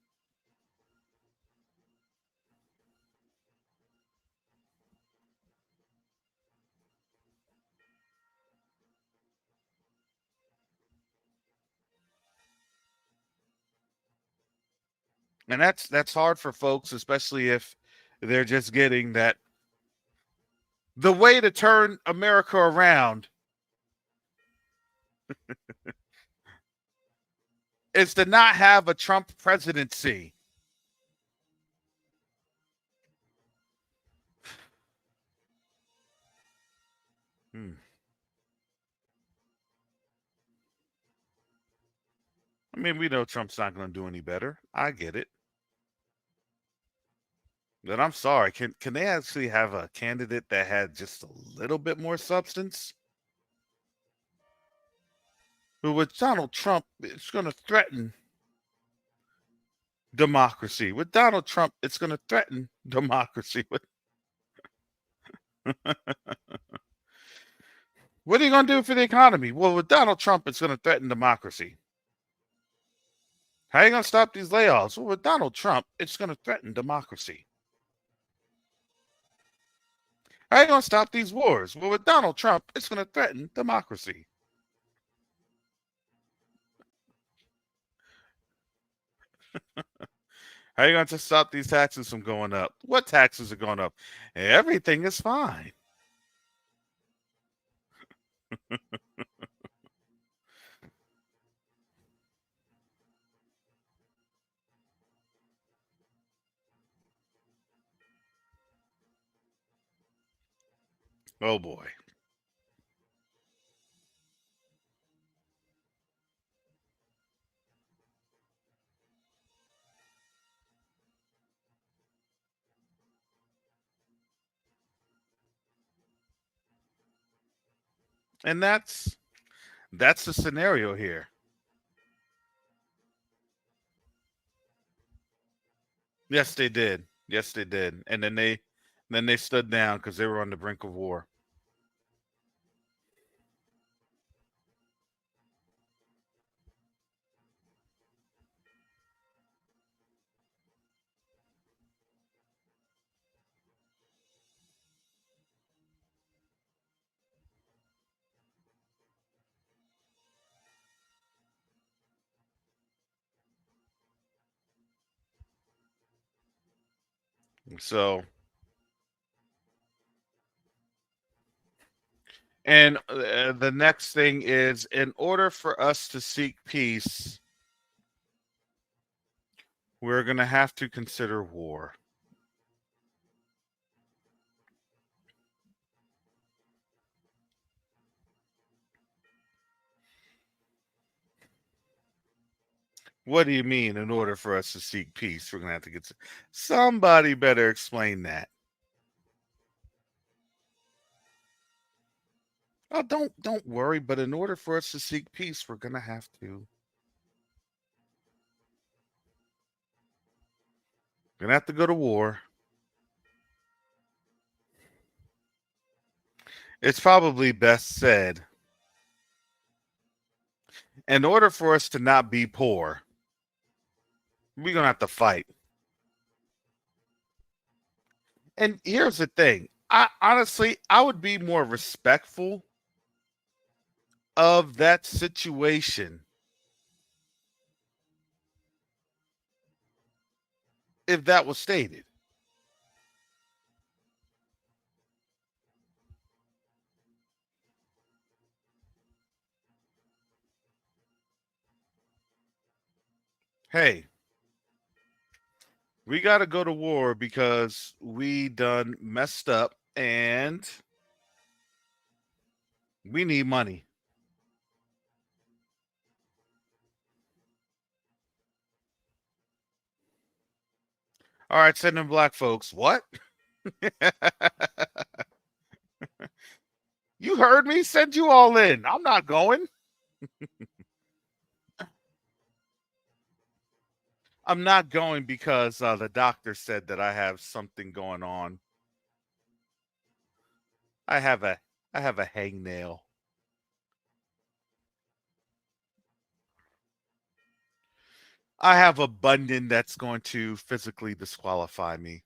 And that's hard for folks, especially if they're just getting that the way to turn America around is to not have a Trump presidency. Hmm. I mean, we know Trump's not going to do any better. I get it. But I'm sorry. Can they actually have a candidate that had just a little bit more substance? But with Donald Trump, it's going to threaten democracy. With Donald Trump, it's going to threaten democracy. What are you going to do for the economy? Well, with Donald Trump, it's going to threaten democracy. How are you going to stop these layoffs? Well, with Donald Trump, it's going to threaten democracy. How are you going to stop these wars? Well, with Donald Trump, it's going to threaten democracy. How are you going to stop these taxes from going up? What taxes are going up? Everything is fine. Oh, boy. And that's the scenario here. Yes, they did. Yes, they did. And then they stood down because they were on the brink of war. So, and the next thing is, in order for us to seek peace, we're going to have to consider war. What do you mean, in order for us to seek peace, we're going to have to get somebody better explain that. Oh, don't worry, but in order for us to seek peace, we're going to have to. We're going to have to go to war. It's probably best said, in order for us to not be poor, we're going to have to fight. And here's the thing. I honestly, I would be more respectful of that situation if that was stated. Hey, We got to go to war because we done messed up and we need money. All right, send them black folks. What? You heard me? Send you all in. I'm not going. I'm not going because the doctor said that I have something going on. I have a hangnail. I have a bunion that's going to physically disqualify me.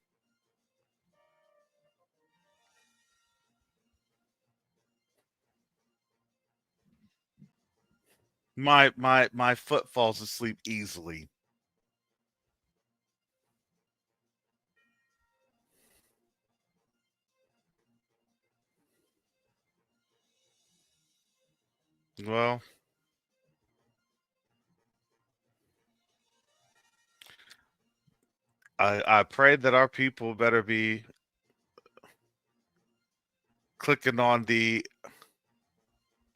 My foot falls asleep easily. Well, I pray that our people better be clicking on the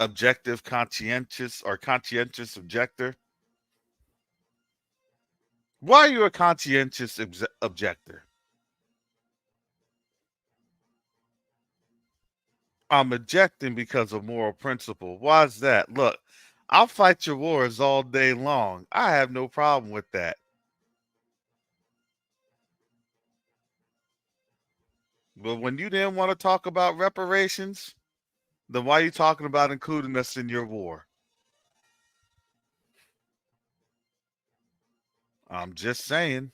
objective conscientious or conscientious objector. Why are you a conscientious objector? I'm objecting because of moral principle. Why is that? Look, I'll fight your wars all day long. I have no problem with that. But when you didn't want to talk about reparations, then why are you talking about including us in your war? I'm just saying.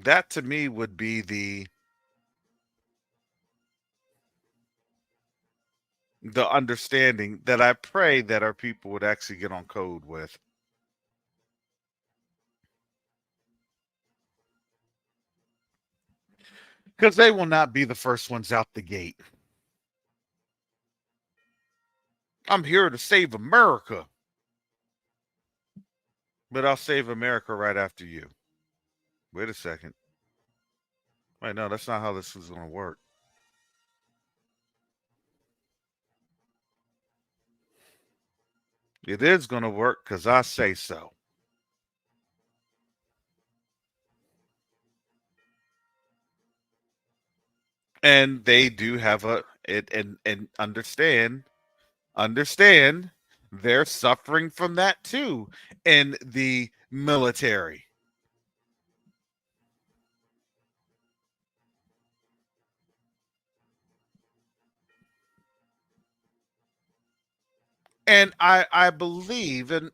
That to me would be the understanding that I pray that our people would actually get on code with. Because they will not be the first ones out the gate. I'm here to save America. But I'll save America right after you. Wait a second. Wait, no, that's not how this is going to work. It is going to work because I say so. And they do have and understand, they're suffering from that too in the military. And I believe, and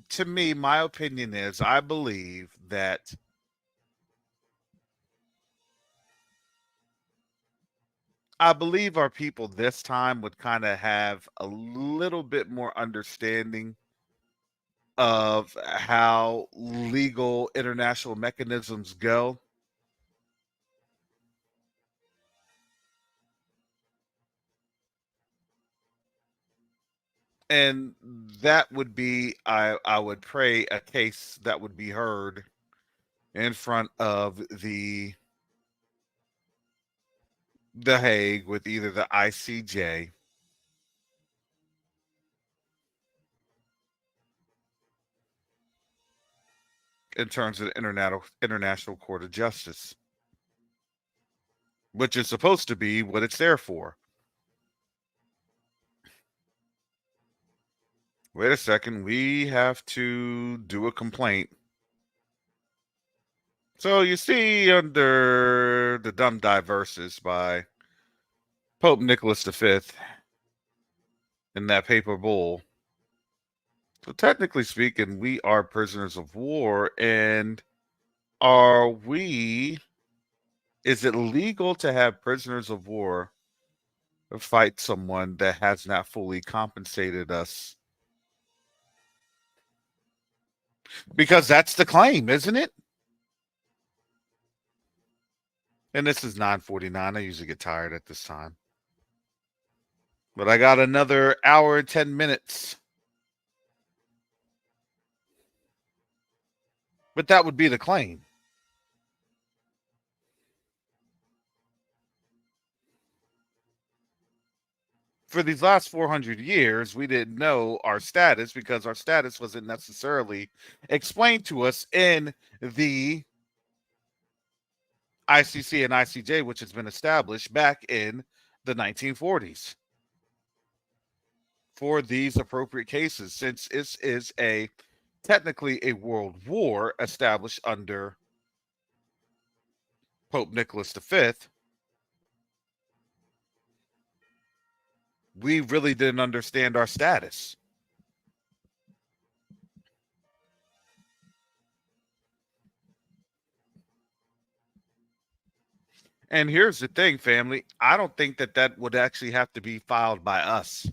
to me, my opinion is, I believe that our people this time would kind of have a little bit more understanding of how legal international mechanisms go. And that would be, I would pray, a case that would be heard in front of the Hague with either the ICJ in terms of the International Court of Justice, which is supposed to be what it's there for. Wait a second, we have to do a complaint. So you see, under the Dumb Diverses by Pope Nicholas V in that paper bull. So technically speaking, we are prisoners of war. And is it legal to have prisoners of war fight someone that has not fully compensated us? Because that's the claim, isn't it? And this is 9:49. I usually get tired at this time. But I got another hour and 10 minutes But that would be the claim. For these last 400 years, we didn't know our status because our status wasn't necessarily explained to us in the ICC and ICJ, which has been established back in the 1940s for these appropriate cases, since this is technically a world war established under Pope Nicholas V. We really didn't understand our status. And here's the thing, family. I don't think that would actually have to be filed by us.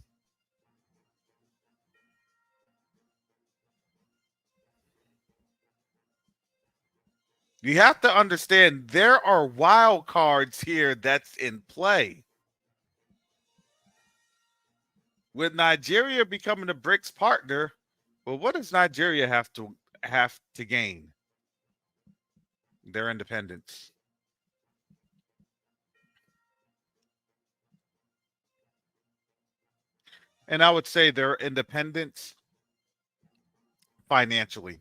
You have to understand there are wild cards here that's in play. With Nigeria becoming a BRICS partner, well, what does Nigeria have to gain? Their independence. And I would say their independence financially.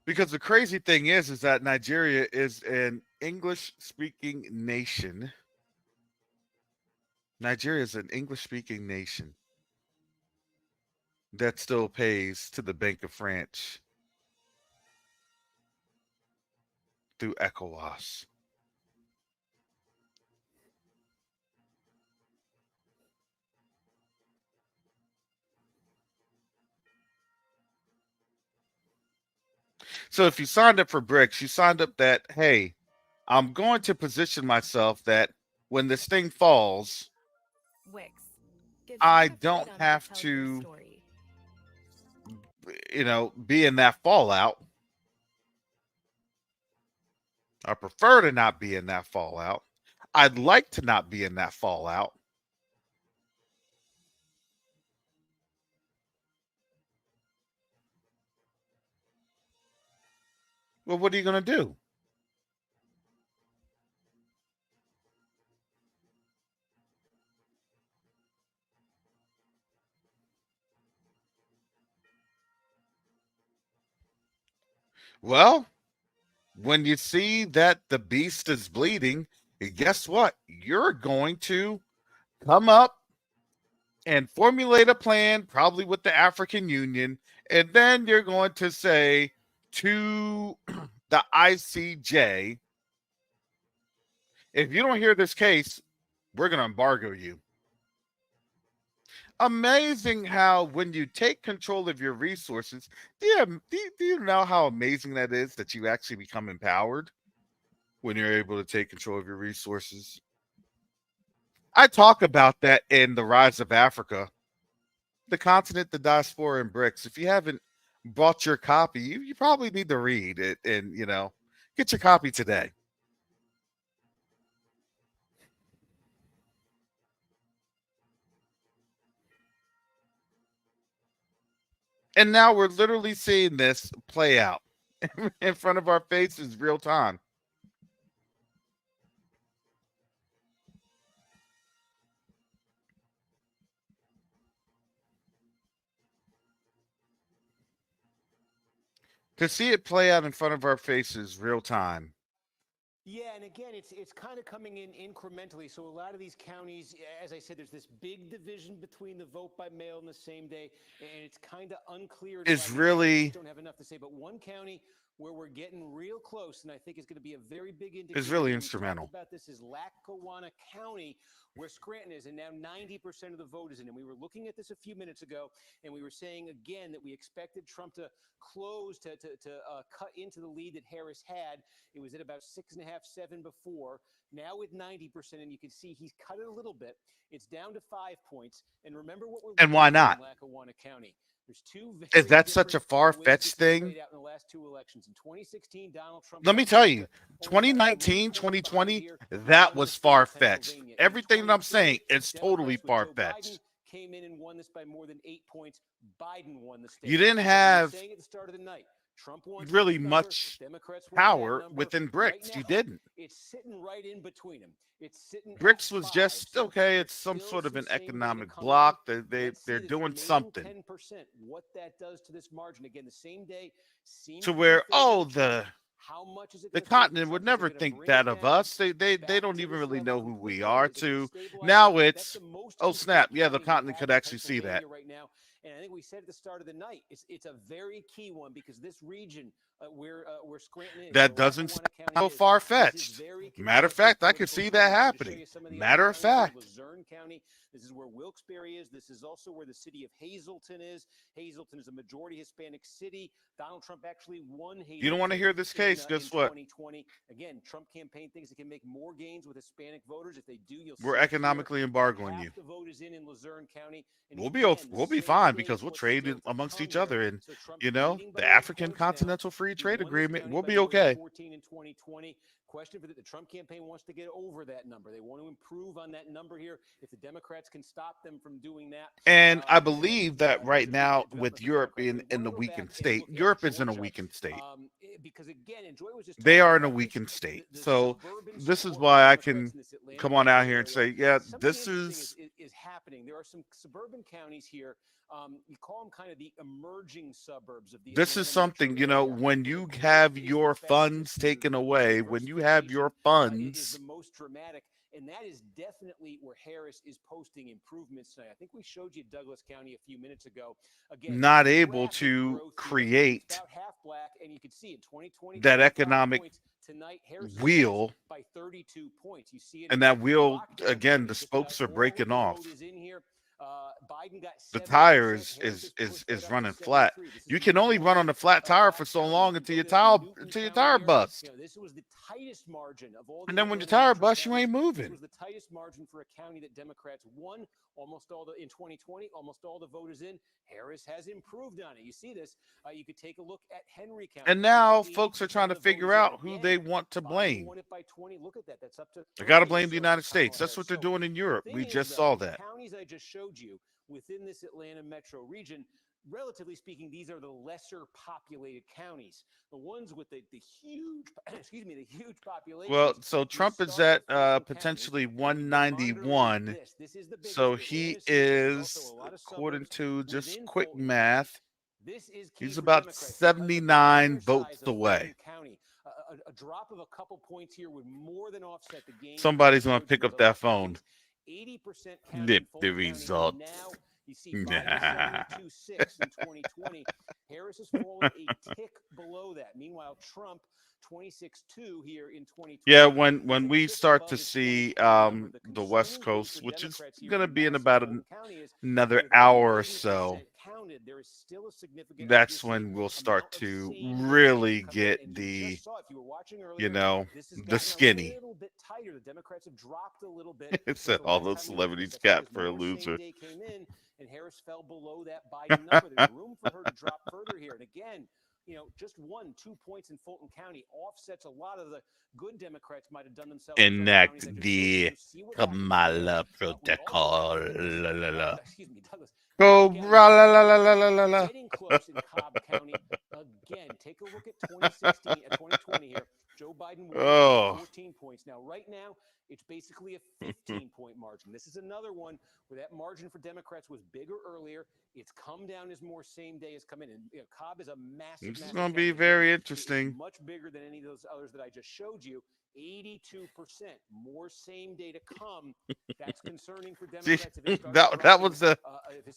Because the crazy thing is that Nigeria is an English-speaking nation. Nigeria is an English-speaking nation that still pays to the Bank of France through ECOWAS. So if you signed up for BRICS, you signed up that, hey, I'm going to position myself that when this thing falls, I don't have to, be in that fallout. I prefer to not be in that fallout. I'd like to not be in that fallout. Well, what are you going to do? Well, when you see that the beast is bleeding, guess what? You're going to come up and formulate a plan, probably with the African Union, and then you're going to say to the ICJ, if you don't hear this case, we're going to embargo you. Amazing how when you take control of your resources, do you know how amazing that is, that you actually become empowered when you're able to take control of your resources? I talk about that in The Rise of Africa, the continent, the diaspora, and BRICS. If you haven't bought your copy, you probably need to read it and, get your copy today. And now we're literally seeing this play out in front of our faces real time. To see it play out in front of our faces real time. Yeah, and again, it's kind of coming in incrementally. So a lot of these counties, as I said, there's this big division between the vote by mail and the same day, and it's kind of unclear. It's really don't have enough to say, but one county where we're getting real close, and I think is going to be a very big indicator. It's really instrumental. About this is Lackawanna County, where Scranton is, and now 90% of the vote is in. And we were looking at this a few minutes ago, and we were saying again that we expected Trump to close, to cut into the lead that Harris had. It was at about 6.5, 7 before. Now with 90%, and you can see he's cut it a little bit. It's down to 5 points. And remember what we're and why not? In Lackawanna County. There's two. Is that such a far-fetched thing? In the last two elections. In 2016, Donald Trump. Let me tell you, 2019, 2020, that was far-fetched. Everything that I'm saying is totally far-fetched. came in and won this by more than 8 points. Biden won the state. You didn't We have were saying at the start of the night, Trump wants really this number, much Democrats want that power number. within Right BRICS. now, You didn't. it's sitting right in between them. It's sitting BRICS at was 5. just So okay. It's some still sort of some an same data economic coming block. in. They're Let's see this doing remaining something 10%, what that does to this margin. Again, the same day seems to to be where favoring Trump. How much is it the going to take continent would Trump? Is it never going to think bring that it of down us. They back don't to even this really level know who we completely? are. Is it going to To stabilize? now That's it's the most oh snap, important yeah, the county we continent have could in actually see that. Pennsylvania right now. And I think we said at the start of the night, it's a very key one because this region where Scranton is, That where doesn't Lackawanna sound County so is, far this is fetched. very Matter of contested fact, I could political see terrain. that Just to show happening. you some of the other Matter of counties here, fact. Luzerne County. This is where Wilkes-Barre is. This is also where the city of Hazleton is. Hazleton is a majority Hispanic city. Donald Trump actually won Hazleton. You don't want to hear this case? In Guess what? 2020. Again, Trump campaign thinks it can make more gains with Hispanic voters. If they do, you'll We're see it economically here. embargoing Half you. the vote is in Luzerne County. And We'll be again, fine the because same we'll day is trade what's still to amongst come each here. other, and So Trump's you know leading the by 8 African points now. Continental Free He Trade won this Agreement county will by be more than okay. 14 in 2020. Question for the Trump campaign wants to get over that number. They want to improve on that number here. If the Democrats can stop them from doing that, And I you know, believe that right there's a now, development with for the Europe Democrats. being But in want the to go back weakened and state, look at Europe is in a Georgia, weakened state. because again, and Joy was just They talking are in a about this, weakened state. the So suburban this is support for why I Democrats can in this Atlanta come on metro out here and area. say, yeah, Something this interesting is happening. There are some suburban counties here. You call them kind of the emerging suburbs of the this is Atlanta metro something, you know, area. when The you growth have is the your funds fastest here. taken The away, when you have your diversification is the funds most dramatic, and that is definitely where Harris is posting improvements tonight. I think we showed you Douglas County a few minutes ago. Again, not able rapid to growth here. create It's about half black, and you can see in 2020, that 25 economic points. Tonight, Harris is wheel, by 32 points. You see it and in that wheel, Rockdale again, County. the Just about spokes are all breaking of the off. vote is in here. Biden got The 70%. tire Harris has pushed that is up to running flat. 73. This is You the can only run on a flat tire for black so county. long You until go your to Newton tire County here. busts. You know, this was the tightest margin of all the And then when your Atlanta tire metro busts, you counties. ain't This moving. was the tightest margin for a county that Democrats won. Almost all in 2020, almost all the voters in. Harris has improved on it. You see this. You could take a look at Henry County. And now folks are trying to figure out who they want to blame. Won it by 20. Look at that. That's up to I got to 30 or blame the so United for Kamala States. That's Harris. what they're So doing in Europe. the We thing just is, saw the that. counties I just showed you within this Atlanta metro region, relatively speaking, these are the lesser populated counties. The ones with the huge, the huge population. Well, so Trump is at potentially 191. This is the biggest. So he is, according to just quick math, he's about 79 votes away. County. A drop of a couple points here would more than offset the gain. Somebody's going to pick up that phone. 80% Nip the results. Now you see Biden 72.6 in 2020. Harris has fallen a tick below that. Meanwhile, Trump 26.2 here in 2020. Yeah, when we start to see the West Coast, which is going to be in about another hour or so, that's when we'll start to really get the, you know, the skinny. The Democrats have dropped a little bit. It said all those celebrities got for a loser. Came in, and Harris fell below that Biden number. There's room for her to drop further here. And again, you know, just 1-2 points in Fulton County offsets a lot of the good Democrats might have done themselves. Enact the Kamala Protocol. Excuse me, Douglas. Go la la la la la la la. Getting close in Cobb County. Again, take a look at 2020 here. Joe Biden won 14 points. Now, right now, it's basically a 15-point margin. This is another one where that margin for Democrats was bigger earlier. It's come down as more same day has come in. And you know, Cobb is a massive. This is going to be very interesting. It's much bigger than any of those others that I just showed you. 82% more same day to come. That's concerning for Democrats.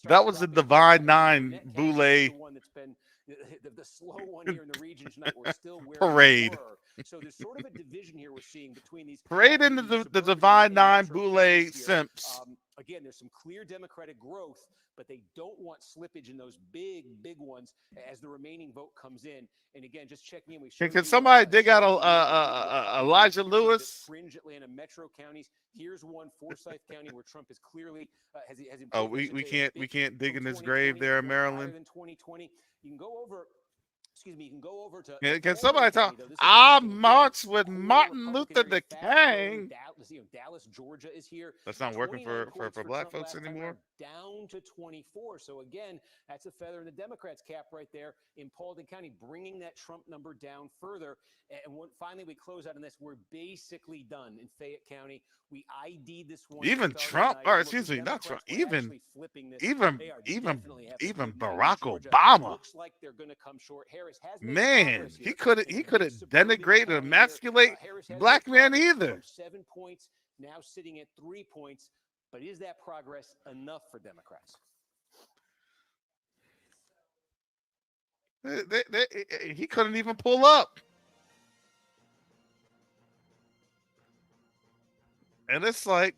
that was the Divine Nine Boule one that's been the slow one here in the region tonight. We're still where parade. We were. So there's sort of a division here we're seeing between these parade into the Divine Nine Boule Simps. Again, there's some clear Democratic growth, but they don't want slippage in those big ones as the remaining vote comes in. And again, just checking in. Can somebody dig out Elijah Lewis? Fringe Atlanta metro counties. Here's one, Forsyth County, where Trump is clearly has improved. Oh, we can't dig in his grave there in Maryland. Than 2020. You can go over. Excuse me. You can go over to. Can somebody talk? I marched with Martin Luther King. Dallas, Georgia is here. That's not working for black folks anymore. down to 24. So again, that's a feather in the Democrats' cap right there in Paulding County, bringing that Trump number down further. And finally, we close out on this. We're basically done in Fayette County. We ID'd this one. Even Trump, or excuse me, not Trump, even Barack Obama. Looks like they're going to come short. Harris has Man, he couldn't denigrate and emasculate black man either. 7 points, now sitting at 3 points. But is that progress enough for Democrats? He couldn't even pull up. And it's like,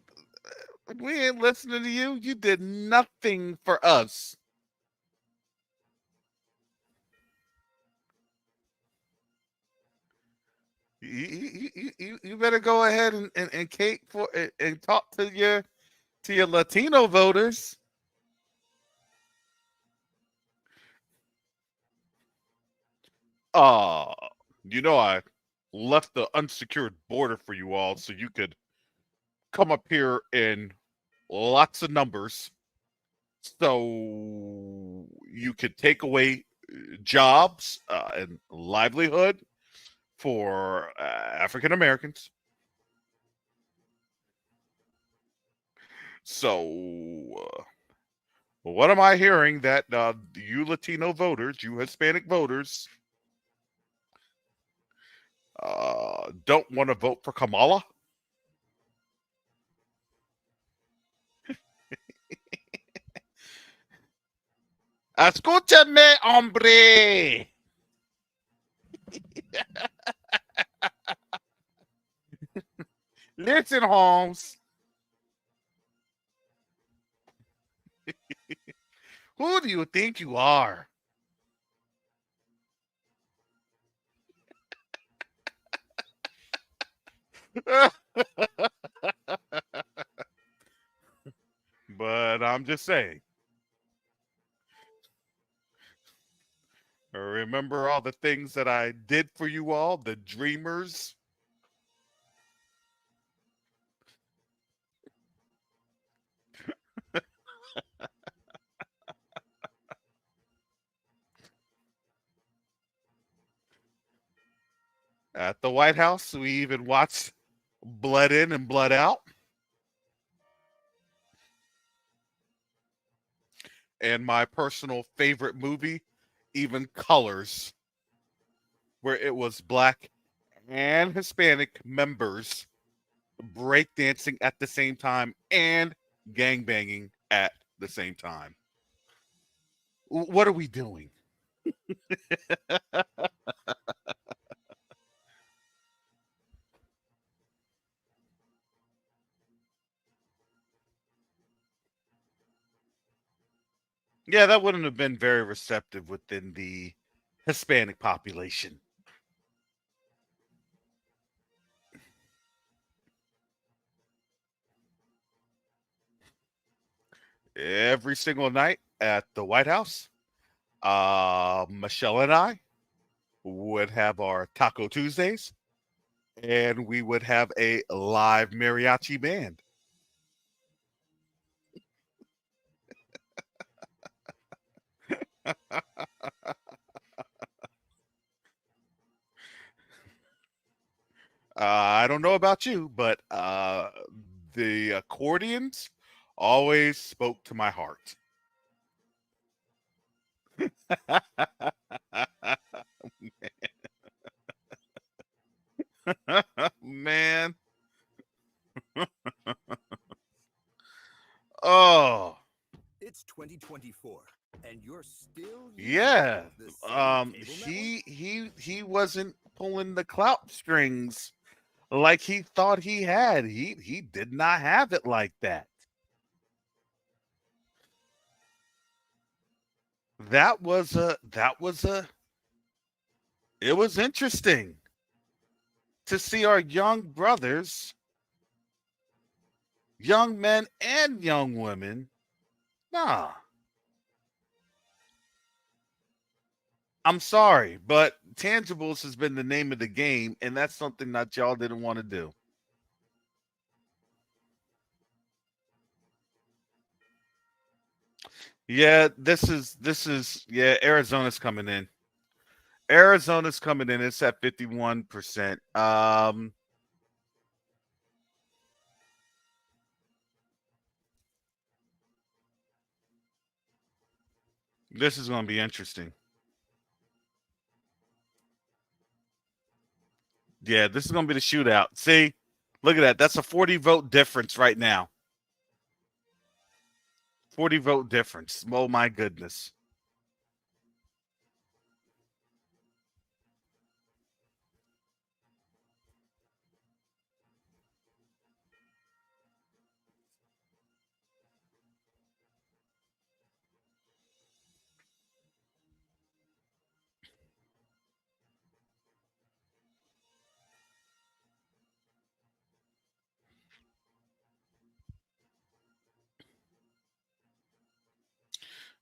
we ain't listening to you. You did nothing for us. You better go ahead and Kate and talk to your Latino voters. I left the unsecured border for you all so you could come up here in lots of numbers so you could take away jobs and livelihood for African Americans. So what am I hearing? That you Latino voters, you Hispanic voters, don't want to vote for Kamala? Escúchame, hombre. Listen, Holmes. Who do you think you are? But I'm just saying. Remember all the things that I did for you all, the dreamers? At the White House, we even watched Blood In and Blood Out. And my personal favorite movie, even Colors, where it was black and Hispanic members breakdancing at the same time and gangbanging at the same time. What are we doing? Yeah, that wouldn't have been very receptive within the Hispanic population. Every single night at the White House, Michelle and I would have our Taco Tuesdays, and we would have a live mariachi band. I don't know about you, but the accordions always spoke to my heart. Man. Oh. It's 2024 and you're still he wasn't pulling the clout strings like he thought he had. He did not have it like that. It was interesting to see our young brothers, young men and young women. Nah. I'm sorry, but tangibles has been the name of the game, and that's something that y'all didn't want to do. Yeah, this is Arizona's coming in. Arizona's coming in. It's at 51%. This is going to be interesting. Yeah, this is going to be the shootout. See, look at that. That's a 40 vote difference right now. 40 vote difference. Oh my goodness.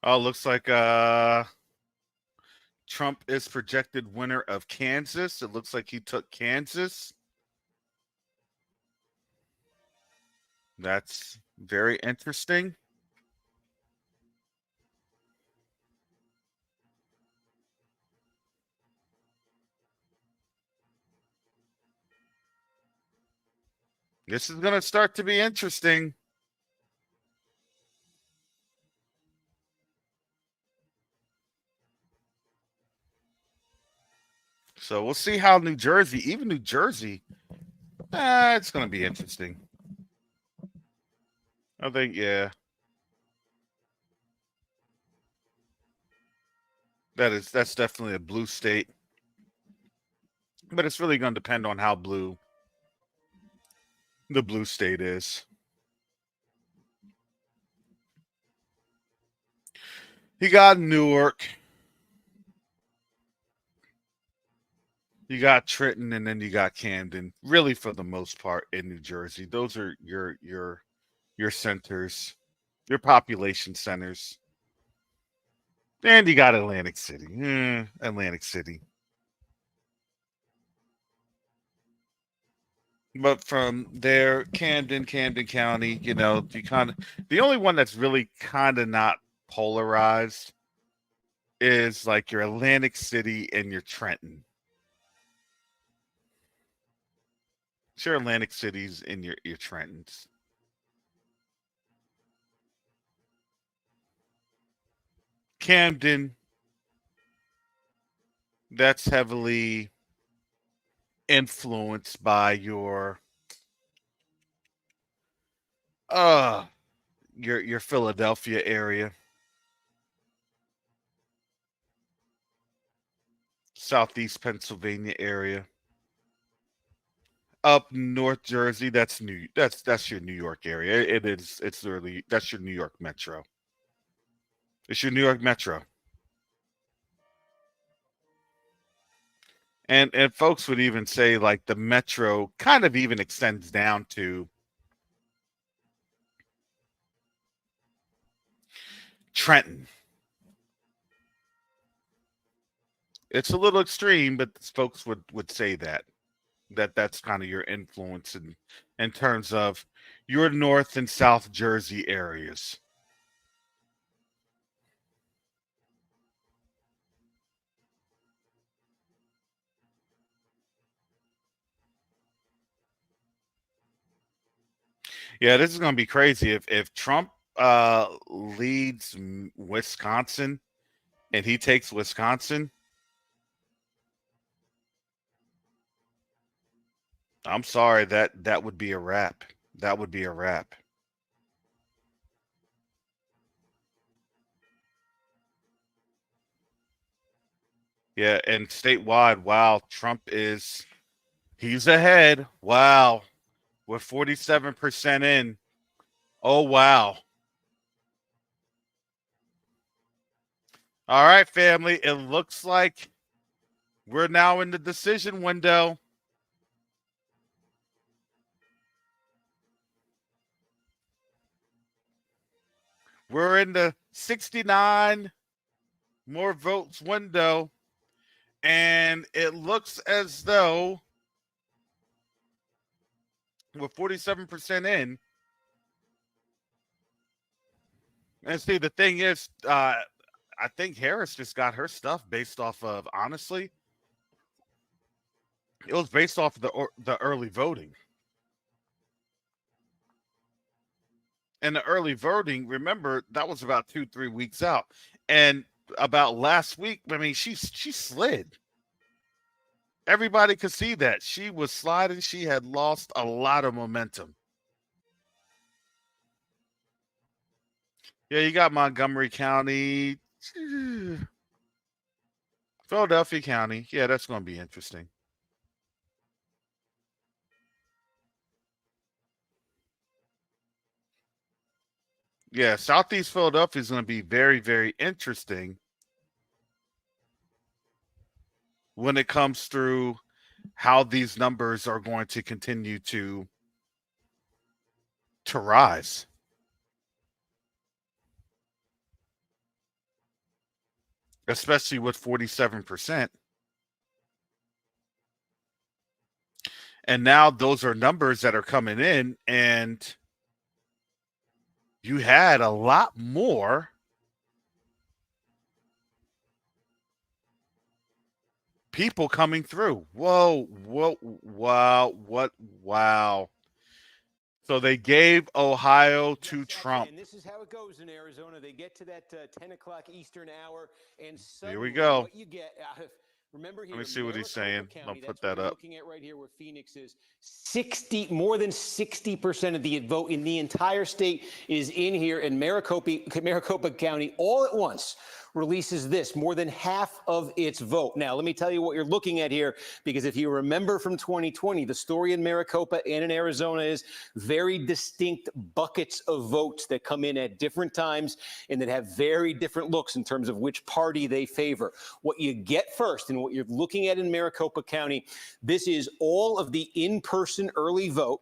Oh, looks like Trump is projected winner of Kansas. It looks like he took Kansas. That's very interesting. This is going to start to be interesting. So we'll see how New Jersey, it's going to be interesting. I think, yeah. That's definitely a blue state. But it's really going to depend on how blue the blue state is. You got Newark. You got Trenton, and then you got Camden. Really, for the most part, in New Jersey, those are your centers, your population centers. And you got Atlantic City. Atlantic City. But from there, Camden County, you the only one that's really kind of not polarized is like your Atlantic City and your Trenton. Sure, Atlantic Cities and your Trentons. Camden, that's heavily influenced by your Philadelphia area. Southeast Pennsylvania area. Up North Jersey, that's your New York area. It's literally that's your New York Metro. It's your New York Metro. And folks would even say like the Metro kind of even extends down to Trenton. It's a little extreme, but folks would say that's kind of your influence in terms of your North and South Jersey areas. Yeah, this is going to be crazy if Trump leads Wisconsin and he takes Wisconsin. I'm sorry, that would be a wrap. That would be a wrap. Yeah, and statewide, wow, he's ahead. Wow. With 47% in. Oh, wow. All right, family. It looks like we're now in the decision window. We're in the 69 more votes window. And it looks as though with 47% in, And see, the thing is, I think Harris just got her stuff based off of, honestly, it was based off of the early voting. And the early voting, remember, that was about 2-3 weeks out. And about last week, I mean, she slid. Everybody could see that. She was sliding. She had lost a lot of momentum. Yeah, you got Montgomery County, Philadelphia County. Yeah, that's going to be interesting. Yeah, Southeast Philadelphia is going to be very, very interesting when it comes through how these numbers are going to continue to rise. Especially with 47%. And now those are numbers that are coming in, and you had a lot more people coming through. Whoa, wow, wow. So they gave Ohio to Trump. And this is how it goes in Arizona. They get to that 10 o'clock Eastern hour, and Here we suddenly go. what you get, remember here, Let me see what he's saying. County, I'll put that up. Looking at right here where Phoenix is, more than 60% of the vote in the entire state is in here, and Maricopa County all at once releases this, more than half of its vote. Now, let me tell you what you're looking at here, because if you remember from 2020, the story in Maricopa and in Arizona is very distinct buckets of votes that come in at different times and that have very different looks in terms of which party they favor. What you get first and what you're looking at in Maricopa County, this is all of the in-person early vote,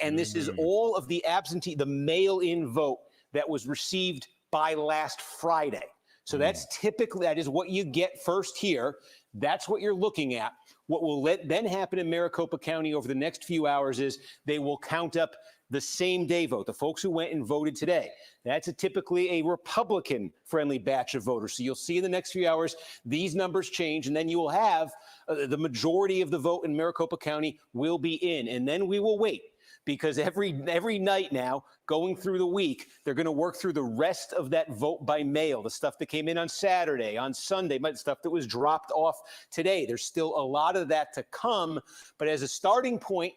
and this is all of the absentee, the mail-in vote that was received by last Friday. So that's typically, that is what you get first here. That's what you're looking at. What will then happen in Maricopa County over the next few hours is they will count up the same day vote, the folks who went and voted today. That's typically a Republican-friendly batch of voters. So you'll see in the next few hours, these numbers change, and then you will have the majority of the vote in Maricopa County will be in. And then we will wait, because every night now, going through the week, they're going to work through the rest of that vote by mail, the stuff that came in on Saturday, on Sunday, stuff that was dropped off today. There's still a lot of that to come, but as a starting point,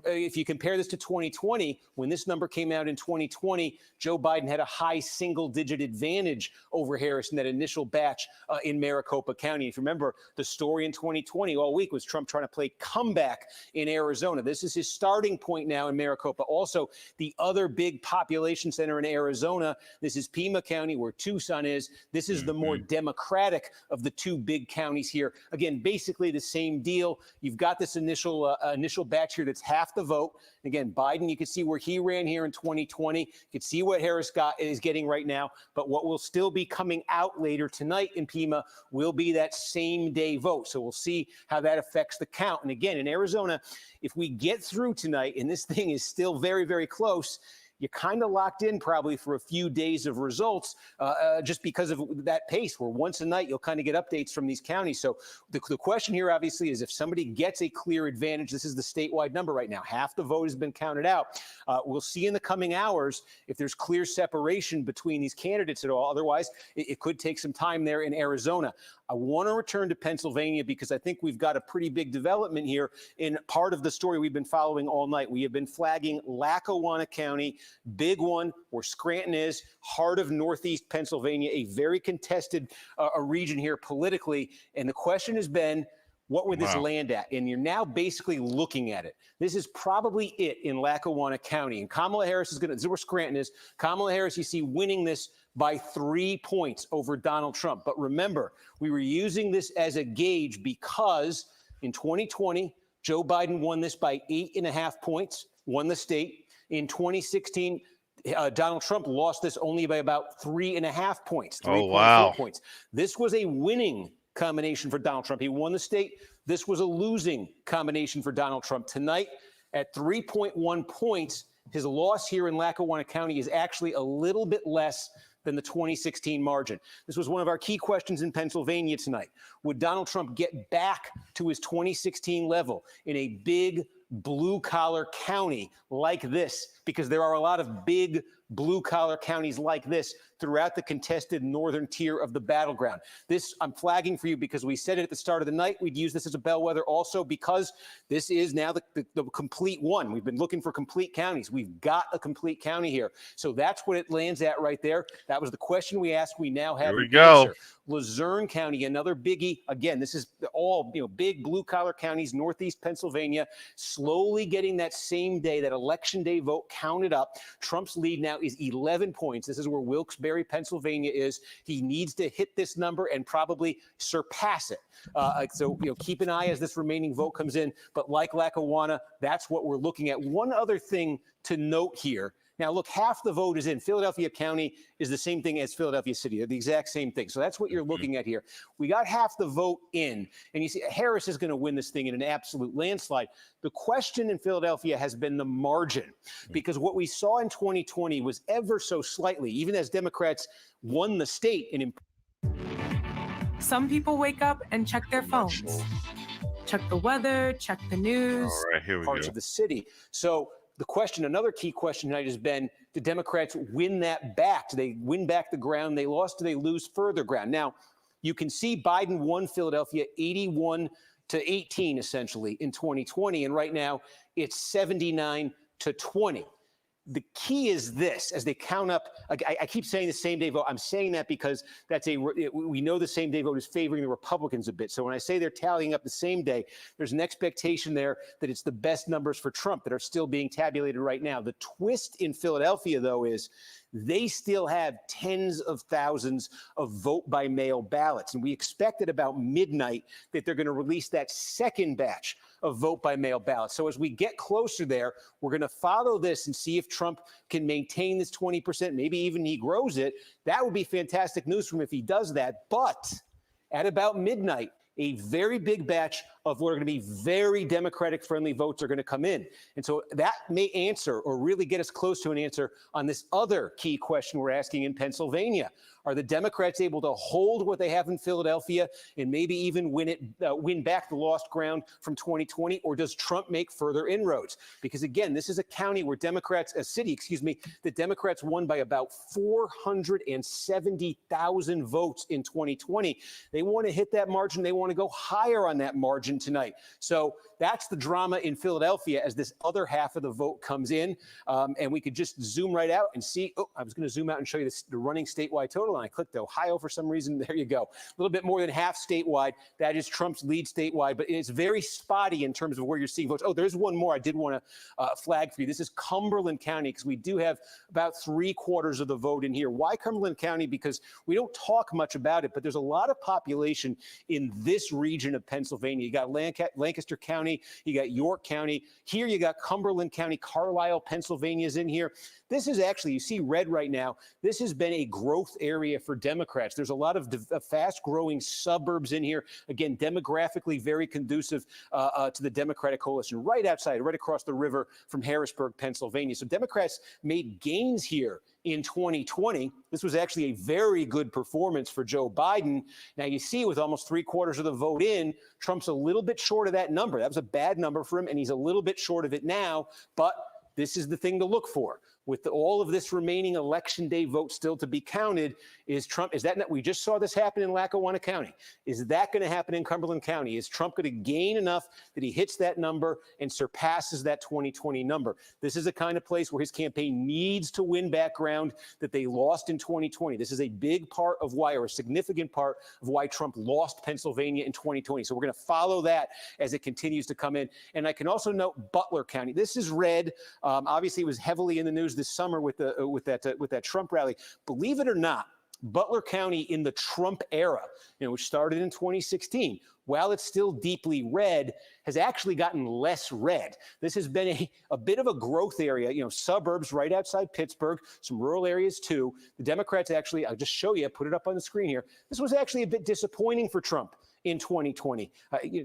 if you compare this to 2020, when this number came out in 2020, Joe Biden had a high single-digit advantage over Harris in that initial batch in Maricopa County. If you remember, the story in 2020 all week was Trump trying to play comeback in Arizona. This is his starting point now in Maricopa. Also, the other big population center in Arizona, this is Pima County, where Tucson is. This is the more Democratic of the two big counties here. Again, basically the same deal. You've got this initial batch here that's half the vote. Again, Biden, you can see where he ran here in 2020. You can see what Harris is getting right now. But what will still be coming out later tonight in Pima will be that same day vote. So we'll see how that affects the count. And again, in Arizona, if we get through tonight and this thing is still very, very close, you're kind of locked in probably for a few days of results just because of that pace, where once a night you'll kind of get updates from these counties. So the question here obviously is, if somebody gets a clear advantage, this is the statewide number right now, half the vote has been counted out. We'll see in the coming hours if there's clear separation between these candidates at all. Otherwise, it could take some time there in Arizona. I want to return to Pennsylvania because I think we've got a pretty big development here in part of the story we've been following all night. We have been flagging Lackawanna County, big one where Scranton is, heart of Northeast Pennsylvania, a very contested region here politically. And the question has been, what would this land at? And you're now basically looking at it. This is probably it in Lackawanna County. And Kamala Harris is going to, this is where Scranton is. Kamala Harris, you see, winning this by 3 points over Donald Trump. But remember, we were using this as a gauge because in 2020, Joe Biden won this by 8.5 points, won the state. In 2016, Donald Trump lost this only by about 3.5 points, 3.4 points. This was a winning combination for Donald Trump. He won the state. This was a losing combination for Donald Trump. Tonight, at 3.1 points, His loss here in Lackawanna County is actually a little bit less than the 2016 margin. This was one of our key questions in Pennsylvania tonight. Would Donald Trump get back to his 2016 level in a big blue-collar county like this? Because there are a lot of big blue-collar counties like this throughout the contested northern tier of the battleground. This I'm flagging for you because we said it at the start of the night. We'd use this as a bellwether also because this is now the complete one. We've been looking for complete counties. We've got a complete county here. So that's what it lands at right there. That was the question we asked. We now have an answer. Luzerne County, another biggie. Again, this is all big blue-collar counties, northeast Pennsylvania, slowly getting that same day, that election day vote counted up. Trump's lead now is 11 points. This is where Wilkes-Barre, Pennsylvania is. He needs to hit this number and probably surpass it. So keep an eye as this remaining vote comes in. But like Lackawanna, that's what we're looking at. One other thing to note here. Now, look, half the vote is in. Philadelphia County is the same thing as Philadelphia City. They're the exact same thing. So that's what you're looking at here. We got half the vote in. And you see, Harris is going to win this thing in an absolute landslide. The question in Philadelphia has been the margin, because what we saw in 2020 was ever so slightly, even as Democrats won the state. Some people wake up and check their phones, check the weather, check the news. All right, here we Parts go. of the city. So the question, another key question tonight has been, do Democrats win that back? Do they win back the ground they lost? Do they lose further ground? Now, you can see Biden won Philadelphia 81-18, essentially, in 2020. And right now, it's 79-20. The key is this, as they count up, I keep saying the same day vote. I'm saying that because we know the same day vote is favoring the Republicans a bit. So when I say they're tallying up the same day, there's an expectation there that it's the best numbers for Trump that are still being tabulated right now. The twist in Philadelphia, though, is they still have tens of thousands of vote-by-mail ballots. And we expect at about midnight that they're going to release that second batch of vote-by-mail ballots. So as we get closer there, we're going to follow this and see if Trump can maintain this 20%, maybe even he grows it. That would be fantastic news for him if he does that. But at about midnight, a very big batch of what are going to be very Democratic-friendly votes are going to come in. And so that may answer or really get us close to an answer on this other key question we're asking in Pennsylvania. Are the Democrats able to hold what they have in Philadelphia and maybe even win back the lost ground from 2020, or does Trump make further inroads? Because again, this is a county where the Democrats won by about 470,000 votes in 2020. They want to hit that margin. They want to go higher on that margin tonight. So that's the drama in Philadelphia as this other half of the vote comes in. And we could just zoom right out and see. Oh, I was going to zoom out and show you the running statewide total. And I clicked Ohio for some reason. There you go. A little bit more than half statewide. That is Trump's lead statewide, but it's very spotty in terms of where you're seeing votes. Oh, there's one more I did want to flag for you. This is Cumberland County, because we do have about 3/4 of the vote in here. Why Cumberland County? Because we don't talk much about it, but there's a lot of population in this region of Pennsylvania. You got Lancaster County, you got York County. Here you got Cumberland County, Carlisle, Pennsylvania is in here. This is actually, you see red right now, this has been a growth area for Democrats. There's a lot of fast-growing suburbs in here. Again, demographically very conducive to the Democratic coalition, right outside, right across the river from Harrisburg, Pennsylvania. So Democrats made gains here in 2020. This was actually a very good performance for Joe Biden. Now you see with almost 3/4 of the vote in, Trump's a little bit short of that number. That was a bad number for him, and he's a little bit short of it now, but this is the thing to look for. With all of this remaining election day vote still to be counted, we just saw this happen in Lackawanna County. Is that going to happen in Cumberland County? Is Trump going to gain enough that he hits that number and surpasses that 2020 number? This is a kind of place where his campaign needs to win back ground that they lost in 2020. This is a big part of why, or a significant part of why Trump lost Pennsylvania in 2020. So we're going to follow that as it continues to come in. And I can also note Butler County. This is red. Obviously, it was heavily in the news this summer with that Trump rally. Believe it or not, Butler County in the Trump era, which started in 2016, while it's still deeply red, has actually gotten less red. This has been a bit of a growth area, suburbs right outside Pittsburgh, some rural areas too. The Democrats actually, I'll just show you, put it up on the screen here. This was actually a bit disappointing for Trump in 2020.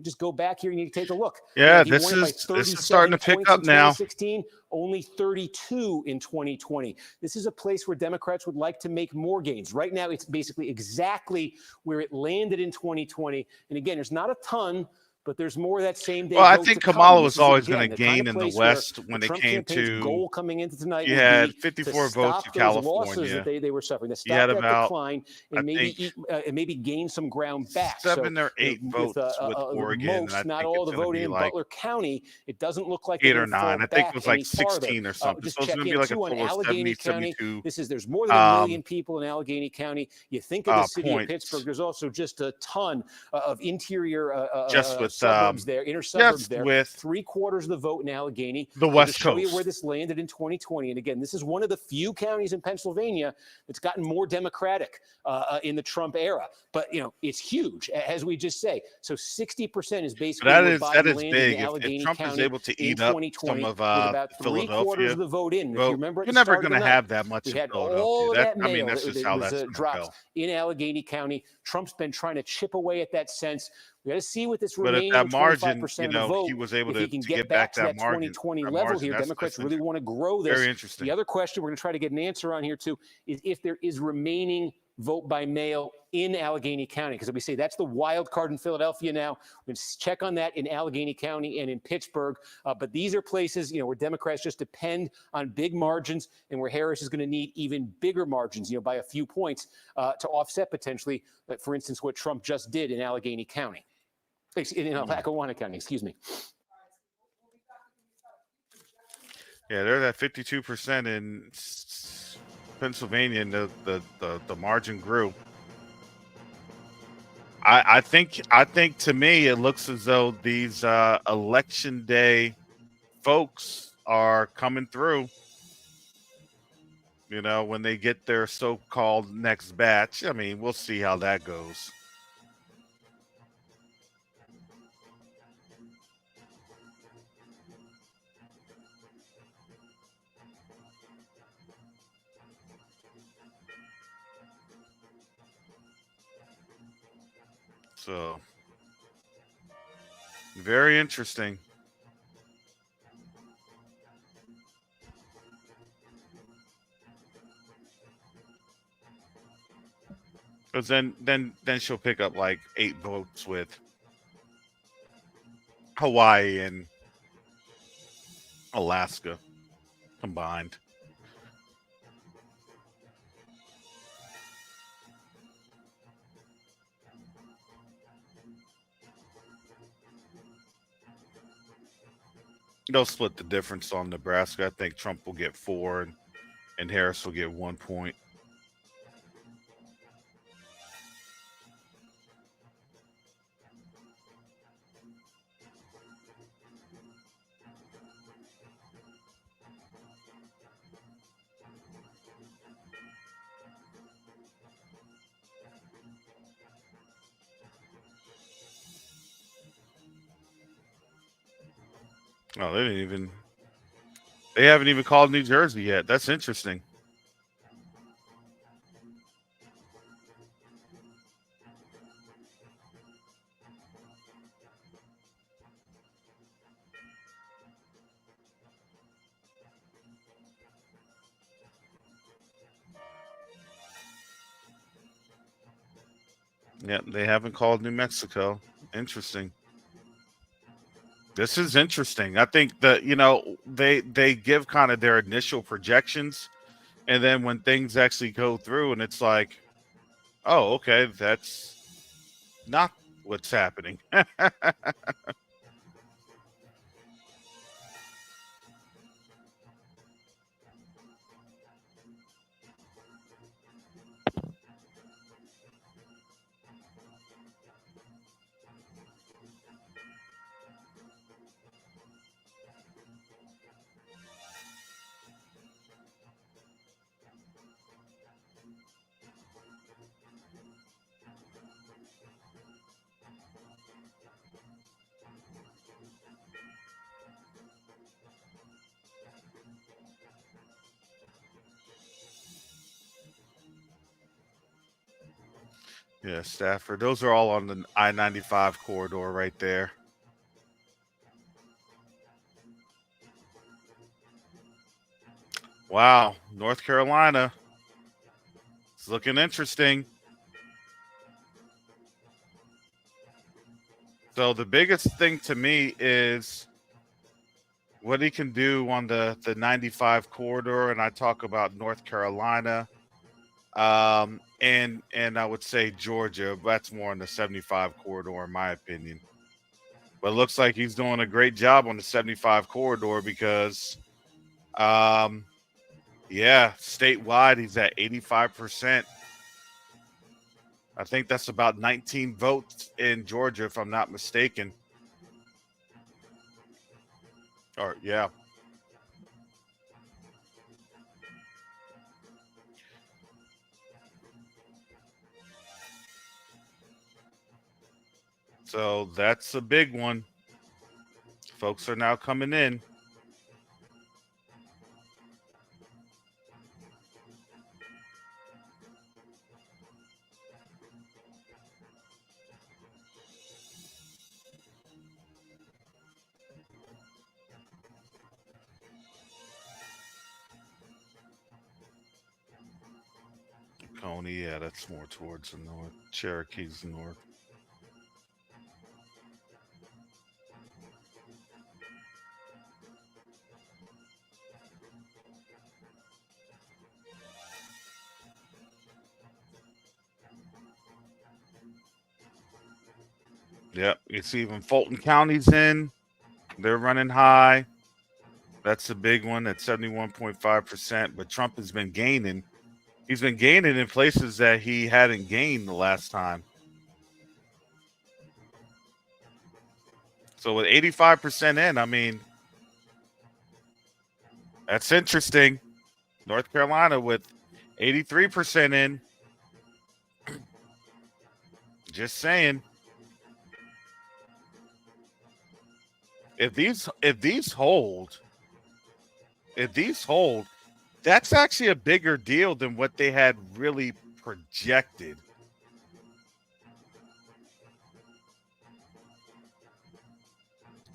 Just go back here and you take a look. Yeah, he won it by 37 this is starting to pick points up in now. 2016, only 32 in 2020. This is a place where Democrats would like to make more gains. Right now, it's basically exactly where it landed in 2020. And again, there's not a ton, but there's more of that same day. Well, I vote think to Kamala come. was This is, always again, going to the kind gain of in the place where West when the it Trump came campaign's to. goal coming into tonight You would had be 54 to votes stop in those losses California. that they were suffering, to You had stop that about, decline, I and think, maybe gain some ground back. 7 or 8 with votes with Oregon, and I most, not think all it's the going to voting be in like Butler County, it doesn't look like they're 8 or going to 9. fall I think it back was any like farther. 16 or something. Just So it's check going to be in like a too on total of Allegheny 70, County. 72 There's more than 1 million people in Allegheny County. You think of the city points. of Pittsburgh. There's also just a ton of interior just with suburbs there, inner suburbs there. with 3/4 of the vote in Allegheny. the We'll West just show you Coast. where this landed in 2020. And again, this is one of the few counties in Pennsylvania that's gotten more Democratic in the Trump era. But it's huge, as we just say. So 60% is basically that where is Biden landed big. in Allegheny If Trump County is able to in eat up 2020, some of with about Philadelphia 3/4 of the vote in. If you remember, at you're the never start of going the to night, have that much we in had Philadelphia. all of that mail that's just how was that's going to dropped go. in Allegheny County. Trump's been trying to chip away at that sense. We got to see what this But at remaining that margin, 25% of the vote, he was able if he to can get back to that margin. 2020 That level margin, here. that's Democrats really want to grow this. Very interesting. The other question we're going to try to get an answer on here too is if there is remaining vote by mail in Allegheny County, because we say that's the wild card in Philadelphia now. We're going to check on that in Allegheny County and in Pittsburgh. But these are places, where Democrats just depend on big margins, and where Harris is going to need even bigger margins, by a few points to offset potentially, for instance, what Trump just did in Allegheny County, in Lackawanna County. Excuse me. Yeah, they're at 52% in Pennsylvania, and the margin grew. I think to me it looks as though these election day folks are coming through. When they get their so-called next batch. I mean, we'll see how that goes. So, very interesting. Because then she'll pick up like 8 votes with Hawaii and Alaska combined. They'll split the difference on Nebraska. I think Trump will get 4 and Harris will get 1 point. Oh, they haven't even called New Jersey yet. That's interesting. Yep, they haven't called New Mexico. Interesting. This is interesting. I think that they give kind of their initial projections, and then when things actually go through, and it's like, oh, okay, that's not what's happening. Yeah, Stafford. Those are all on the I-95 corridor right there. Wow, North Carolina. It's looking interesting. So the biggest thing to me is what he can do on the 95 corridor, and I talk about North Carolina, and I would say Georgia. That's more on the 75 corridor, in my opinion. But it looks like he's doing a great job on the 75 corridor because, yeah, statewide he's at 85%. I think that's about 19 votes in Georgia, if I'm not mistaken. Or yeah. So that's a big one. Folks are now coming in. Coney, yeah, that's more towards the north. Cherokee's north. Yep, you see even Fulton County's in. They're running high. That's a big one at 71.5%. But Trump has been gaining. He's been gaining in places that he hadn't gained the last time. So with 85% in, I mean, that's interesting. North Carolina with 83% in. Just saying. If these hold, that's actually a bigger deal than what they had really projected.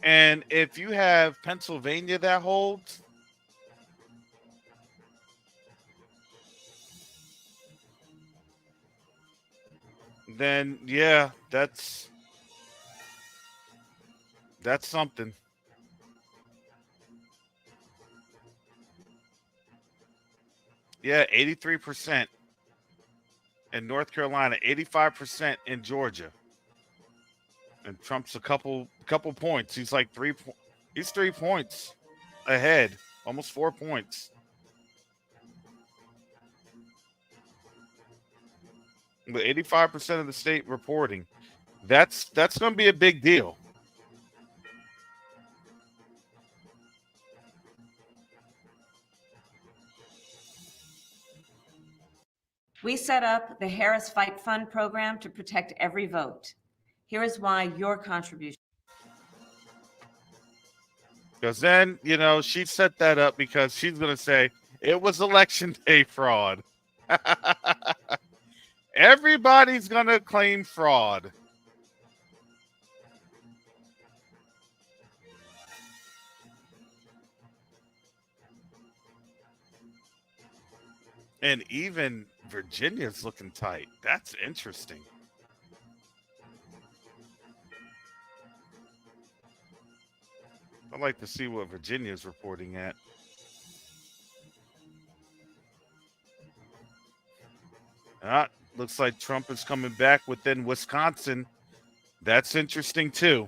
And if you have Pennsylvania that holds, then yeah, that's something. Yeah, 83% in North Carolina, 85% in Georgia. And Trump's a couple points. He's like he's 3 points ahead, almost 4 points. But 85% of the state reporting. That's going to be a big deal. We set up the Harris Fight Fund program to protect every vote. Here is why your contribution. Because then, she set that up because she's going to say it was election day fraud. Everybody's going to claim fraud. And even Virginia's looking tight. That's interesting. I'd like to see what Virginia's reporting at. Looks like Trump is coming back within Wisconsin. That's interesting too.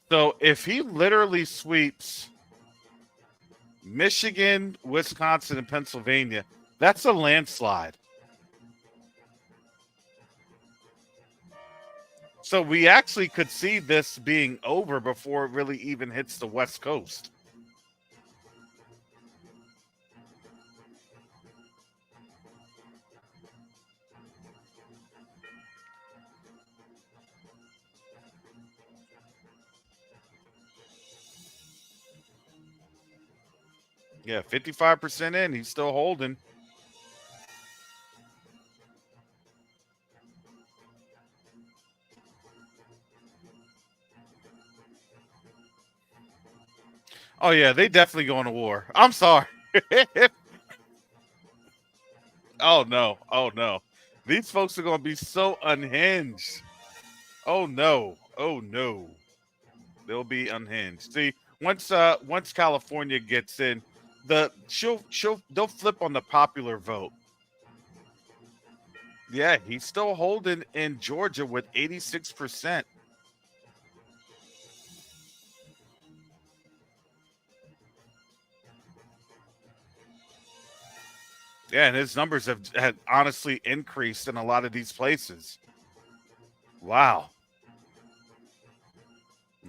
So if he literally sweeps Michigan, Wisconsin, and Pennsylvania, that's a landslide. So we actually could see this being over before it really even hits the West Coast. Yeah, 55% in. He's still holding. Oh, yeah, they definitely going to war. I'm sorry. Oh, no. Oh, no. These folks are going to be so unhinged. Oh, no. Oh, no. They'll be unhinged. See, once California gets in, they'll flip on the popular vote. Yeah, he's still holding in Georgia with 86%. Yeah, and his numbers have honestly increased in a lot of these places. Wow.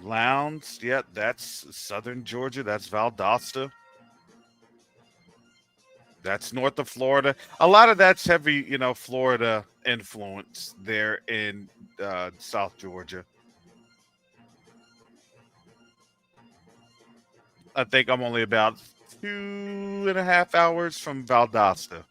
Lowndes, yeah, that's southern Georgia. That's Valdosta. That's north of Florida. A lot of that's heavy, Florida influence there in South Georgia. I think I'm only about 2.5 hours from Valdosta.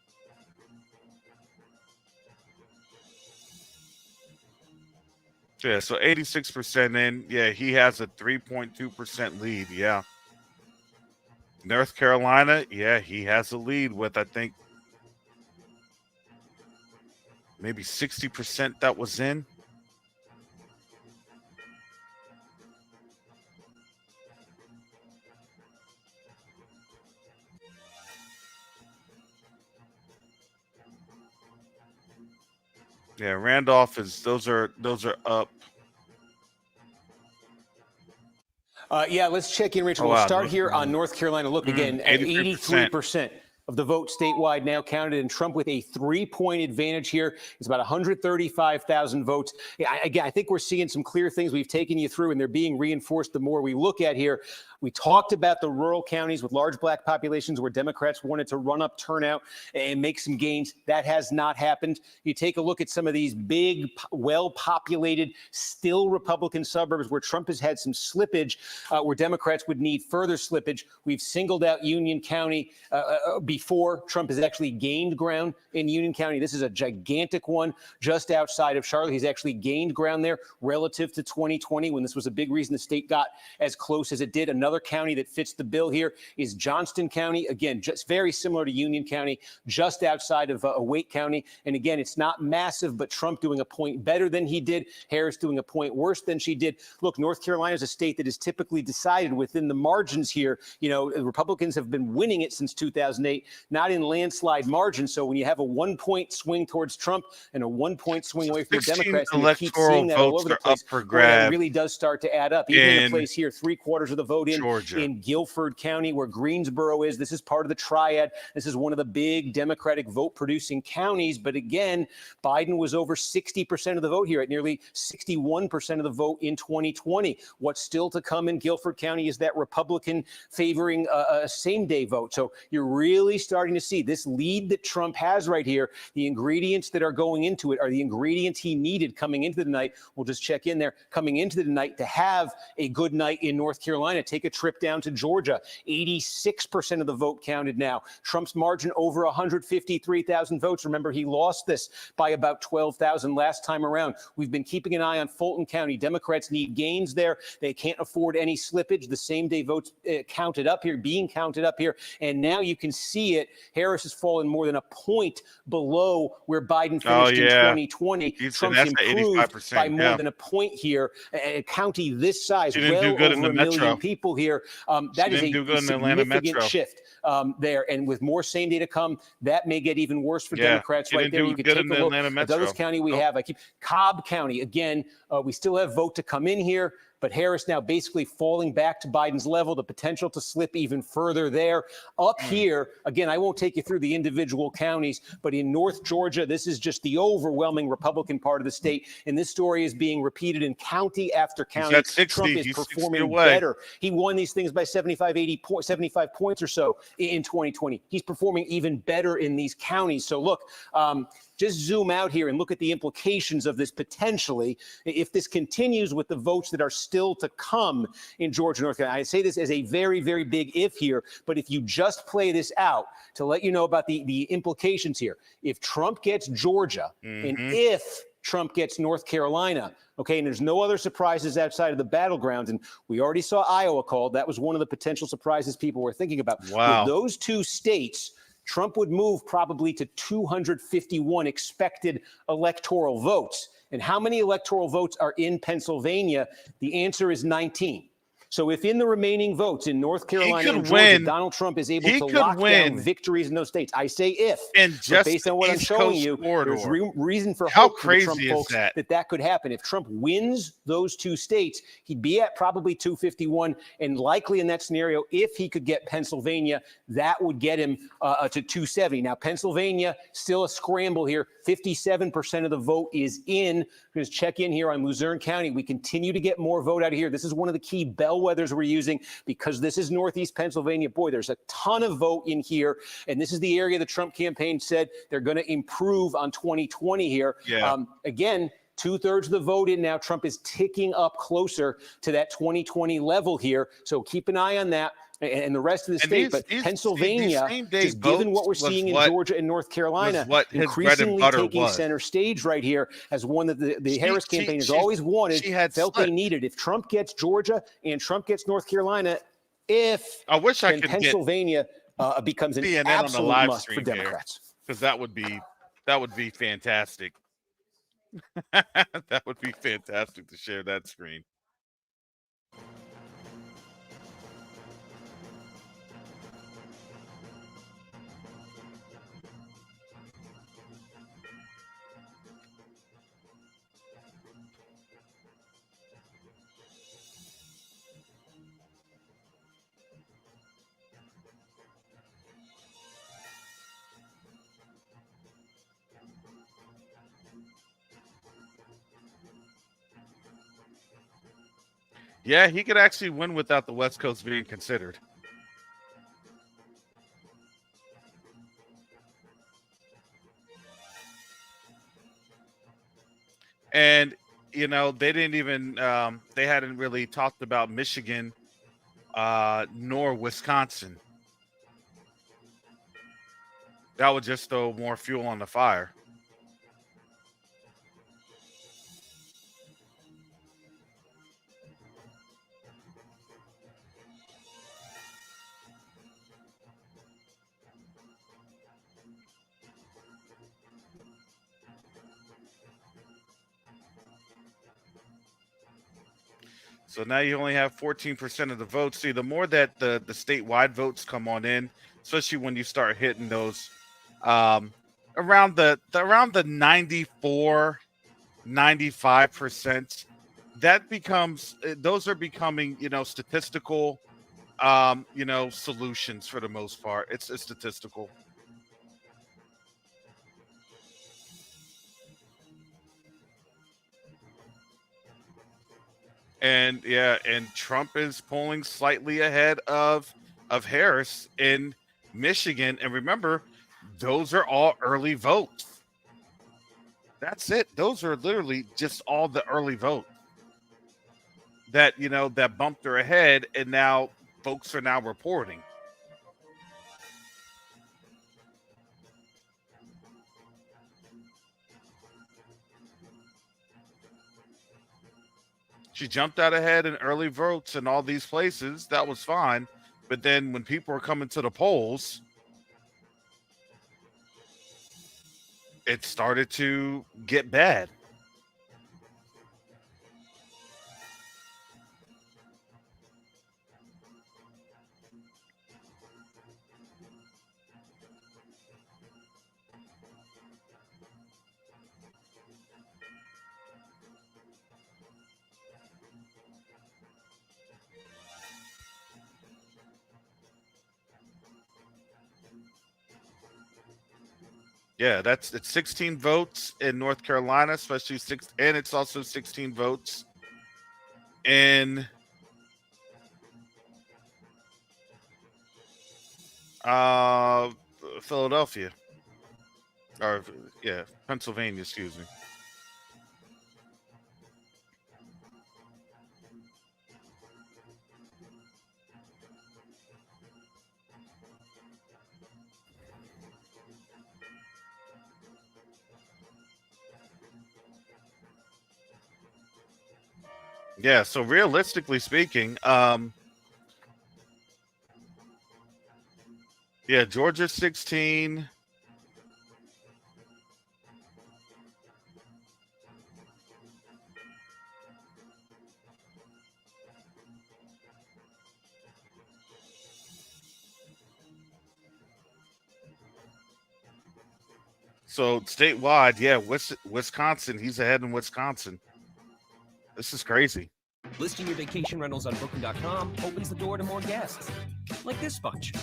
Yeah, so 86% in. Yeah, he has a 3.2% lead. Yeah. North Carolina, yeah, he has a lead with, I think, maybe 60% that was in. Yeah, Randolph those are up. Yeah, let's check in, Rachel. Oh, We'll wow. start here on North Carolina. Look, again, 83% of the vote statewide now counted, and Trump with a 3-point advantage here. It's about 135,000 votes. Again, I think we're seeing some clear things we've taken you through, and they're being reinforced the more we look at here. We talked about the rural counties with large black populations where Democrats wanted to run up turnout and make some gains. That has not happened. You take a look at some of these big, well-populated, still Republican suburbs where Trump has had some slippage, where Democrats would need further slippage. We've singled out Union County before. Trump has actually gained ground in Union County. This is a gigantic one just outside of Charlotte. He's actually gained ground there relative to 2020 when this was a big reason the state got as close as it did. Another county that fits the bill here is Johnston County. Again, just very similar to Union County, just outside of Wake County. And again, it's not massive, but Trump doing a point better than he did. Harris doing a point worse than she did. Look, North Carolina is a state that is typically decided within the margins here. The Republicans have been winning it since 2008, not in landslide margins. So when you have a 1-point swing towards Trump and a 1-point swing away from the Democrats, and you keep seeing that all over the place, that really does start to add up. Even in a place here, 3/4 of the vote in Guilford County, where Greensboro is. This is part of the triad. This is one of the big Democratic vote-producing counties. But again, Biden was over 60% of the vote here, at nearly 61% of the vote in 2020. What's still to come in Guilford County is that Republican favoring a same-day vote. So you're really starting to see this lead that Trump has right here. The ingredients that are going into it are the ingredients he needed coming into the night. We'll just check in there. Coming into the night to have a good night in North Carolina. Take a trip down to Georgia. 86% of the vote counted now. Trump's margin over 153,000 votes. Remember, he lost this by about 12,000 last time around. We've been keeping an eye on Fulton County. Democrats need gains there. They can't afford any slippage. The same-day votes being counted up here. And now you can see it. Harris has fallen more than a point below where Biden finished in 2020. Trump's improved by more than a point here. A county this size, well over 1 million people here. That is a significant shift there. And with more same day to come, that may get even worse for Democrats right there. You could take a look at Douglas County. Cobb County. Again, we still have vote to come in here. But Harris now basically falling back to Biden's level, the potential to slip even further there. Up here, again, I won't take you through the individual counties, but in North Georgia, this is just the overwhelming Republican part of the state. And this story is being repeated in county after county. Trump is performing better. He won these things by 75 points or so in 2020. He's performing even better in these counties. So look, just zoom out here and look at the implications of this potentially. If this continues with the votes that are still to come in Georgia, North Carolina, I say this as a very, very big if here, but if you just play this out to let you know about the implications here, if Trump gets Georgia, and if Trump gets North Carolina. Okay, and there's no other surprises outside of the battlegrounds. And we already saw Iowa called. That was one of the potential surprises people were thinking about. Wow. With those two states, Trump would move probably to 251 expected electoral votes. And how many electoral votes are in Pennsylvania? The answer is 19. So if in the remaining votes in North Carolina and Georgia, Donald Trump is able to lock down victories in those states, I say if, and but based on what I'm showing you, there's reason for hope for the Trump folks that could happen. If Trump wins those two states, he'd be at probably 251, and likely in that scenario, if he could get Pennsylvania, that would get him to 270. Now, Pennsylvania, still a scramble here. 57% of the vote is in. Just check in here on Luzerne County. We continue to get more vote out of here. This is one of the key bellwethers we're using because this is Northeast Pennsylvania. Boy, there's a ton of vote in here. And this is the area the Trump campaign said they're going to improve on 2020 here. Yeah. Again, 2/3 of the vote in now. Trump is ticking up closer to that 2020 level here. So keep an eye on that. And the rest of the state, but Pennsylvania, just given what we're seeing in Georgia and North Carolina, increasingly taking center stage right here as one that the Harris campaign has always wanted, felt they needed. If Trump gets Georgia and Trump gets North Carolina, then Pennsylvania becomes an absolute must for Democrats. Because that would be fantastic. That would be fantastic to share that screen. Yeah, he could actually win without the West Coast being considered. And, you know, they didn't even, they hadn't really talked about Michigan nor Wisconsin. That would just throw more fuel on the fire. So now you only have 14% of the votes. See, the more that the statewide votes come on in, especially when you start hitting those around the 94, 95%, that becomes, those are becoming, you know, statistical, you know, solutions for the most part. It's statistical. And yeah, and Trump is polling slightly ahead of Harris in Michigan. And remember, those are all early votes. That's it. Those are literally just all the early votes that, you know, that bumped her ahead, and now folks are now reporting. She jumped out ahead in early votes in all these places. That was fine. But then when people were coming to the polls, it started to get bad. Yeah, it's 16 votes in North Carolina, especially and it's also 16 votes in Philadelphia. Or yeah, Pennsylvania, excuse me. Yeah, so realistically speaking, yeah, Georgia 16. So statewide, yeah, Wisconsin, he's ahead in Wisconsin. This is crazy. Listing your vacation rentals on Booking.com opens the door to more guests, like this bunch.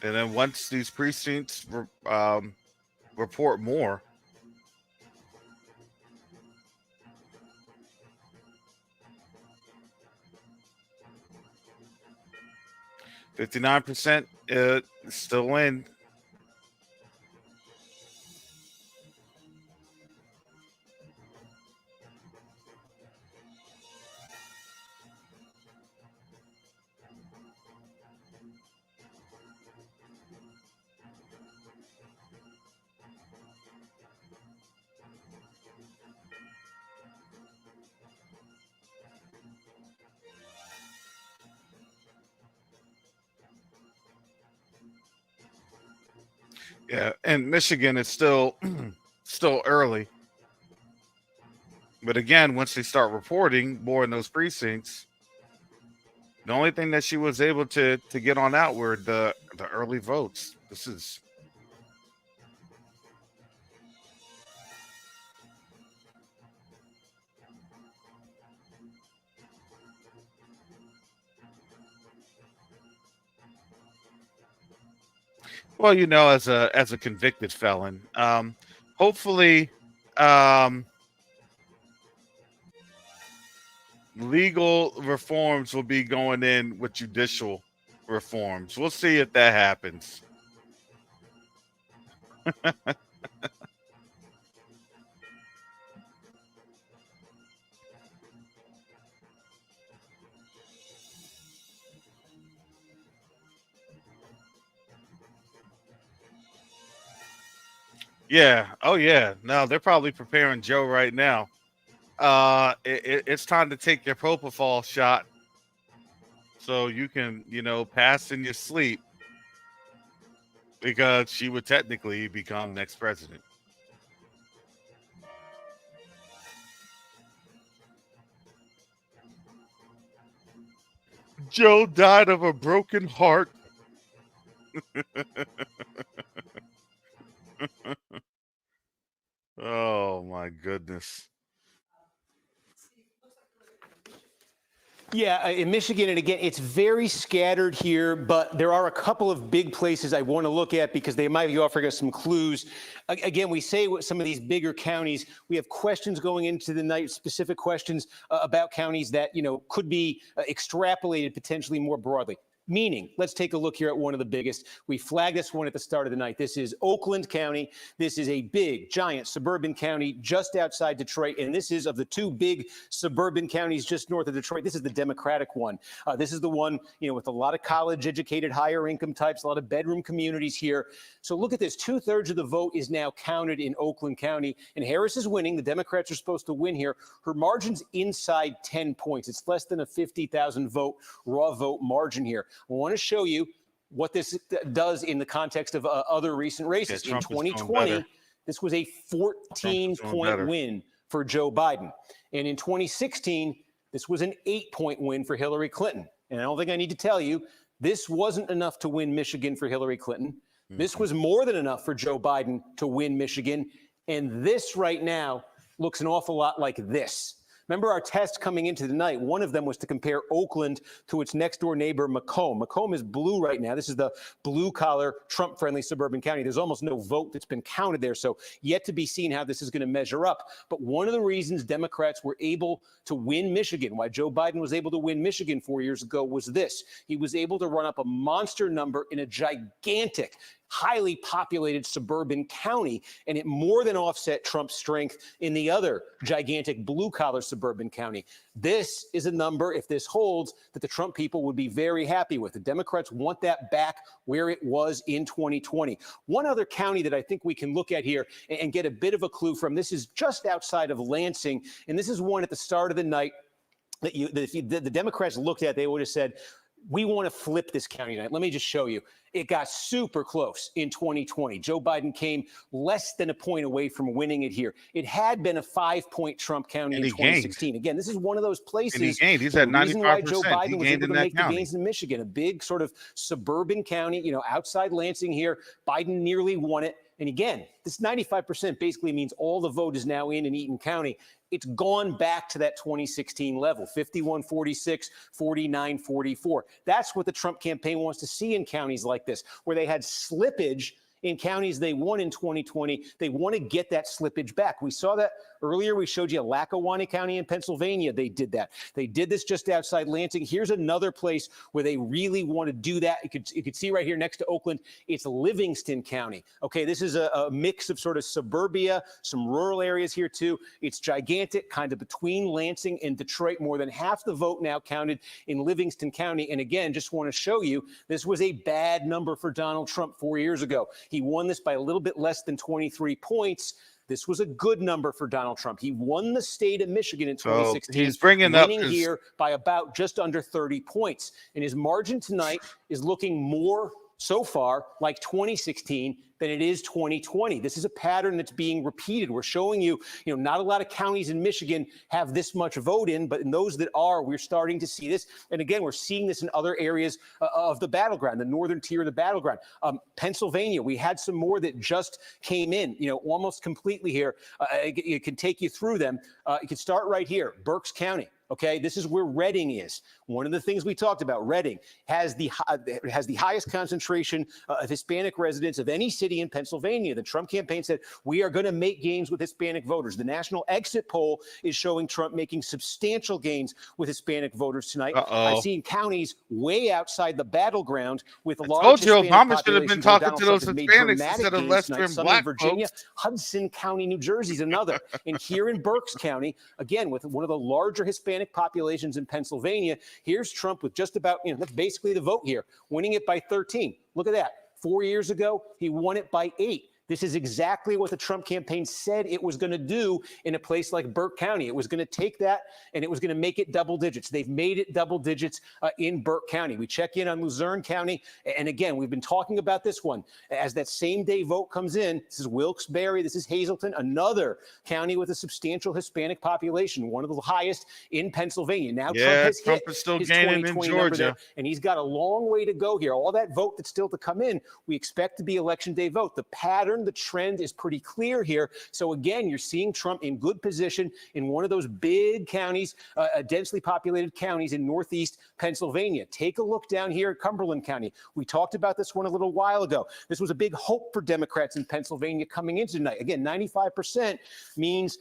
And then once these precincts report more, %59% still in. Yeah, and Michigan is still early. But again, once they start reporting more in those precincts, the only thing that she was able to get on out were the early votes. This is well, as a convicted felon, hopefully, legal reforms will be going in with judicial reforms. We'll see if that happens. Yeah. Oh, yeah. No, they're probably preparing Joe right now. It's time to take your propofol shot so you can, pass in your sleep, because she would technically become next president. Joe died of a broken heart. Oh, my goodness. Yeah, in Michigan, and again, it's very scattered here, but there are a couple of big places I want to look at because they might be offering us some clues. Again, we say with some of these bigger counties, we have questions going into the night, specific questions about counties that, could be extrapolated potentially more broadly. Meaning, let's take a look here at one of the biggest. We flagged this one at the start of the night. This is Oakland County. This is a big, giant suburban county just outside Detroit. And this is, of the two big suburban counties just north of Detroit, this is the Democratic one. This is the one, with a lot of college-educated, higher income types, a lot of bedroom communities here. So look at this. 2/3 of the vote is now counted in Oakland County. And Harris is winning. The Democrats are supposed to win here. Her margin's inside 10 points. It's less than a 50,000 vote, raw vote margin here. I want to show you what this does in the context of other recent races. In 2020, this was a 14-point win for Joe Biden. And in 2016, this was an 8-point win for Hillary Clinton. And I don't think I need to tell you, this wasn't enough to win Michigan for Hillary Clinton. This was more than enough for Joe Biden to win Michigan. And this right now looks an awful lot like this. Remember our test coming into the night, one of them was to compare Oakland to its next door neighbor, Macomb. Macomb is blue right now. This is the blue-collar, Trump-friendly suburban county. There's almost no vote that's been counted there, so yet to be seen how this is going to measure up. But one of the reasons Democrats were able to win Michigan, why Joe Biden was able to win Michigan 4 years ago, was this. He was able to run up a monster number in a gigantic highly populated suburban county, and it more than offset Trump's strength in the other gigantic blue-collar suburban county. This is a number, if this holds, that the Trump people would be very happy with. The Democrats want that back where it was in 2020. One other county that I think we can look at here and get a bit of a clue from, this is just outside of Lansing, and this is one at the start of the night that if the Democrats looked at, they would have said, we want to flip this county tonight. Let me just show you. It got super close in 2020. Joe Biden came less than a point away from winning it here. It had been a 5-point Trump county in 2016. Again, this is one of those places. And he gained. He's at 95%. The reason why Joe Biden was able to make the county. gains in Michigan, a big sort of suburban county, outside Lansing here. Biden nearly won it. And again, this 95% basically means all the vote is now in Eaton County. It's gone back to that 2016 level, 51-46, 49-44. That's what the Trump campaign wants to see in counties like this, where they had slippage in counties they won in 2020. They want to get that slippage back. We saw that earlier. We showed you Lackawanna County in Pennsylvania. They did that. They did this just outside Lansing. Here's another place where they really want to do that. You could see right here next to Oakland, it's Livingston County. Okay, this is a mix of sort of suburbia, some rural areas here too. It's gigantic, kind of between Lansing and Detroit. More than half the vote now counted in Livingston County. And again, just want to show you, this was a bad number for Donald Trump 4 years ago. He won this by a little bit less than 23 points. This was a good number for Donald Trump. He won the state of Michigan in 2016. So he's bringing up here by about just under 30 points. And his margin tonight is looking more so far like 2016 than it is 2020. This is a pattern that's being repeated. We're showing you, not a lot of counties in Michigan have this much vote in, but in those that are, we're starting to see this. And again, we're seeing this in other areas of the battleground, the northern tier of the battleground. Pennsylvania, we had some more that just came in, almost completely here. It can take you through them. You can start right here, Berks County. Okay, this is where Reading is. One of the things we talked about, Reading has the highest concentration of Hispanic residents of any city in Pennsylvania. The Trump campaign said, we are going to make gains with Hispanic voters. The national exit poll is showing Trump making substantial gains with Hispanic voters tonight. I've seen counties way outside the battleground with large Hispanic Obama should have been populations talking Donald to those Trump has made Hispanics dramatic instead of gains Lester tonight. and Some black in Virginia, folks. Hudson County, New Jersey is another. And here in Berks County, again, with one of the larger Hispanic populations in Pennsylvania, here's Trump with just about, that's basically the vote here, winning it by 13. Look at that. 4 years ago, he won it by 8. This is exactly what the Trump campaign said it was going to do in a place like Burke County. It was going to take that and it was going to make it double digits. They've made it double digits in Burke County. We check in on Luzerne County. And again, we've been talking about this one. As that same day vote comes in, this is Wilkes-Barre, this is Hazleton, another county with a substantial Hispanic population, one of the highest in Pennsylvania. Now Trump is still his gaining in Georgia. there, and he's got a long way to go here. All that vote that's still to come in, we expect to be election day vote. The pattern, the trend is pretty clear here. So again, you're seeing Trump in good position in one of those big counties, densely populated counties in northeast Pennsylvania. Take a look down here at Cumberland County. We talked about this one a little while ago. This was a big hope for Democrats in Pennsylvania coming into tonight. Again, 95% means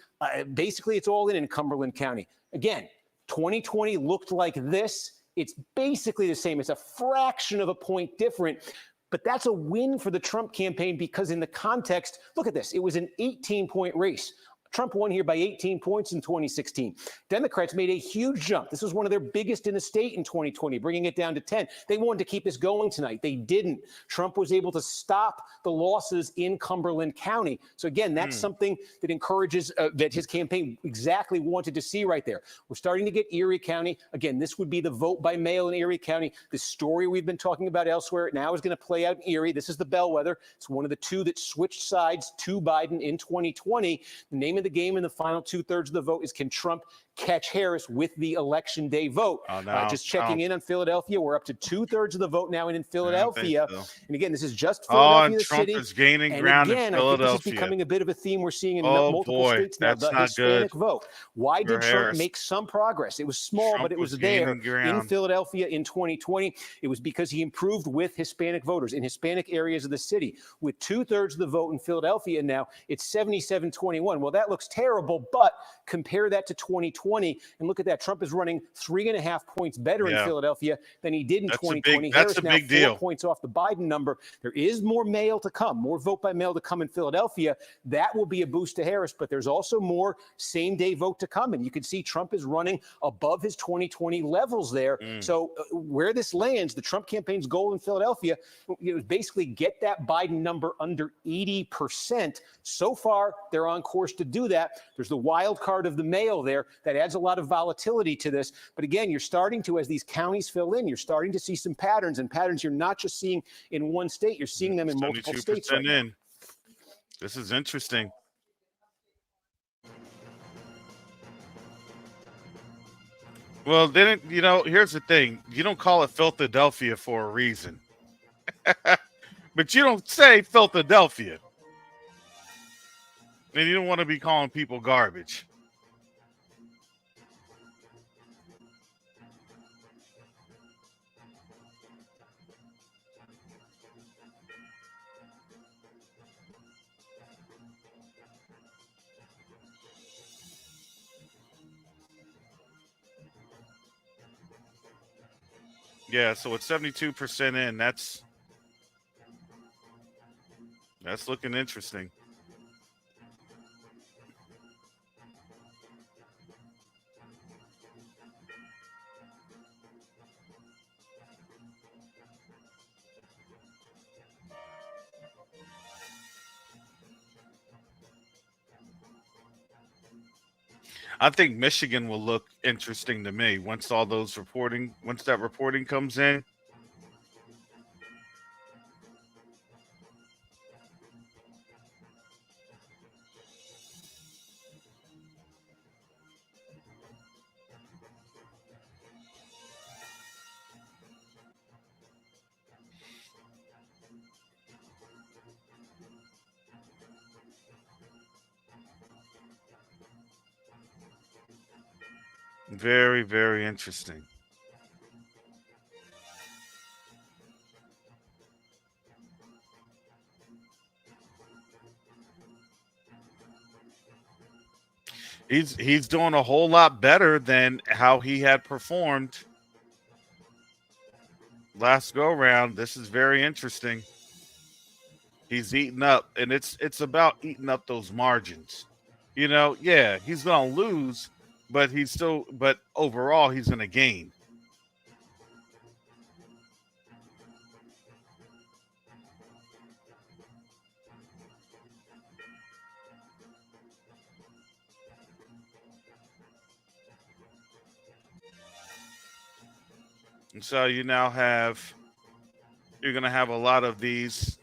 basically it's all in Cumberland County. Again, 2020 looked like this. It's basically the same. It's a fraction of a point different. But that's a win for the Trump campaign because in the context, look at this. It was an 18-point race. Trump won here by 18 points in 2016. Democrats made a huge jump. This was one of their biggest in the state in 2020, bringing it down to 10. They wanted to keep this going tonight. They didn't. Trump was able to stop the losses in Cumberland County. So again, that's something that encourages that his campaign exactly wanted to see right there. We're starting to get Erie County. Again, this would be the vote by mail in Erie County. The story we've been talking about elsewhere now is going to play out in Erie. This is the bellwether. It's one of the two that switched sides to Biden in 2020. The name of the game in the final 2/3 of the vote is, can Trump catch Harris with the election day vote? Just checking in on Philadelphia. We're up to 2/3 of the vote now in Philadelphia. And again, this is just Philadelphia, the Trump city. is gaining ground again, in Philadelphia. I think this is becoming a bit of a theme we're seeing in multiple states now, the Hispanic vote. Why did Trump make some progress? It was small, but it was there in Philadelphia in 2020. It was because he improved with Hispanic voters in Hispanic areas of the city. With 2/3 of the vote in Philadelphia now, it's 77-21. Well, that that looks terrible, but compare that to 2020 and look at that. Trump is running 3.5 points better in Philadelphia than he did in 2020. That's Harris a big now 4 deal. points off the Biden number. There is more mail to come, more vote by mail to come in Philadelphia. That will be a boost to Harris, but there's also more same-day vote to come. And you can see Trump is running above his 2020 levels there. So where this lands, the Trump campaign's goal in Philadelphia, is basically get that Biden number under 80%. So far, they're on course to do that. There's the wild card of the mail there that adds a lot of volatility to this. But again, you're starting to, as these counties fill in, you're starting to see some patterns, and patterns you're not just seeing in one state, you're seeing them in multiple states right now. This is interesting. Well, then, here's the thing. You don't call it Philadelphia for a reason. But you don't say Philadelphia. And you don't want to be calling people garbage. Yeah, so it's 72% in. That's looking interesting. I think Michigan will look interesting to me once that reporting comes in. Very, very interesting. He's doing a whole lot better than how he had performed last go round. This is very interesting. He's eating up, and it's about eating up those margins. He's gonna lose, but overall he's gonna gain. And so you're going to have a lot of these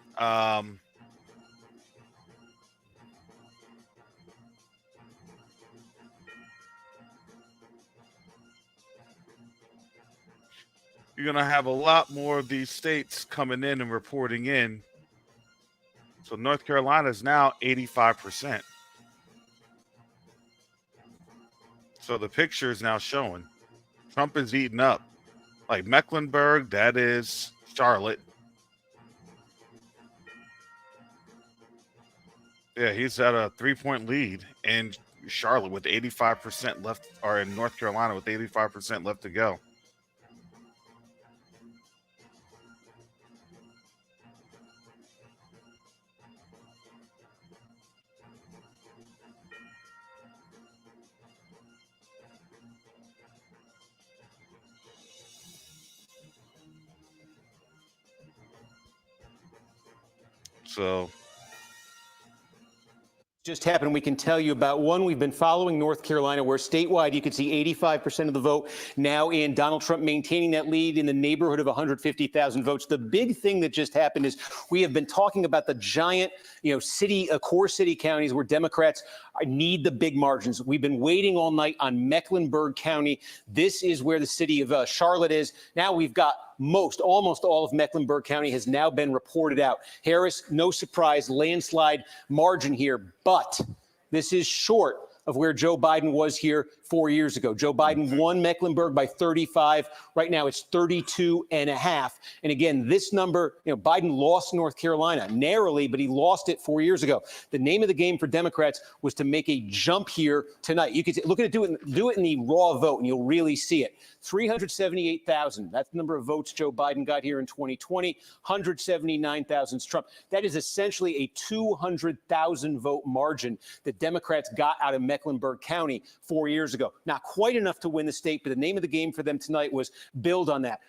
you're going to have a lot more of these states coming in and reporting in. So North Carolina is now 85%. So the picture is now showing Trump is eating up. Like Mecklenburg, that is Charlotte. Yeah, he's at a 3-point lead in Charlotte with 85% left, or in North Carolina with 85% left to go. So just happened. We can tell you about one. We've been following North Carolina, where statewide you can see 85% of the vote now in. Donald Trump maintaining that lead in the neighborhood of 150,000 votes. The big thing that just happened is we have been talking about the giant, core city counties where Democrats need the big margins. We've been waiting all night on Mecklenburg County. This is where the city of Charlotte is. Now we've got almost all of Mecklenburg County has now been reported out. Harris, no surprise, landslide margin here, but this is short of where Joe Biden was here 4 years ago. Joe Biden won Mecklenburg by 35. Right now it's 32.5. And again, this number, Biden lost North Carolina narrowly, but he lost it 4 years ago. The name of the game for Democrats was to make a jump here tonight. You could look at it, do it in the raw vote, and you'll really see it. 378,000. That's the number of votes Joe Biden got here in 2020. 179,000 is Trump. That is essentially a 200,000 vote margin that Democrats got out of Mecklenburg County 4 years ago. Not quite enough to win the state, but the name of the game for them tonight was build on that.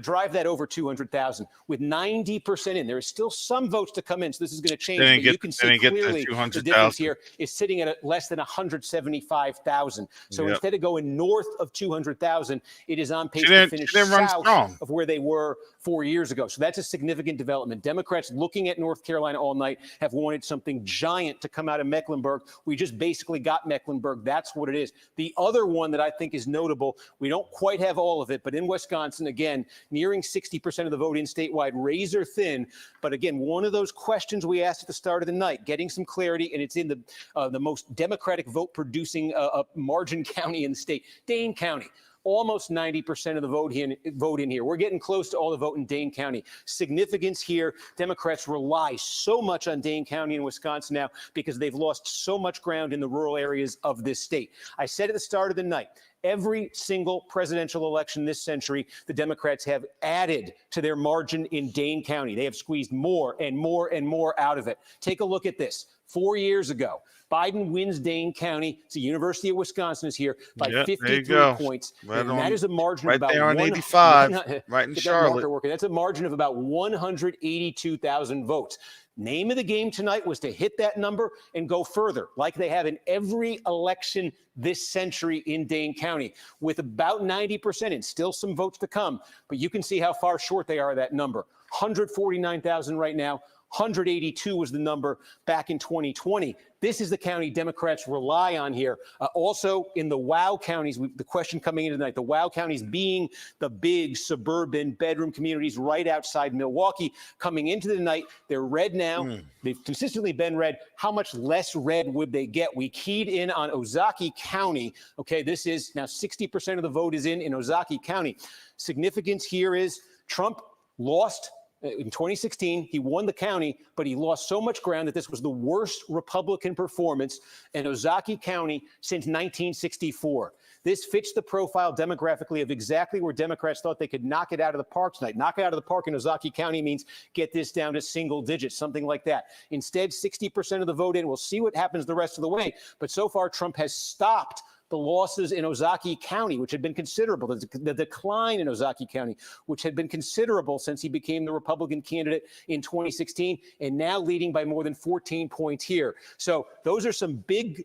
Drive that over 200,000 with 90% in. There is still some votes to come in, so this is going to change. But you can see clearly the difference here is sitting at less than 175,000. So instead of going north of 200,000, it is on pace to finish south of where they were 4 years ago. So that's a significant development. Democrats looking at North Carolina all night have wanted something giant to come out of Mecklenburg. We just basically got Mecklenburg. That's what it is. The other one that I think is notable, we don't quite have all of it, but in Wisconsin, again, nearing 60% of the vote in statewide, razor thin. But again, one of those questions we asked at the start of the night, getting some clarity, and it's in the most Democratic vote producing margin county in the state, Dane County. Almost 90% of the vote in here. We're getting close to all the vote in Dane County. Significance here, Democrats rely so much on Dane County in Wisconsin now because they've lost so much ground in the rural areas of this state. I said at the start of the night, every single presidential election this century, the Democrats have added to their margin in Dane County. They have squeezed more and more and more out of it. Take a look at this. 4 years ago, Biden wins Dane County. The University of Wisconsin is here by 53 points. And that is a margin of about there on 85, right in Charlotte. That's a margin of about 182,000 votes. Name of the game tonight was to hit that number and go further, like they have in every election this century in Dane County, with about 90% and still some votes to come. But you can see how far short they are of that number. 149,000 right now. 182 was the number back in 2020. This is the county Democrats rely on here. Also in the WOW counties, the question coming in tonight, the WOW counties being the big suburban bedroom communities right outside Milwaukee. Coming into the night, they're red now. They've consistently been red. How much less red would they get? We keyed in on Ozaukee County. Okay, this is now 60% of the vote is in Ozaukee County. Significance here is Trump lost in 2016, he won the county, but he lost so much ground that this was the worst Republican performance in Ozaukee County since 1964. This fits the profile demographically of exactly where Democrats thought they could knock it out of the park tonight. Knock it out of the park in Ozaukee County means get this down to single digits, something like that. Instead, 60% of the vote in. We'll see what happens the rest of the way. But so far, Trump has stopped the losses in Ozaukee County, which had been considerable, the decline in Ozaukee County, which had been considerable since he became the Republican candidate in 2016, and now leading by more than 14 points here. So those are some big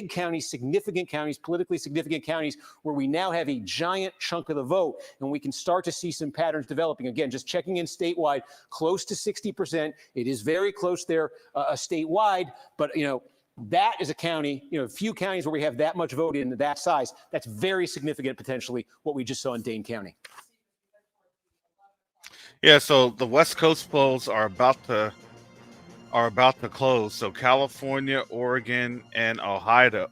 counties, significant counties, politically significant counties, where we now have a giant chunk of the vote, and we can start to see some patterns developing. Again, just checking in statewide, close to 60%. It is very close there statewide, but, that is a county, a few counties where we have that much vote in that size. That's very significant, potentially, what we just saw in Dane County. Yeah, so the West Coast polls are about to close. So California, Oregon, and Idaho,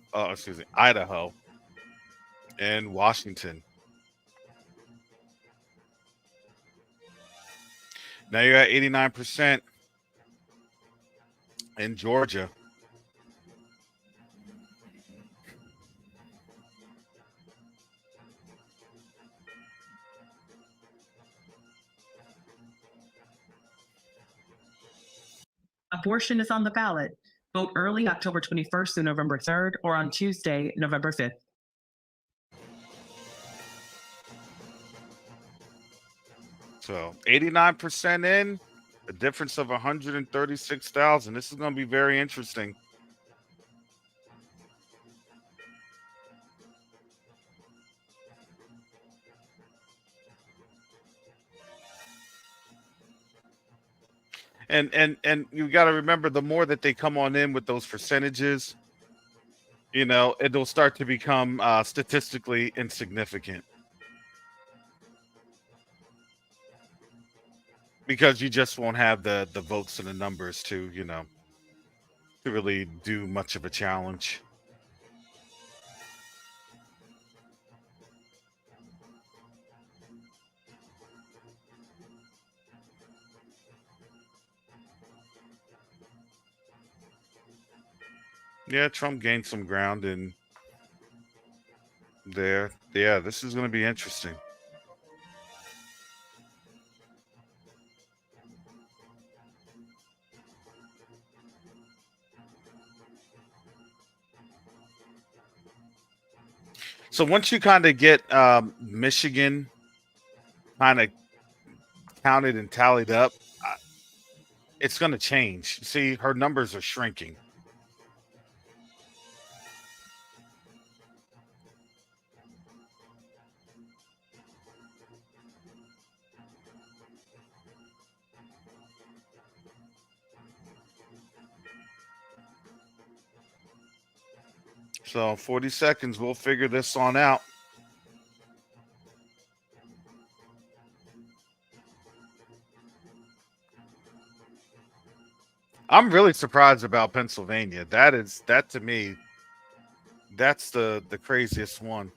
and Washington. Now you're at 89% in Georgia. Abortion is on the ballot. Vote early October 21st through November 3rd or on Tuesday, November 5th. So 89% in, a difference of 136,000. This is going to be very interesting. And you got to remember, the more that they come on in with those percentages, it'll start to become statistically insignificant, because you just won't have the votes and the numbers to really do much of a challenge. Yeah, Trump gained some ground in there. Yeah, this is going to be interesting. So once you kind of get Michigan kind of counted and tallied up, it's going to change. See, her numbers are shrinking. So 40 seconds, we'll figure this on out. I'm really surprised about Pennsylvania. That to me, that's the craziest one.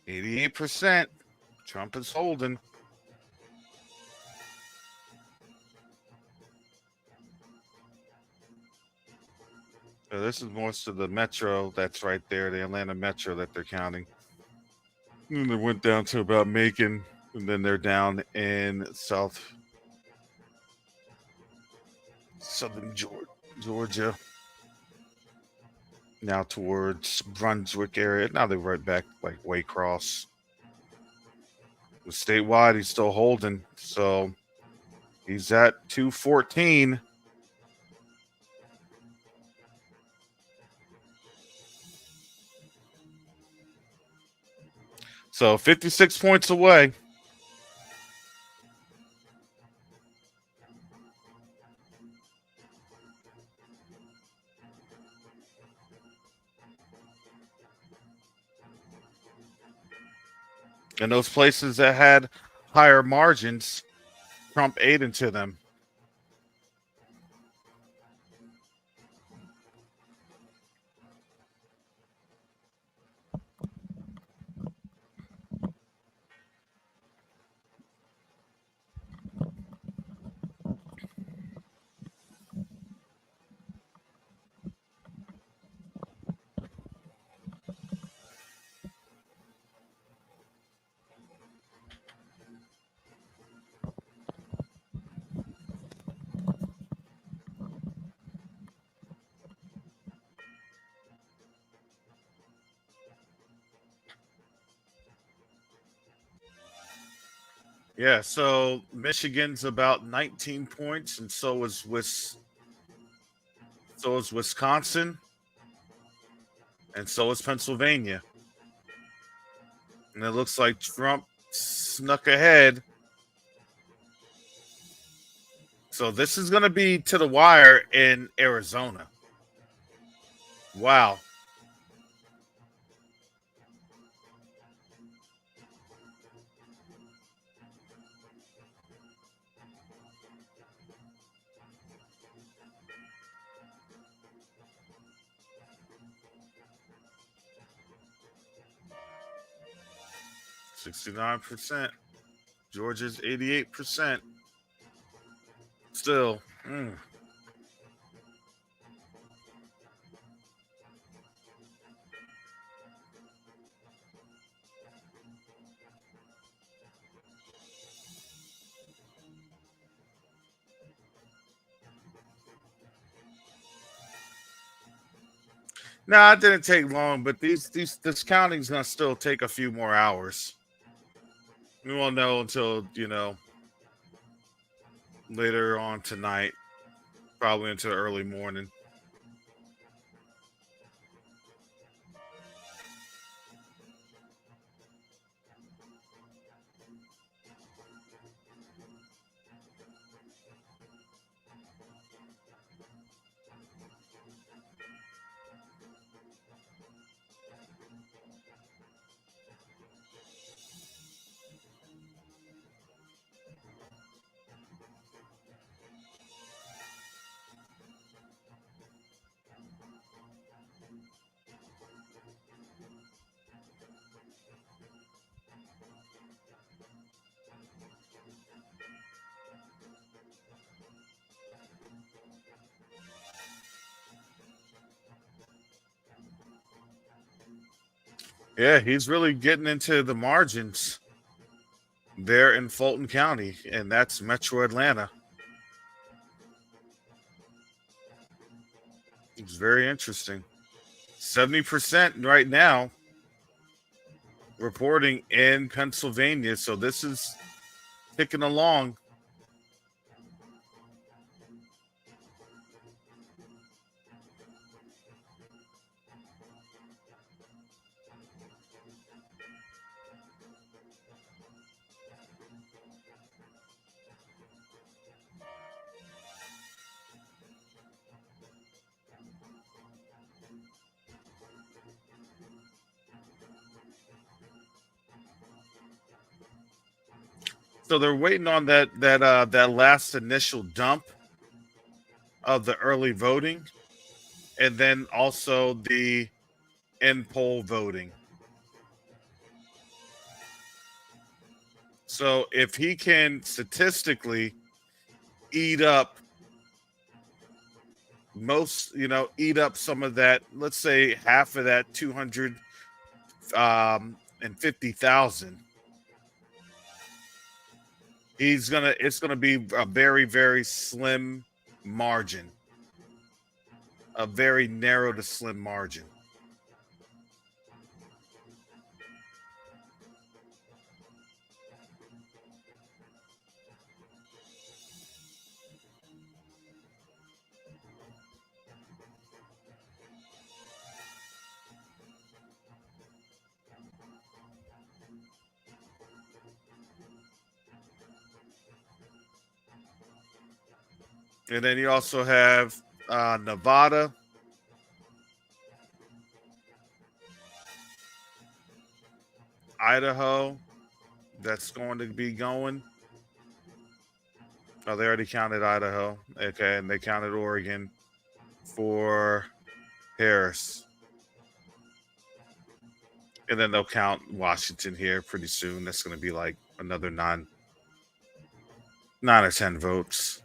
%. Trump is holding. So this is most of the metro that's right there, the Atlanta metro that they're counting. And they went down to about Macon, and then they're down in southern Georgia. Now towards Brunswick area. Now they're right back like Waycross. But statewide, he's still holding. So he's at 214. So 56 points away. And those places that had higher margins, Trump ate into them. Yeah, so Michigan's about 19 points, and so is Wisconsin, and so is Pennsylvania. And it looks like Trump snuck ahead. So this is going to be to the wire in Arizona. Wow. %. Georgia's 88%. Still. No, it didn't take long, but this counting's gonna still take a few more hours. We won't know until later on tonight. probably into the early morning. Yeah, he's really getting into the margins there in Fulton County, and that's Metro Atlanta. It's very interesting. 70% right now reporting in Pennsylvania, so this is ticking along. So they're waiting on that last initial dump of the early voting, and then also the end poll voting. So if he can statistically eat up eat up some of that, let's say half of that 250,000. It's gonna be a very, very slim margin, a very narrow to slim margin. And then you also have Nevada, Idaho, that's going to be going. Oh, they already counted Idaho. Okay, and they counted Oregon for Harris. And then they'll count Washington here pretty soon. That's going to be like another nine or 10 votes.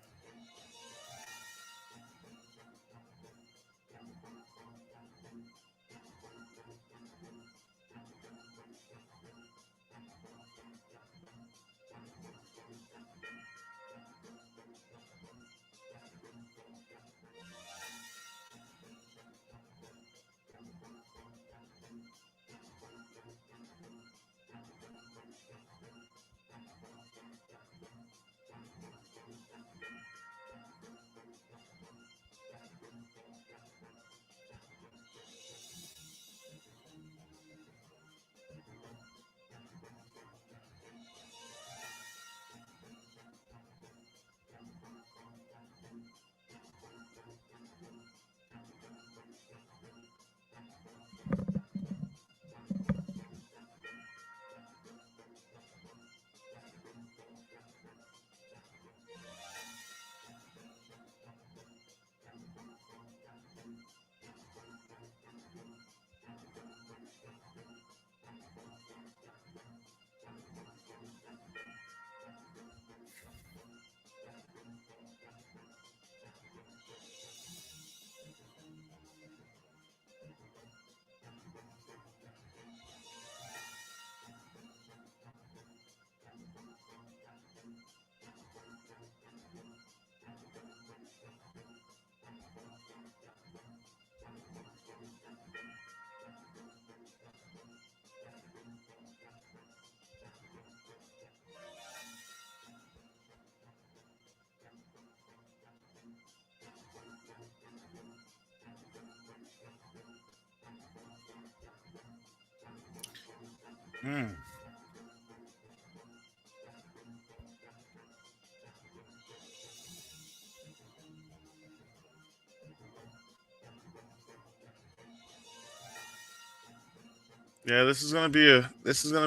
Yeah, this is gonna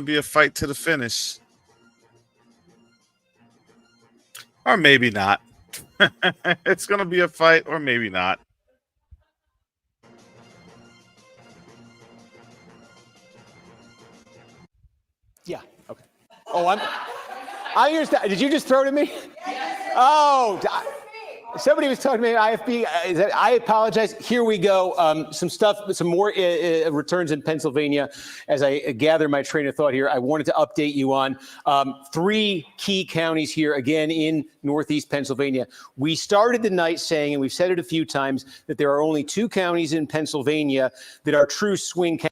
be a fight to the finish, or maybe not. It's gonna be a fight, or maybe not. Yeah. Okay. Oh, I understand. Did you just throw it at me? Oh, somebody was talking to me at IFB. I apologize. Here we go. Some more returns in Pennsylvania. As I gather my train of thought here, I wanted to update you on 3 key counties here, again, in Northeast Pennsylvania. We started the night saying, and we've said it a few times, that there are only 2 counties in Pennsylvania that are true swing counties.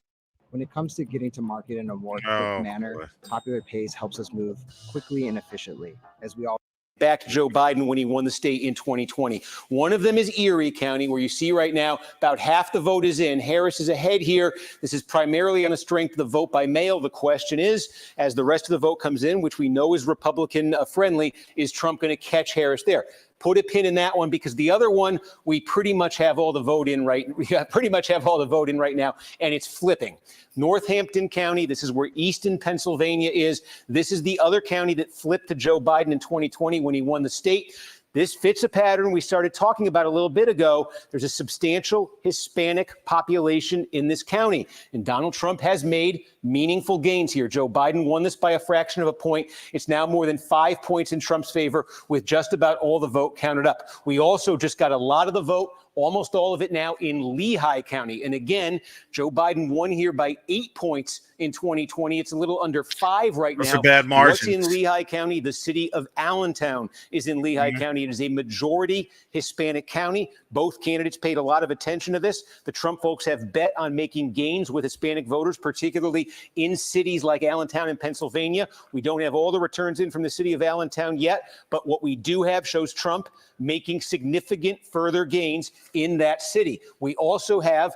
When it comes to getting to market in a more quick manner, Popular Pace helps us move quickly and efficiently, as we all backed Joe Biden when he won the state in 2020. One of them is Erie County, where you see right now about half the vote is in. Harris is ahead here. This is primarily on the strength of the vote by mail. The question is, as the rest of the vote comes in, which we know is Republican friendly, is Trump going to catch Harris there? Put a pin in that one, because the other one, we pretty much have all the vote in right now, and it's flipping. Northampton County, this is where Easton, Pennsylvania is. This is the other county that flipped to Joe Biden in 2020 when he won the state. This fits a pattern we started talking about a little bit ago. There's a substantial Hispanic population in this county, and Donald Trump has made meaningful gains here. Joe Biden won this by a fraction of a point. It's now more than 5 points in Trump's favor, with just about all the vote counted up. We also just got a lot of the vote, almost all of it now, in Lehigh County. And again, Joe Biden won here by 8 points in 2020. It's a little under 5 right now. That's a bad margin. What's in Lehigh County? The city of Allentown is in Lehigh County. It is a majority Hispanic county. Both candidates paid a lot of attention to this. The Trump folks have bet on making gains with Hispanic voters, particularly in cities like Allentown in Pennsylvania. We don't have all the returns in from the city of Allentown yet, but what we do have shows Trump making significant further gains in that city. We also have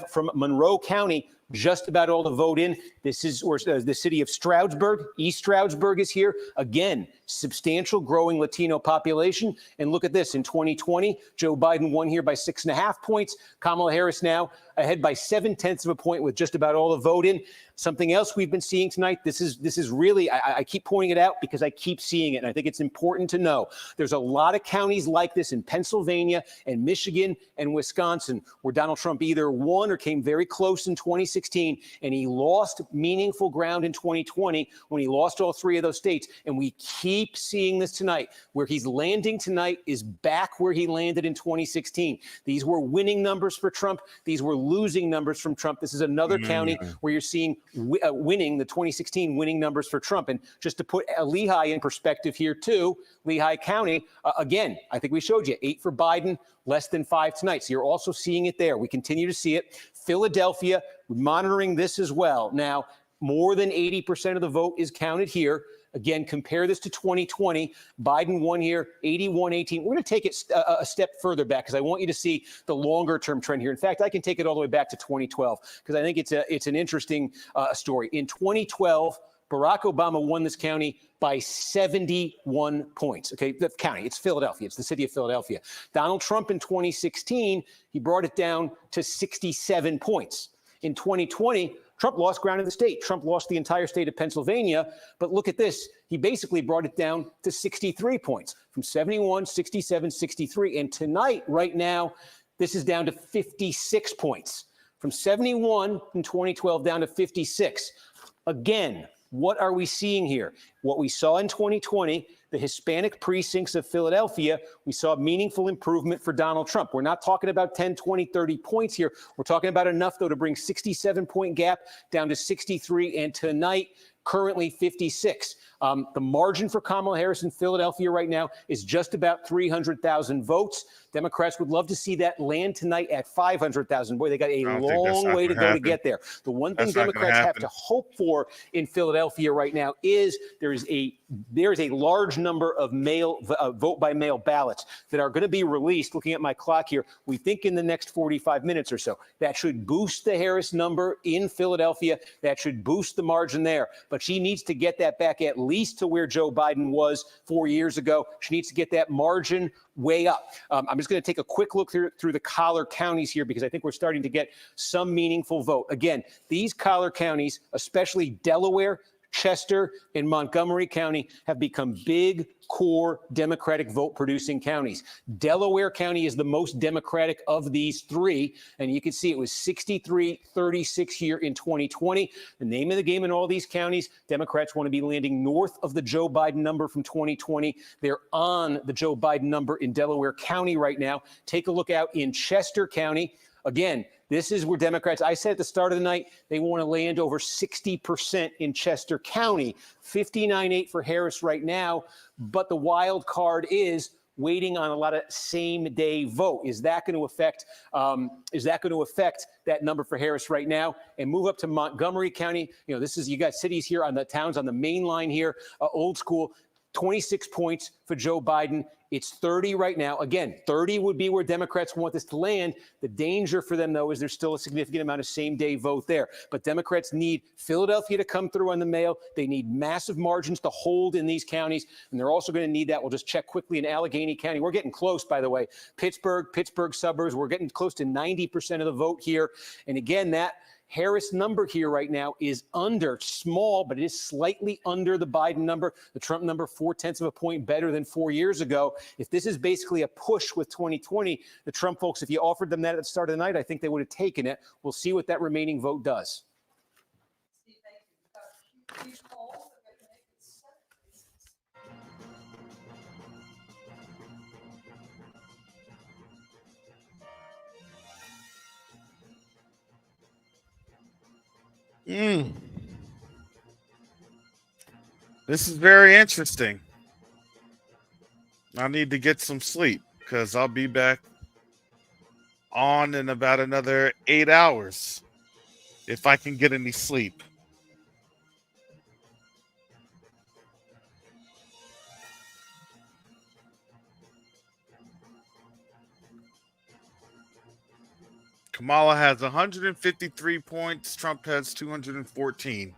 from Monroe County just about all the vote in. This is where the city of Stroudsburg, East Stroudsburg, is here. Again, substantial growing Latino population. And look at this. In 2020, Joe Biden won here by 6.5 points. Kamala Harris now ahead by 0.7 of a point with just about all the vote in. Something else we've been seeing tonight, this is really, I keep pointing it out because I keep seeing it, and I think it's important to know. There's a lot of counties like this in Pennsylvania and Michigan and Wisconsin where Donald Trump either won or came very close in 2016, and he lost meaningful ground in 2020 when he lost all 3 of those states. And we keep seeing this tonight. Where he's landing tonight is back where he landed in 2016. These were winning numbers for Trump. These were losing numbers from Trump. This is another county where you're seeing winning, the 2016 winning numbers for Trump. And just to put Lehigh in perspective here too, Lehigh County, again, I think we showed you 8 for Biden, less than 5 tonight. So you're also seeing it there. We continue to see it. Philadelphia, monitoring this as well. Now, more than 80% of the vote is counted here. Again, compare this to 2020. Biden won here 81-18. We're going to take it a step further back because I want you to see the longer term trend here. In fact, I can take it all the way back to 2012 because I think it's an interesting story. In 2012, Barack Obama won this county by 71 points. Okay, the county, it's Philadelphia. It's the city of Philadelphia. Donald Trump in 2016, he brought it down to 67 points. In 2020, Trump lost ground in the state. Trump lost the entire state of Pennsylvania. But look at this. He basically brought it down to 63 points from 71, 67, 63. And tonight, right now, this is down to 56 points from 71 in 2012 down to 56. Again, what are we seeing here? What we saw in 2020, the Hispanic precincts of Philadelphia, we saw meaningful improvement for Donald Trump. We're not talking about 10, 20, 30 points here. We're talking about enough, though, to bring 67-point gap down to 63, and tonight, currently 56. The margin for Kamala Harris in Philadelphia right now is just about 300,000 votes. Democrats would love to see that land tonight at 500,000. Boy, they got a long way to go to get there. The one thing Democrats have to hope for in Philadelphia right now is there is a large number of vote by mail ballots that are going to be released. Looking at my clock here, we think in the next 45 minutes or so. That should boost the Harris number in Philadelphia. That should boost the margin there. But she needs to get that back at least to where Joe Biden was 4 years ago. She needs to get that margin way up. I'm just going to take a quick look through the collar counties here because I think we're starting to get some meaningful vote. Again, these collar counties, especially Delaware, Chester, and Montgomery County, have become big core Democratic vote-producing counties. Delaware County is the most Democratic of these three, and you can see it was 63-36 here in 2020. The name of the game in all these counties, Democrats want to be landing north of the Joe Biden number from 2020. They're on the Joe Biden number in Delaware County right now. Take a look out in Chester County. Again, this is where Democrats, I said at the start of the night, they want to land over 60% in Chester County, 59.8 for Harris right now. But the wild card is waiting on a lot of same-day vote. Is that going to affect? That number for Harris right now? And move up to Montgomery County. You know, you got cities here on the towns on the main line here, old school. 26 points for Joe Biden. It's 30 right now. Again, 30 would be where Democrats want this to land. The danger for them, though, is there's still a significant amount of same-day vote there. But Democrats need Philadelphia to come through on the mail. They need massive margins to hold in these counties, and they're also going to need that. We'll just check quickly in Allegheny County. We're getting close, by the way. Pittsburgh suburbs, we're getting close to 90% of the vote here. And again, that Harris number here right now is small, but it is slightly under the Biden number. The Trump number, 0.4 of a point better than 4 years ago. If this is basically a push with 2020, the Trump folks, if you offered them that at the start of the night, I think they would have taken it. We'll see what that remaining vote does. This is very interesting. I need to get some sleep because I'll be back on in about another 8 hours if I can get any sleep. Kamala has 153 points. Trump has 214.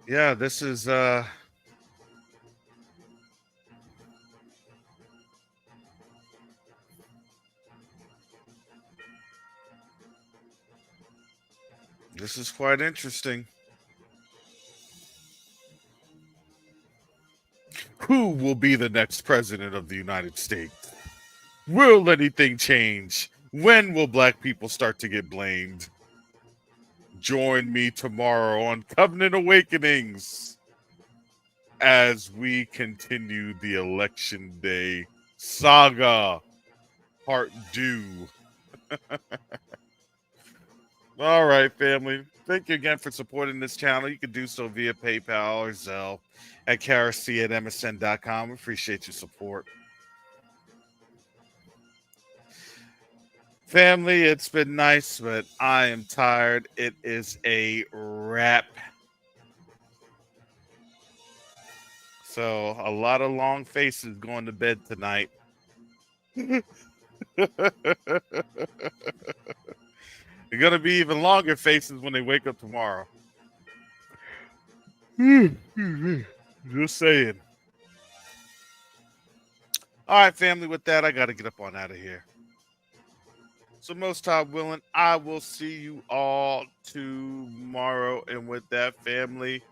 Yeah, this is quite interesting. Who will be the next president of the United States? Will anything change? When will black people start to get blamed? Join me tomorrow on Covenant Awakenings as we continue the Election Day saga, part 2. All right, family. Thank you again for supporting this channel. You can do so via PayPal or Zelle at karasi@msn.com. Appreciate your support. Family, it's been nice, but I am tired. It is a wrap. So a lot of long faces going to bed tonight. They're going to be even longer faces when they wake up tomorrow. Just saying. All right, family, with that, I got to get up on out of here. So most time willing, I will see you all tomorrow. And with that, family,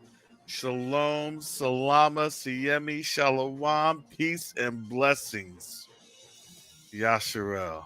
shalom, salama, siyemi, shalom, peace and blessings. Yasharel.